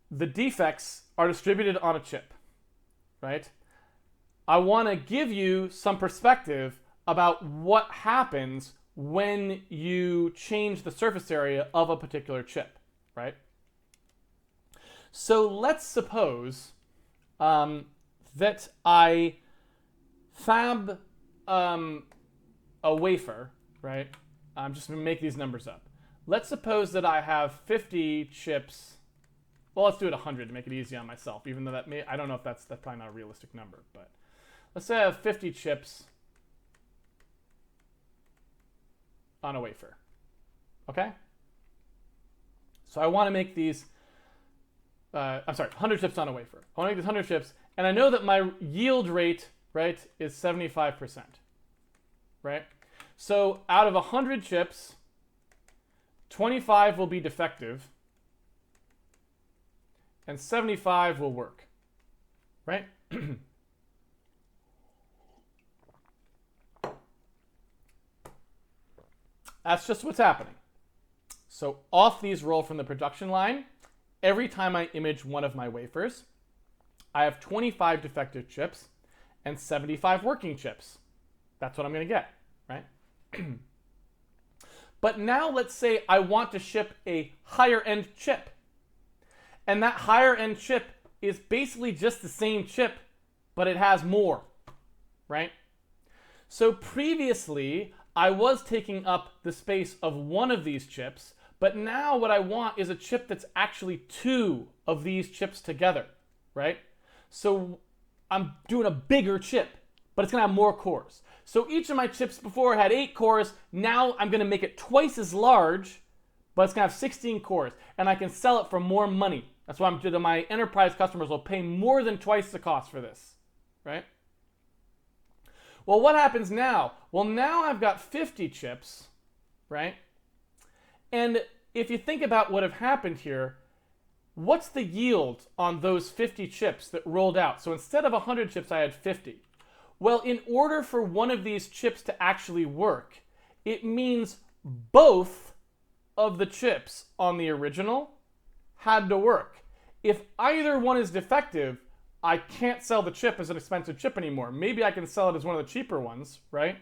the defects are distributed on a chip, right? I want to give you some perspective about what happens when you change the surface area of a particular chip, right? So let's suppose that I fab a wafer, right? I'm just going to make these numbers up. Let's suppose that I have 50 chips. Well, let's do it 100 to make it easy on myself, even though I don't know if that's probably not a realistic number, but let's say I have 50 chips on a wafer, okay? So I want to make these, 100 chips on a wafer. I want to make these 100 chips, and I know that my yield rate, right, is 75%, right? So out of 100 chips, 25 will be defective, and 75 will work, right? That's just what's happening. So off these roll from the production line. Every time I image one of my wafers, I have 25 defective chips and 75 working chips. That's what I'm going to get, right? But now let's say I want to ship a higher end chip. And that higher end chip is basically just the same chip, but it has more, right? So previously, I was taking up the space of one of these chips, but now what I want is a chip that's actually 2 of these chips together, right? So I'm doing a bigger chip, but it's gonna have more cores. So each of my chips before had 8 cores, now I'm gonna make it twice as large, but it's gonna have 16 cores, and I can sell it for more money. That's why my enterprise customers will pay more than twice the cost for this, right? Well, what happens now? Well, now I've got 50 chips, right? And if you think about what have happened here, what's the yield on those 50 chips that rolled out? So instead of 100 chips, I had 50. Well, in order for one of these chips to actually work, it means both of the chips on the original had to work. If either one is defective, I can't sell the chip as an expensive chip anymore. Maybe I can sell it as one of the cheaper ones, right?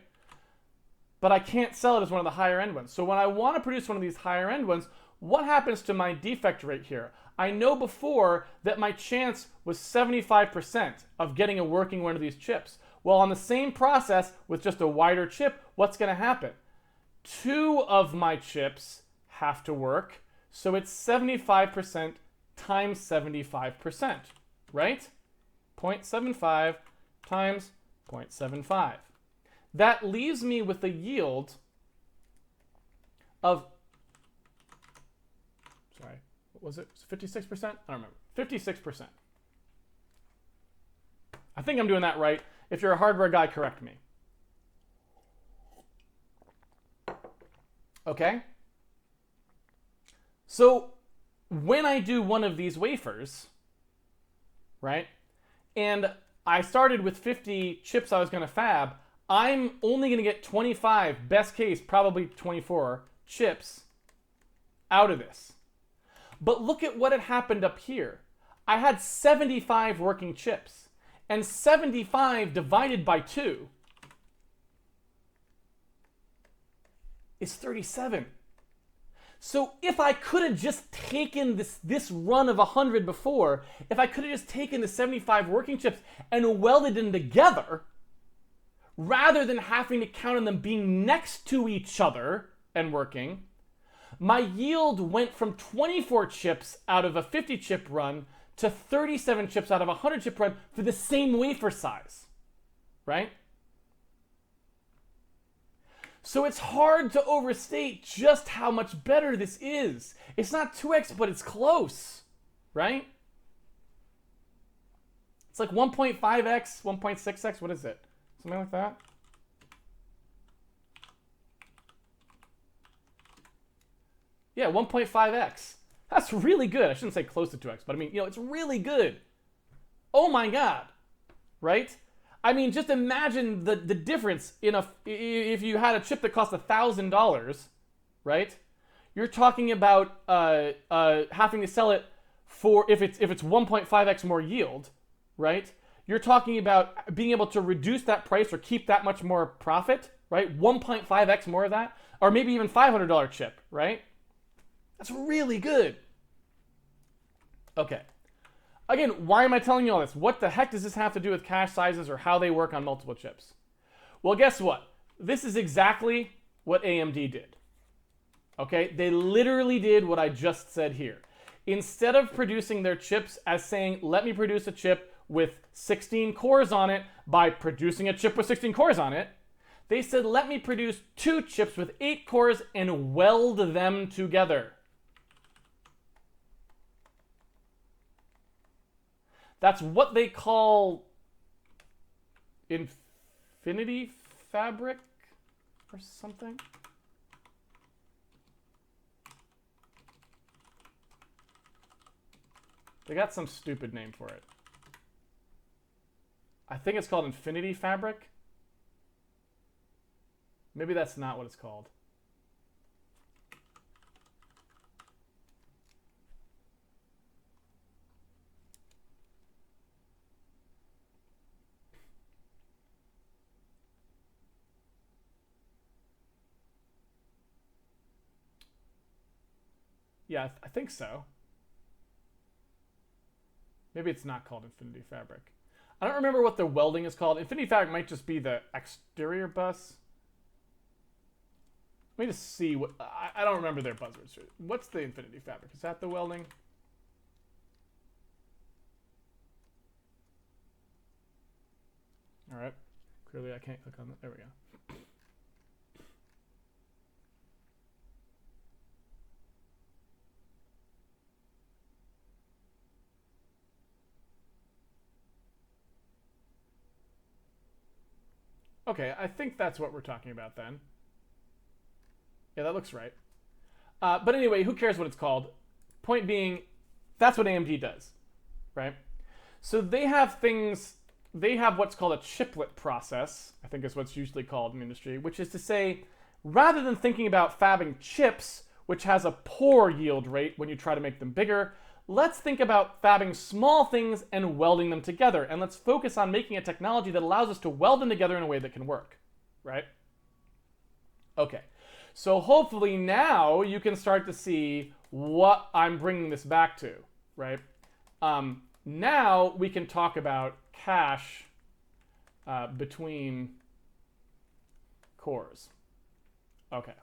But I can't sell it as one of the higher end ones. So when I want to produce one of these higher end ones, what happens to my defect rate here? I know before that my chance was 75% of getting a working one of these chips. Well, on the same process with just a wider chip, what's going to happen? 2 of my chips have to work, so it's 75% times 75%, right? 0.75 times 0.75. That leaves me with a yield of, sorry, what was it? 56%? I don't remember. 56%. I think I'm doing that right. If you're a hardware guy, correct me. Okay? So when I do one of these wafers, right, and I started with 50 chips I was going to fab, I'm only going to get 25, best case, probably 24 chips out of this. But look at what had happened up here. I had 75 working chips, and 75 divided by 2 is 37. So if I could have just taken this run of 100 before, if I could have just taken the 75 working chips and welded them together, rather than having to count on them being next to each other and working, my yield went from 24 chips out of a 50 chip run to 37 chips out of a 100 chip run for the same wafer size, right? So it's hard to overstate just how much better this is. It's not 2x, but it's close, right? It's like 1.5x, 1.6x, what is it? Something like that? Yeah, 1.5x. That's really good. I shouldn't say close to 2x, but I mean, it's really good. Oh my God, right? I mean, just imagine the difference if you had a chip that cost $1,000, right? You're talking about having to sell it for, if it's 1.5x more yield, right? You're talking about being able to reduce that price or keep that much more profit, right? 1.5x more of that, or maybe even $500 chip, right? That's really good. Okay. Again, why am I telling you all this? What the heck does this have to do with cache sizes or how they work on multiple chips? Well, guess what? This is exactly what AMD did. Okay? They literally did what I just said here. Instead of producing their chips as saying, let me produce a chip with 16 cores on it by producing a chip with 16 cores on it, they said, let me produce 2 chips with 8 cores and weld them together. That's what they call infinity fabric or something. They got some stupid name for it. I think it's called infinity fabric. Maybe that's not what it's called. Yeah, I think so. Maybe it's not called Infinity Fabric. I don't remember what the welding is called. Infinity Fabric might just be the exterior bus. Let me just see what... I don't remember their buzzwords. What's the Infinity Fabric? Is that the welding? All right. Clearly I can't click on that. There we go. Okay, I think that's what we're talking about then. Yeah, that looks right. But anyway, who cares what it's called? Point being, that's what AMD does, right? So they have things, they have what's called a chiclet process, I think is what's usually called in the industry, which is to say, rather than thinking about fabbing chips, which has a poor yield rate when you try to make them bigger, let's think about fabbing small things and welding them together. And let's focus on making a technology that allows us to weld them together in a way that can work, right? Okay, so hopefully now you can start to see what I'm bringing this back to, right? Now we can talk about cache between cores. Okay.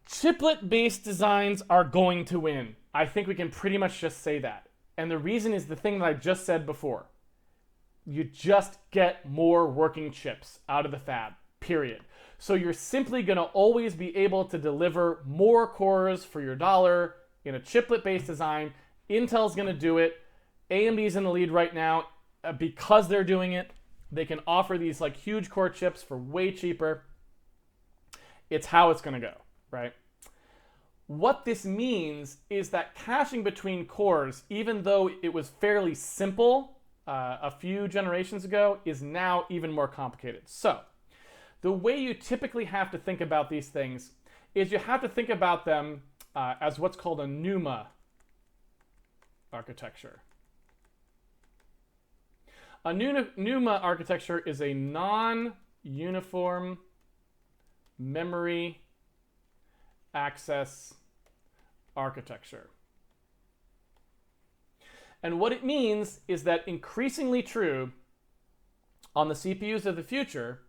Chiplet-based designs are going to win. I think we can pretty much just say that. And the reason is the thing that I just said before. You just get more working chips out of the fab, period. So you're simply going to always be able to deliver more cores for your dollar in a chiplet-based design. Intel's going to do it. AMD's in the lead right now. Because they're doing it, they can offer these like huge core chips for way cheaper. It's how it's going to go, right? What this means is that caching between cores, even though it was fairly simple a few generations ago, is now even more complicated. So the way you typically have to think about these things is you have to think about them as what's called a Numa architecture. A Numa architecture is a non-uniform memory access architecture. And what it means is that increasingly true on the CPUs of the future,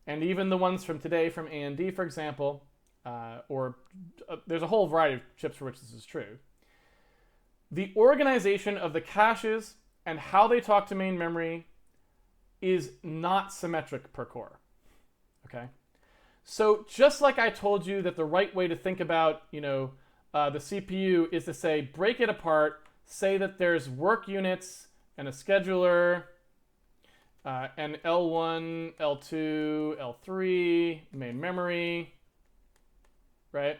and even the ones from today from AMD, for example, there's a whole variety of chips for which this is true, the organization of the caches and how they talk to main memory is not symmetric per core, okay? So just like I told you that the right way to think about, the CPU is to say, break it apart, say that there's work units and a scheduler, and L1, L2, L3, main memory, right?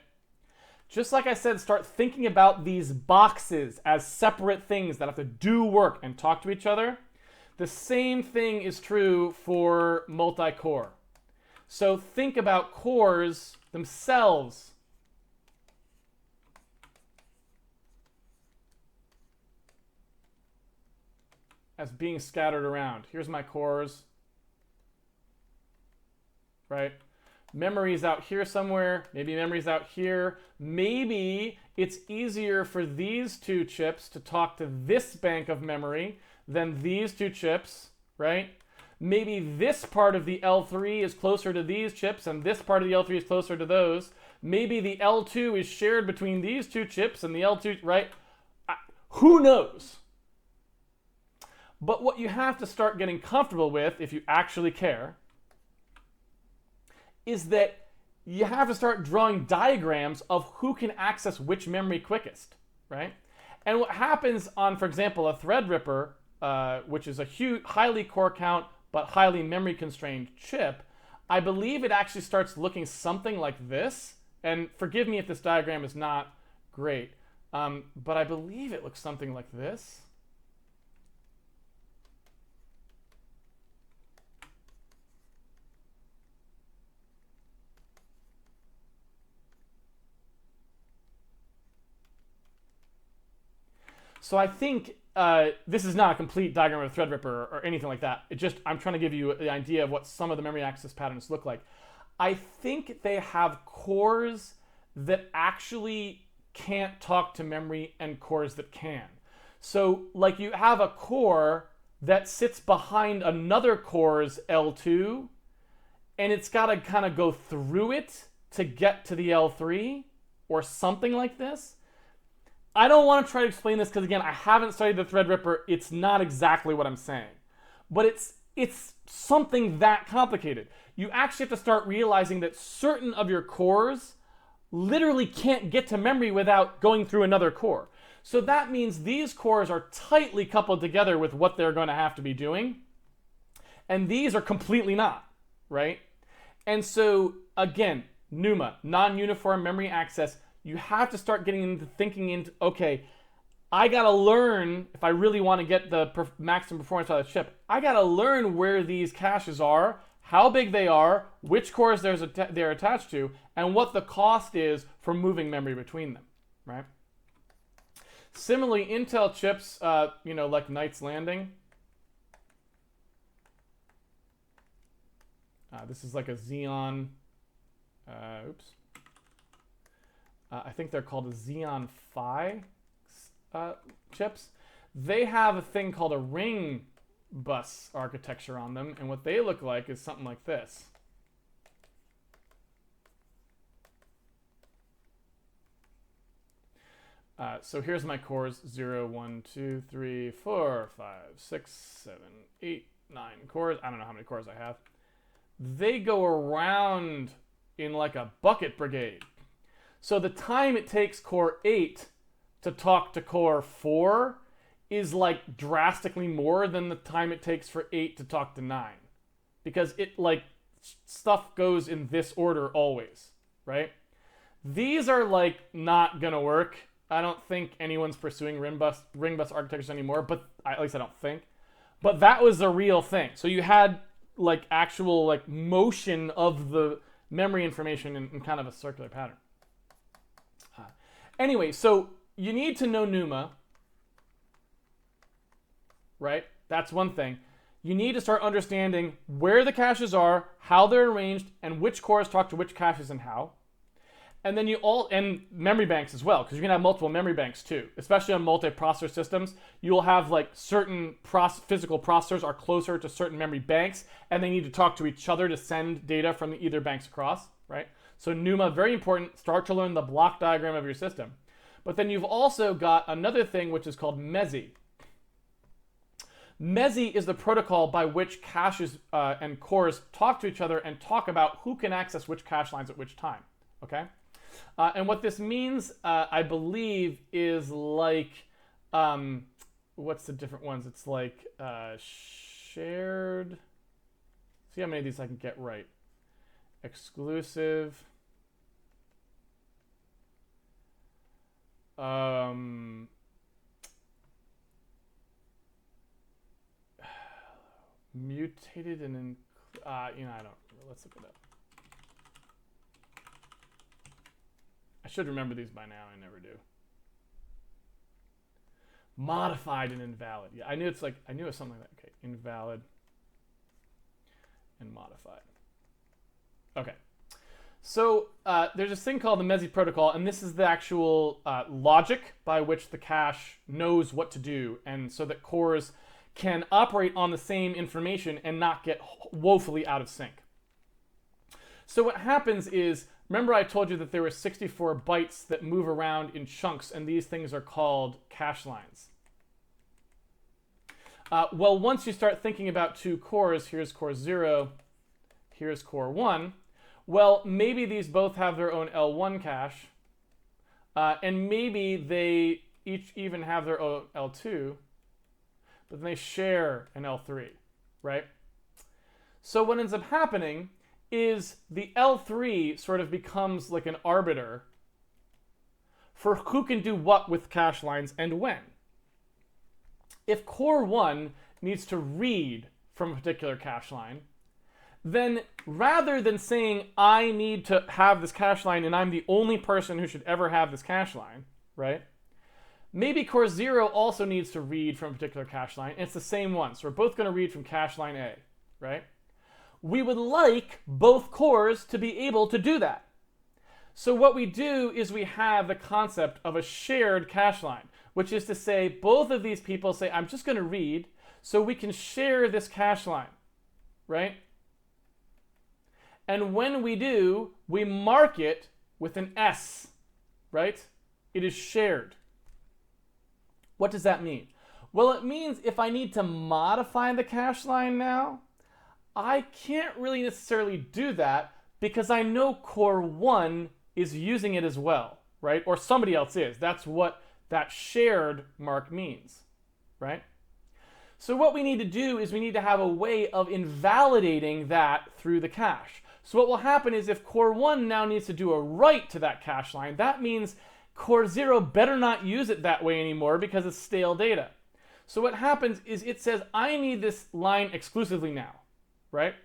Just like I said, start thinking about these boxes as separate things that have to do work and talk to each other. The same thing is true for multi-core. So think about cores themselves as being scattered around. Here's my cores, right? Memory's out here somewhere. Maybe memory's out here. Maybe it's easier for these two chips to talk to this bank of memory than these two chips, right? Maybe this part of the L3 is closer to these chips and this part of the L3 is closer to those. Maybe the L2 is shared between these two chips and the L2, right? Who knows? But what you have to start getting comfortable with, if you actually care, is that you have to start drawing diagrams of who can access which memory quickest, right? And what happens on, for example, a Threadripper, which is a highly core count but highly memory constrained chip, I believe it actually starts looking something like this. And forgive me if this diagram is not great, but I believe it looks something like this. So I think this is not a complete diagram of Threadripper or anything like that. I'm trying to give you the idea of what some of the memory access patterns look like. I think they have cores that actually can't talk to memory and cores that can. So like you have a core that sits behind another core's L2, and it's got to kind of go through it to get to the L3 or something like this. I don't want to try to explain this because, again, I haven't studied the Threadripper. It's not exactly what I'm saying. But it's something that complicated. You actually have to start realizing that certain of your cores literally can't get to memory without going through another core. So that means these cores are tightly coupled together with what they're going to have to be doing. And these are completely not, right? And so, again, Numa, non-uniform memory access, you have to start getting into thinking into, okay, I got to learn, if I really want to get the maximum performance out of the chip, I got to learn where these caches are, how big they are, which cores they're attached to, and what the cost is for moving memory between them, right? Similarly, Intel chips, like Knight's Landing. This is like a Xeon, I think they're called a Xeon Phi chips. They have a thing called a ring bus architecture on them, and what they look like is something like this. So here's my cores: 0, 1, 2, 3, 4, 5, 6, 7, 8, 9 cores. I don't know how many cores I have. They go around in like a bucket brigade. So the time it takes core 8 to talk to core 4 is like drastically more than the time it takes for 8 to talk to 9. Because it like stuff goes in this order always, right? These are like not gonna work. I don't think anyone's pursuing ring bus architectures anymore, but at least I don't think. But that was a real thing. So you had like actual like motion of the memory information in kind of a circular pattern. Anyway, so you need to know Numa, right? That's one thing. You need to start understanding where the caches are, how they're arranged, and which cores talk to which caches and how. And then and memory banks as well, because you can have multiple memory banks too. Especially on multi-processor systems, you'll have like certain physical processors are closer to certain memory banks, and they need to talk to each other to send data from either banks across, right? So Numa, very important. Start to learn the block diagram of your system. But then you've also got another thing which is called MESI. MESI is the protocol by which caches and cores talk to each other and talk about who can access which cache lines at which time, okay? And what this means, I believe, is like, what's the different ones? It's like shared, see how many of these I can get right. Exclusive, mutated and I don't, let's look it up. I should remember these by now. I never do. Modified and invalid. Yeah, I knew it was something like that. Okay, invalid and modified. Okay. So there's this thing called the MESI protocol, and this is the actual logic by which the cache knows what to do, and so that cores can operate on the same information and not get woefully out of sync. So what happens is, remember I told you that there were 64 bytes that move around in chunks, and these things are called cache lines. Well, once you start thinking about two cores, here's core 0, here's core 1, well, maybe these both have their own L1 cache, and maybe they each even have their own L2, but then they share an L3, right? So what ends up happening is the L3 sort of becomes like an arbiter for who can do what with cache lines and when. If core 1 needs to read from a particular cache line, then rather than saying I need to have this cache line and I'm the only person who should ever have this cache line, right? Maybe core 0 also needs to read from a particular cache line, and it's the same one. So we're both going to read from cache line A, right? We would like both cores to be able to do that. So what we do is we have the concept of a shared cache line, which is to say both of these people say, I'm just going to read, so we can share this cache line, right? And when we do, we mark it with an S, right? It is shared. What does that mean? Well, it means if I need to modify the cache line now, I can't really necessarily do that because I know core 1 is using it as well, right? Or somebody else is. That's what that shared mark means, right? So what we need to do is we need to have a way of invalidating that through the cache. So what will happen is if core 1 now needs to do a write to that cache line, that means core 0 better not use it that way anymore because it's stale data. So what happens is it says, I need this line exclusively now, right?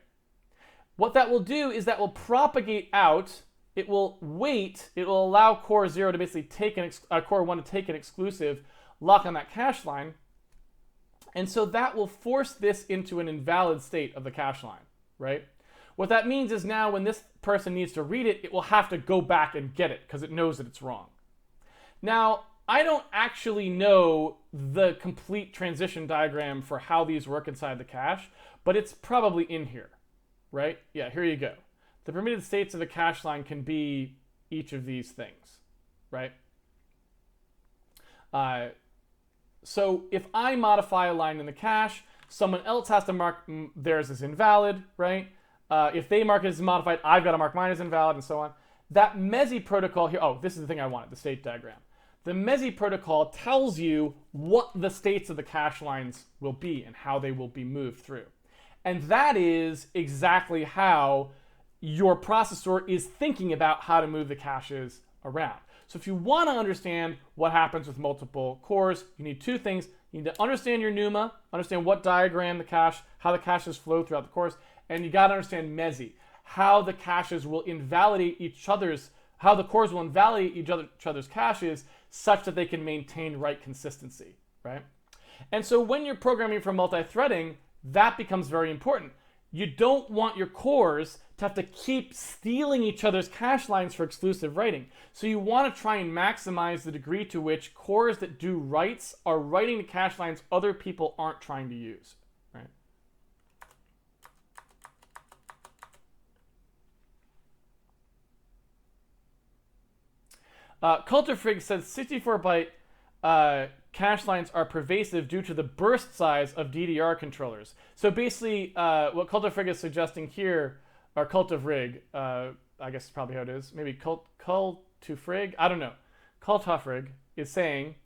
What that will do is that will propagate out. It will wait. It will allow core 0 to basically take core 1 to take an exclusive lock on that cache line. And so that will force this into an invalid state of the cache line, right? What that means is now when this person needs to read it, it will have to go back and get it because it knows that it's wrong. Now, I don't actually know the complete transition diagram for how these work inside the cache, but it's probably in here, right? Yeah, here you go. The permitted states of the cache line can be each of these things, right? So if I modify a line in the cache, someone else has to mark theirs as invalid, right? If they mark it as modified, I've got to mark mine as invalid, and so on. That MESI protocol here, oh, this is the thing I wanted, the state diagram. The MESI protocol tells you what the states of the cache lines will be and how they will be moved through. And that is exactly how your processor is thinking about how to move the caches around. So if you want to understand what happens with multiple cores, you need two things. You need to understand your Numa, understand what diagram the cache, how the caches flow throughout the cores, and you got to understand MESI, how the caches will invalidate each other's, how the cores will invalidate each other's caches such that they can maintain write consistency, right? And so when you're programming for multi-threading, that becomes very important. You don't want your cores to have to keep stealing each other's cache lines for exclusive writing. So you want to try and maximize the degree to which cores that do writes are writing the cache lines other people aren't trying to use, right? Culturefrig says 64-byte cache lines are pervasive due to the burst size of DDR controllers. So basically, what Culturefrig is suggesting here, or Culturefrig, I guess is probably how it is, maybe Cultufrig, I don't know. Culturefrig is saying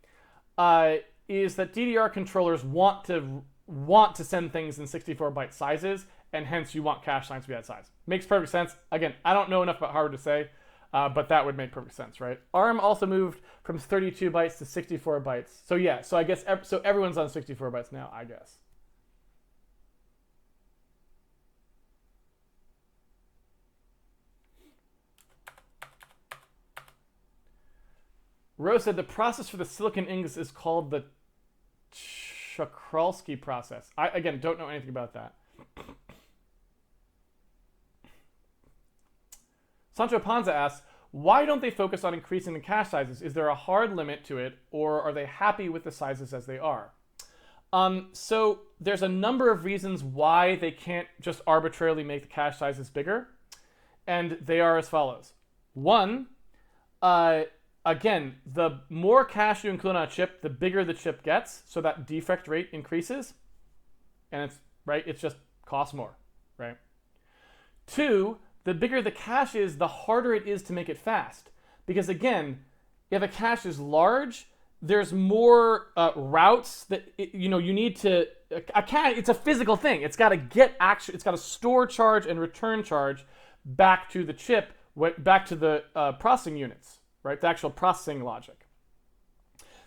is that DDR controllers want to send things in 64-byte sizes, and hence you want cache lines to be that size. Makes perfect sense. Again, I don't know enough about hardware to say. But that would make perfect sense, right? ARM also moved from 32 bytes to 64 bytes. So yeah, so I guess so everyone's on 64 bytes now, I guess. Rose said the process for the silicon ingots is called the Czochralski process. I, again, don't know anything about that. Sancho Panza asks, why don't they focus on increasing the cache sizes? Is there a hard limit to it, or are they happy with the sizes as they are? So there's a number of reasons why they can't just arbitrarily make the cache sizes bigger, and they are as follows. One, again, the more cache you include on a chip, the bigger the chip gets, so that defect rate increases, and it just costs more, right? Two, the bigger the cache is, the harder it is to make it fast. Because again, if a cache is large, there's more routes that you need to. It's a physical thing. It's got to it's got to store charge and return charge back to the chip, back to the processing units, right? The actual processing logic.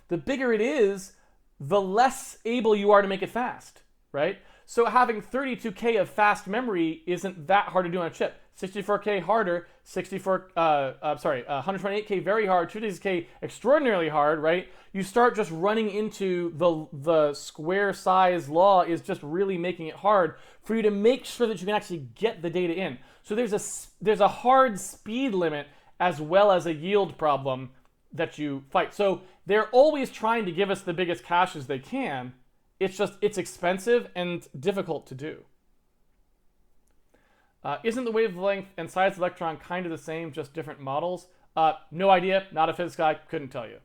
The bigger it is, the less able you are to make it fast, right? So having 32K of fast memory isn't that hard to do on a chip. 64K harder, 128K very hard, 256K extraordinarily hard, right? You start just running into the square size law is just really making it hard for you to make sure that you can actually get the data in. So there's a hard speed limit as well as a yield problem that you fight. So they're always trying to give us the biggest caches they can. It's expensive and difficult to do. Isn't the wavelength and size of the electron kind of the same, just different models? No idea. Not a physics guy. Couldn't tell you.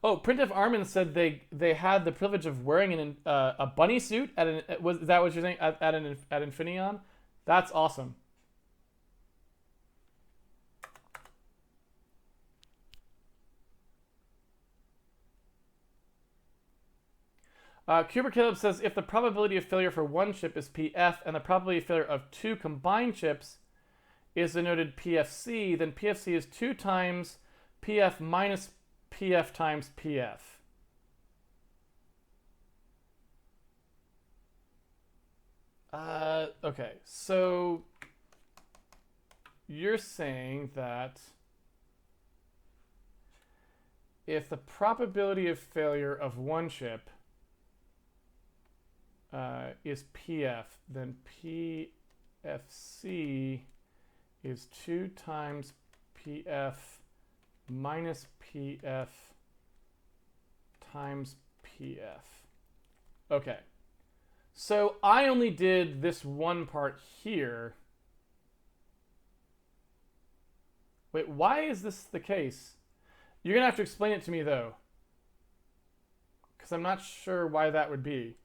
Oh, Printf Armin said they had the privilege of wearing a bunny suit is that what you're saying at Infineon? That's awesome. Kuber Caleb says if the probability of failure for one chip is PF and the probability of failure of two combined chips is denoted PFC, then PFC is 2 times PF minus PF times PF. Okay, so you're saying that if the probability of failure of one chip is PF, then PFC is 2 times PF minus PF times PF. Okay. So I only did this one part here. Wait, why is this the case? You're going to have to explain it to me, though. Because I'm not sure why that would be.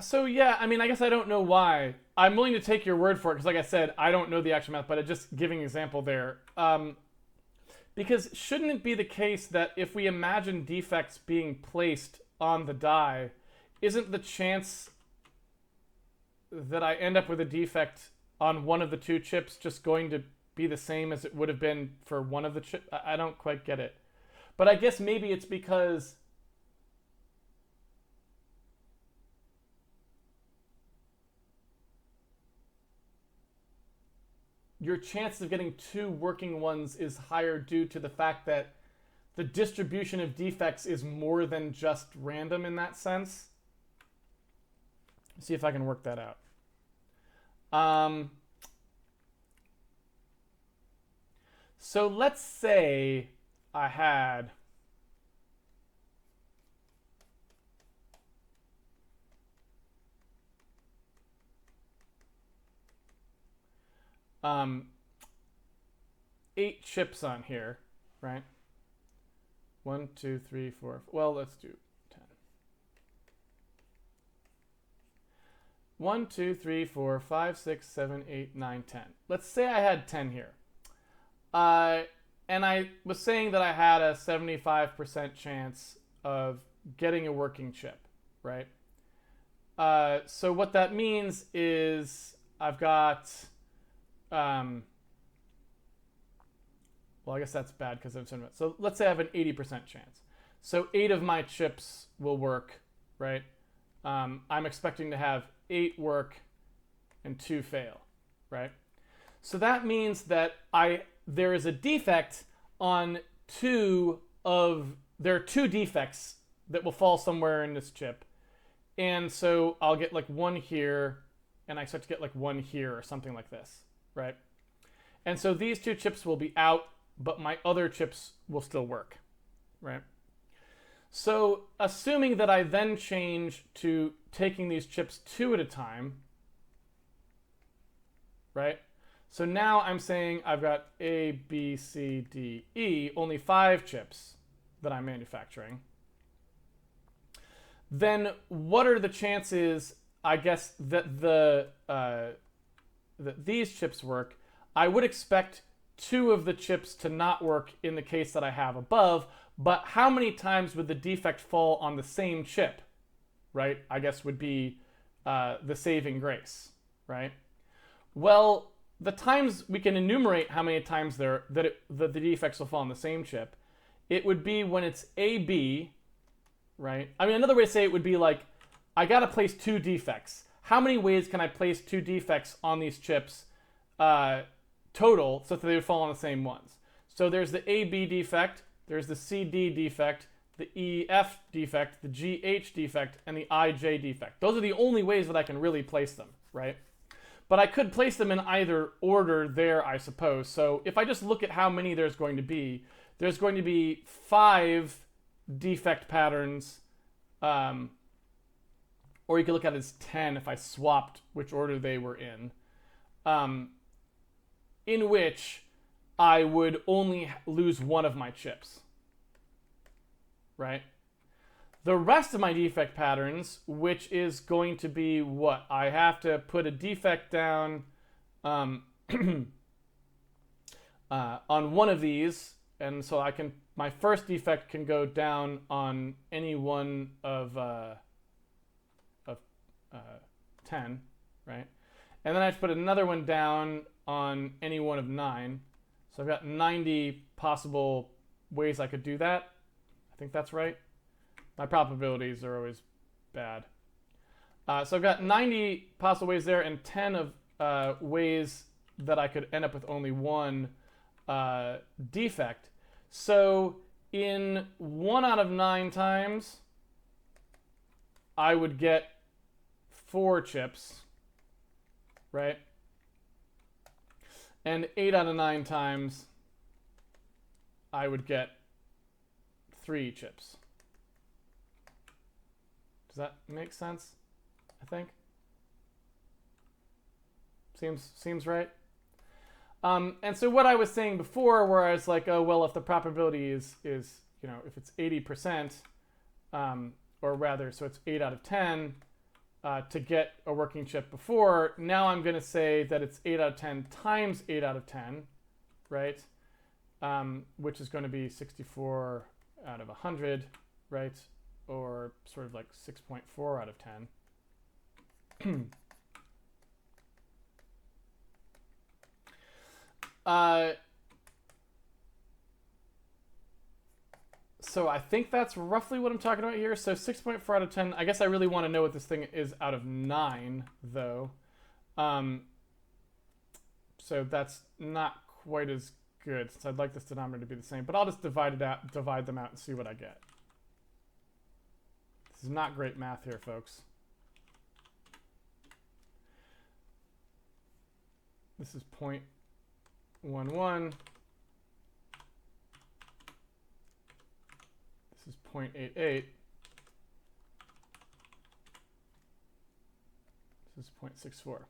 So yeah, I mean, I guess I don't know why. I'm willing to take your word for it because, like I said, I don't know the actual math, but just giving an example there. Because shouldn't it be the case that if we imagine defects being placed on the die, isn't the chance that I end up with a defect on one of the two chips just going to be the same as it would have been for one of the chips? I don't quite get it. But I guess maybe it's because your chance of getting two working ones is higher due to the fact that the distribution of defects is more than just random in that sense. Let's see if I can work that out. So let's say I had um, 8 chips on here, right? 1, 2, 3, 4. Well, let's do 10. 1, 2, 3, 4, 5, 6, 7, 8, 9, 10. Let's say I had 10 here. And I was saying that I had a 75% chance of getting a working chip, right? So what that means is I've got, well, I guess that's bad because I'm saying about. So let's say I have an 80% chance. So 8 of my chips will work, right? I'm expecting to have 8 work and 2 fail, right? So that means that there is a defect on there are 2 defects that will fall somewhere in this chip. And so I'll get like 1 here, and I start to get like 1 here or something like this, right? And so these 2 chips will be out, but my other chips will still work, right? So assuming that I then change to taking these chips 2 at a time, right? So now I'm saying I've got A, B, C, D, E, only 5 chips that I'm manufacturing. Then what are the chances, I guess, that that these chips work? I would expect 2 of the chips to not work in the case that I have above, but how many times would the defect fall on the same chip, right? I guess would be the saving grace, right? Well, the times we can enumerate how many times that the defects will fall on the same chip, it would be when it's AB, right? I mean, another way to say it would be like, I got to place 2 defects. How many ways can I place 2 defects on these chips total so that they would fall on the same ones? So there's the AB defect, there's the CD defect, the EF defect, the GH defect, and the IJ defect. Those are the only ways that I can really place them, right? But I could place them in either order there, I suppose. So if I just look at how many there's going to be 5 defect patterns, or you could look at it as 10 if I swapped which order they were in which I would only lose 1 of my chips, right? The rest of my defect patterns, which is going to be what? I have to put a defect down on one of these, and so my first defect can go down on any one of 10, right? And then I have to put another one down on any one of 9. So I've got 90 possible ways I could do that. I think that's right. My probabilities are always bad. So I've got 90 possible ways there and 10 of ways that I could end up with only one defect. So in 1 out of 9 times, I would get 4 chips, right? And 8 out of 9 times, I would get 3 chips. Does that make sense? I think. Seems right. And so what I was saying before, where I was like, oh well, if the probability is you know, if it's 80%, or rather, so it's 8 out of 10 to get a working chip before. Now I'm going to say that it's 8 out of 10 times 8 out of 10, right? Which is going to be 64 out of 100, right? Or sort of like 6.4 out of 10. So I think that's roughly what I'm talking about here. So 6.4 out of 10. I guess I really want to know what this thing is out of 9, though. So that's not quite as good, since I'd like this denominator to be the same. But I'll just divide them out and see what I get. This is not great math here, folks. This is 0.11. This is 0.88. This is 0.64.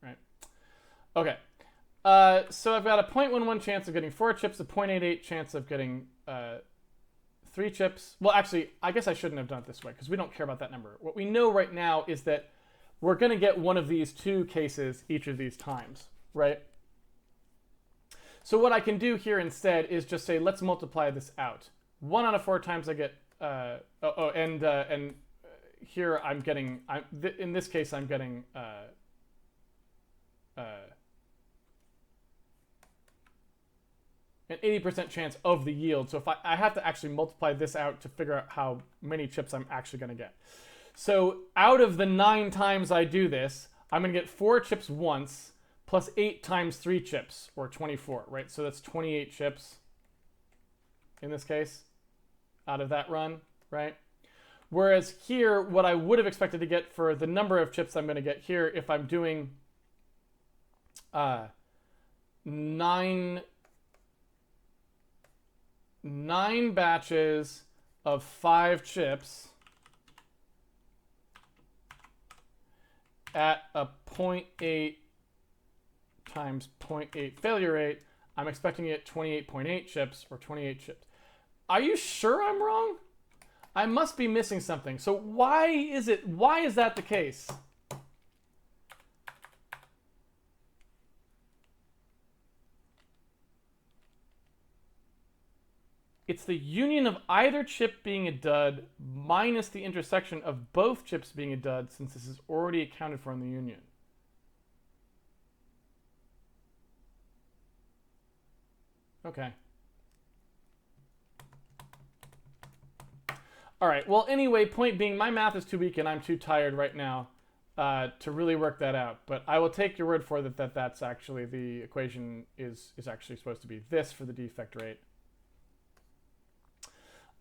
Right? Okay. So I've got a 0.11 chance of getting 4 chips, a 0.88 chance of getting 3 chips. Well, actually, I guess I shouldn't have done it this way, because we don't care about that number. What we know right now is that we're going to get one of these 2 cases each of these times, right? So what I can do here instead is just say, let's multiply this out. 1 out of 4 times I get, and here I'm getting, in this case I'm getting an 80% chance of the yield. So if I have to actually multiply this out to figure out how many chips I'm actually going to get. So out of the 9 times I do this, I'm going to get 4 chips once, plus 8 times 3 chips, or 24, right? So that's 28 chips in this case out of that run, right? Whereas here, what I would have expected to get for the number of chips I'm going to get here, if I'm doing 9 batches of 5 chips at a 0.8 times 0.8 failure rate, I'm expecting to get 28.8 chips, or 28 chips. Are you sure I'm wrong? I must be missing something. So why is that the case? It's the union of either chip being a dud minus the intersection of both chips being a dud, since this is already accounted for in the union. Okay. All right. Well, anyway, point being, my math is too weak and I'm too tired right now to really work that out. But I will take your word for it that that's actually the equation is actually supposed to be this for the defect rate.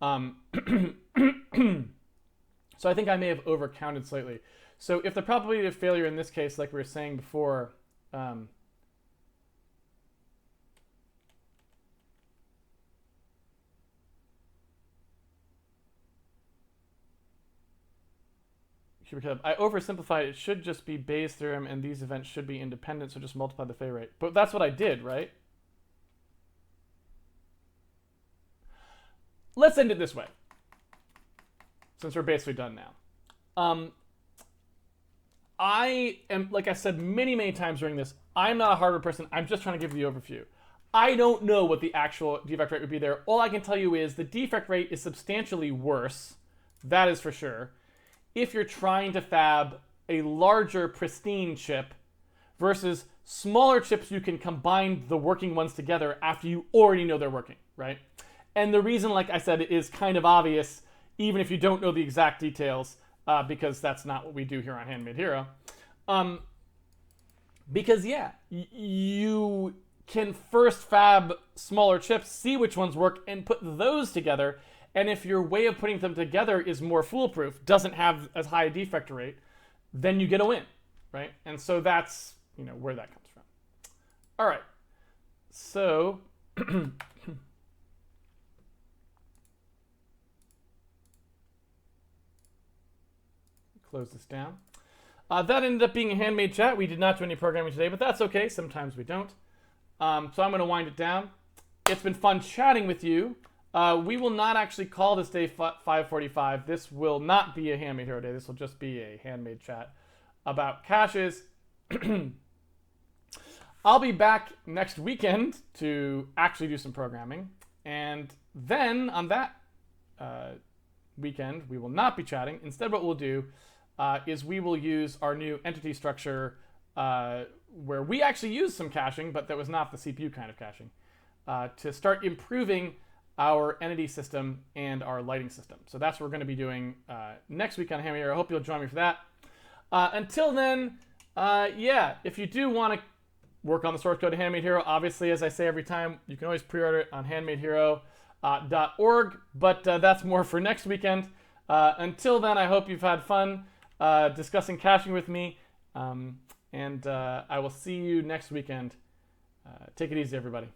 So I think I may have overcounted slightly. So if the probability of failure in this case, like we were saying before, I oversimplified. It should just be Bayes' theorem, and these events should be independent, so just multiply the failure rate. But that's what I did, right? Let's end it this way, since we're basically done now. I am, like I said many times during this, I'm not a hardware person. I'm just trying to give you the overview. I don't know what the actual defect rate would be there. All I can tell you is the defect rate is substantially worse. That is for sure. If you're trying to fab a larger, pristine chip versus smaller chips, you can combine the working ones together after you already know they're working, right? And the reason, like I said, is kind of obvious, even if you don't know the exact details, because that's not what we do here on Handmade Hero. Because yeah, you can first fab smaller chips, see which ones work, and put those together. And if your way of putting them together is more foolproof, doesn't have as high a defect rate, then you get a win, right? And so that's, where that comes from. All right. So close this down. That ended up being a handmade chat. We did not do any programming today, but that's okay. Sometimes we don't. So I'm going to wind it down. It's been fun chatting with you. We will not actually call this day 545. This will not be a Handmade Hero Day. This will just be a handmade chat about caches. I'll be back next weekend to actually do some programming. And then on that weekend, we will not be chatting. Instead, what we'll do is we will use our new entity structure where we actually use some caching, but that was not the CPU kind of caching, to start improving our entity system and our lighting system. So that's what we're going to be doing next week on Handmade Hero. I hope you'll join me for that. Until then, if you do want to work on the source code of Handmade Hero, obviously, as I say every time, you can always pre-order it on handmadehero.org, but that's more for next weekend. Until then, I hope you've had fun discussing caching with me, and I will see you next weekend. Take it easy, everybody.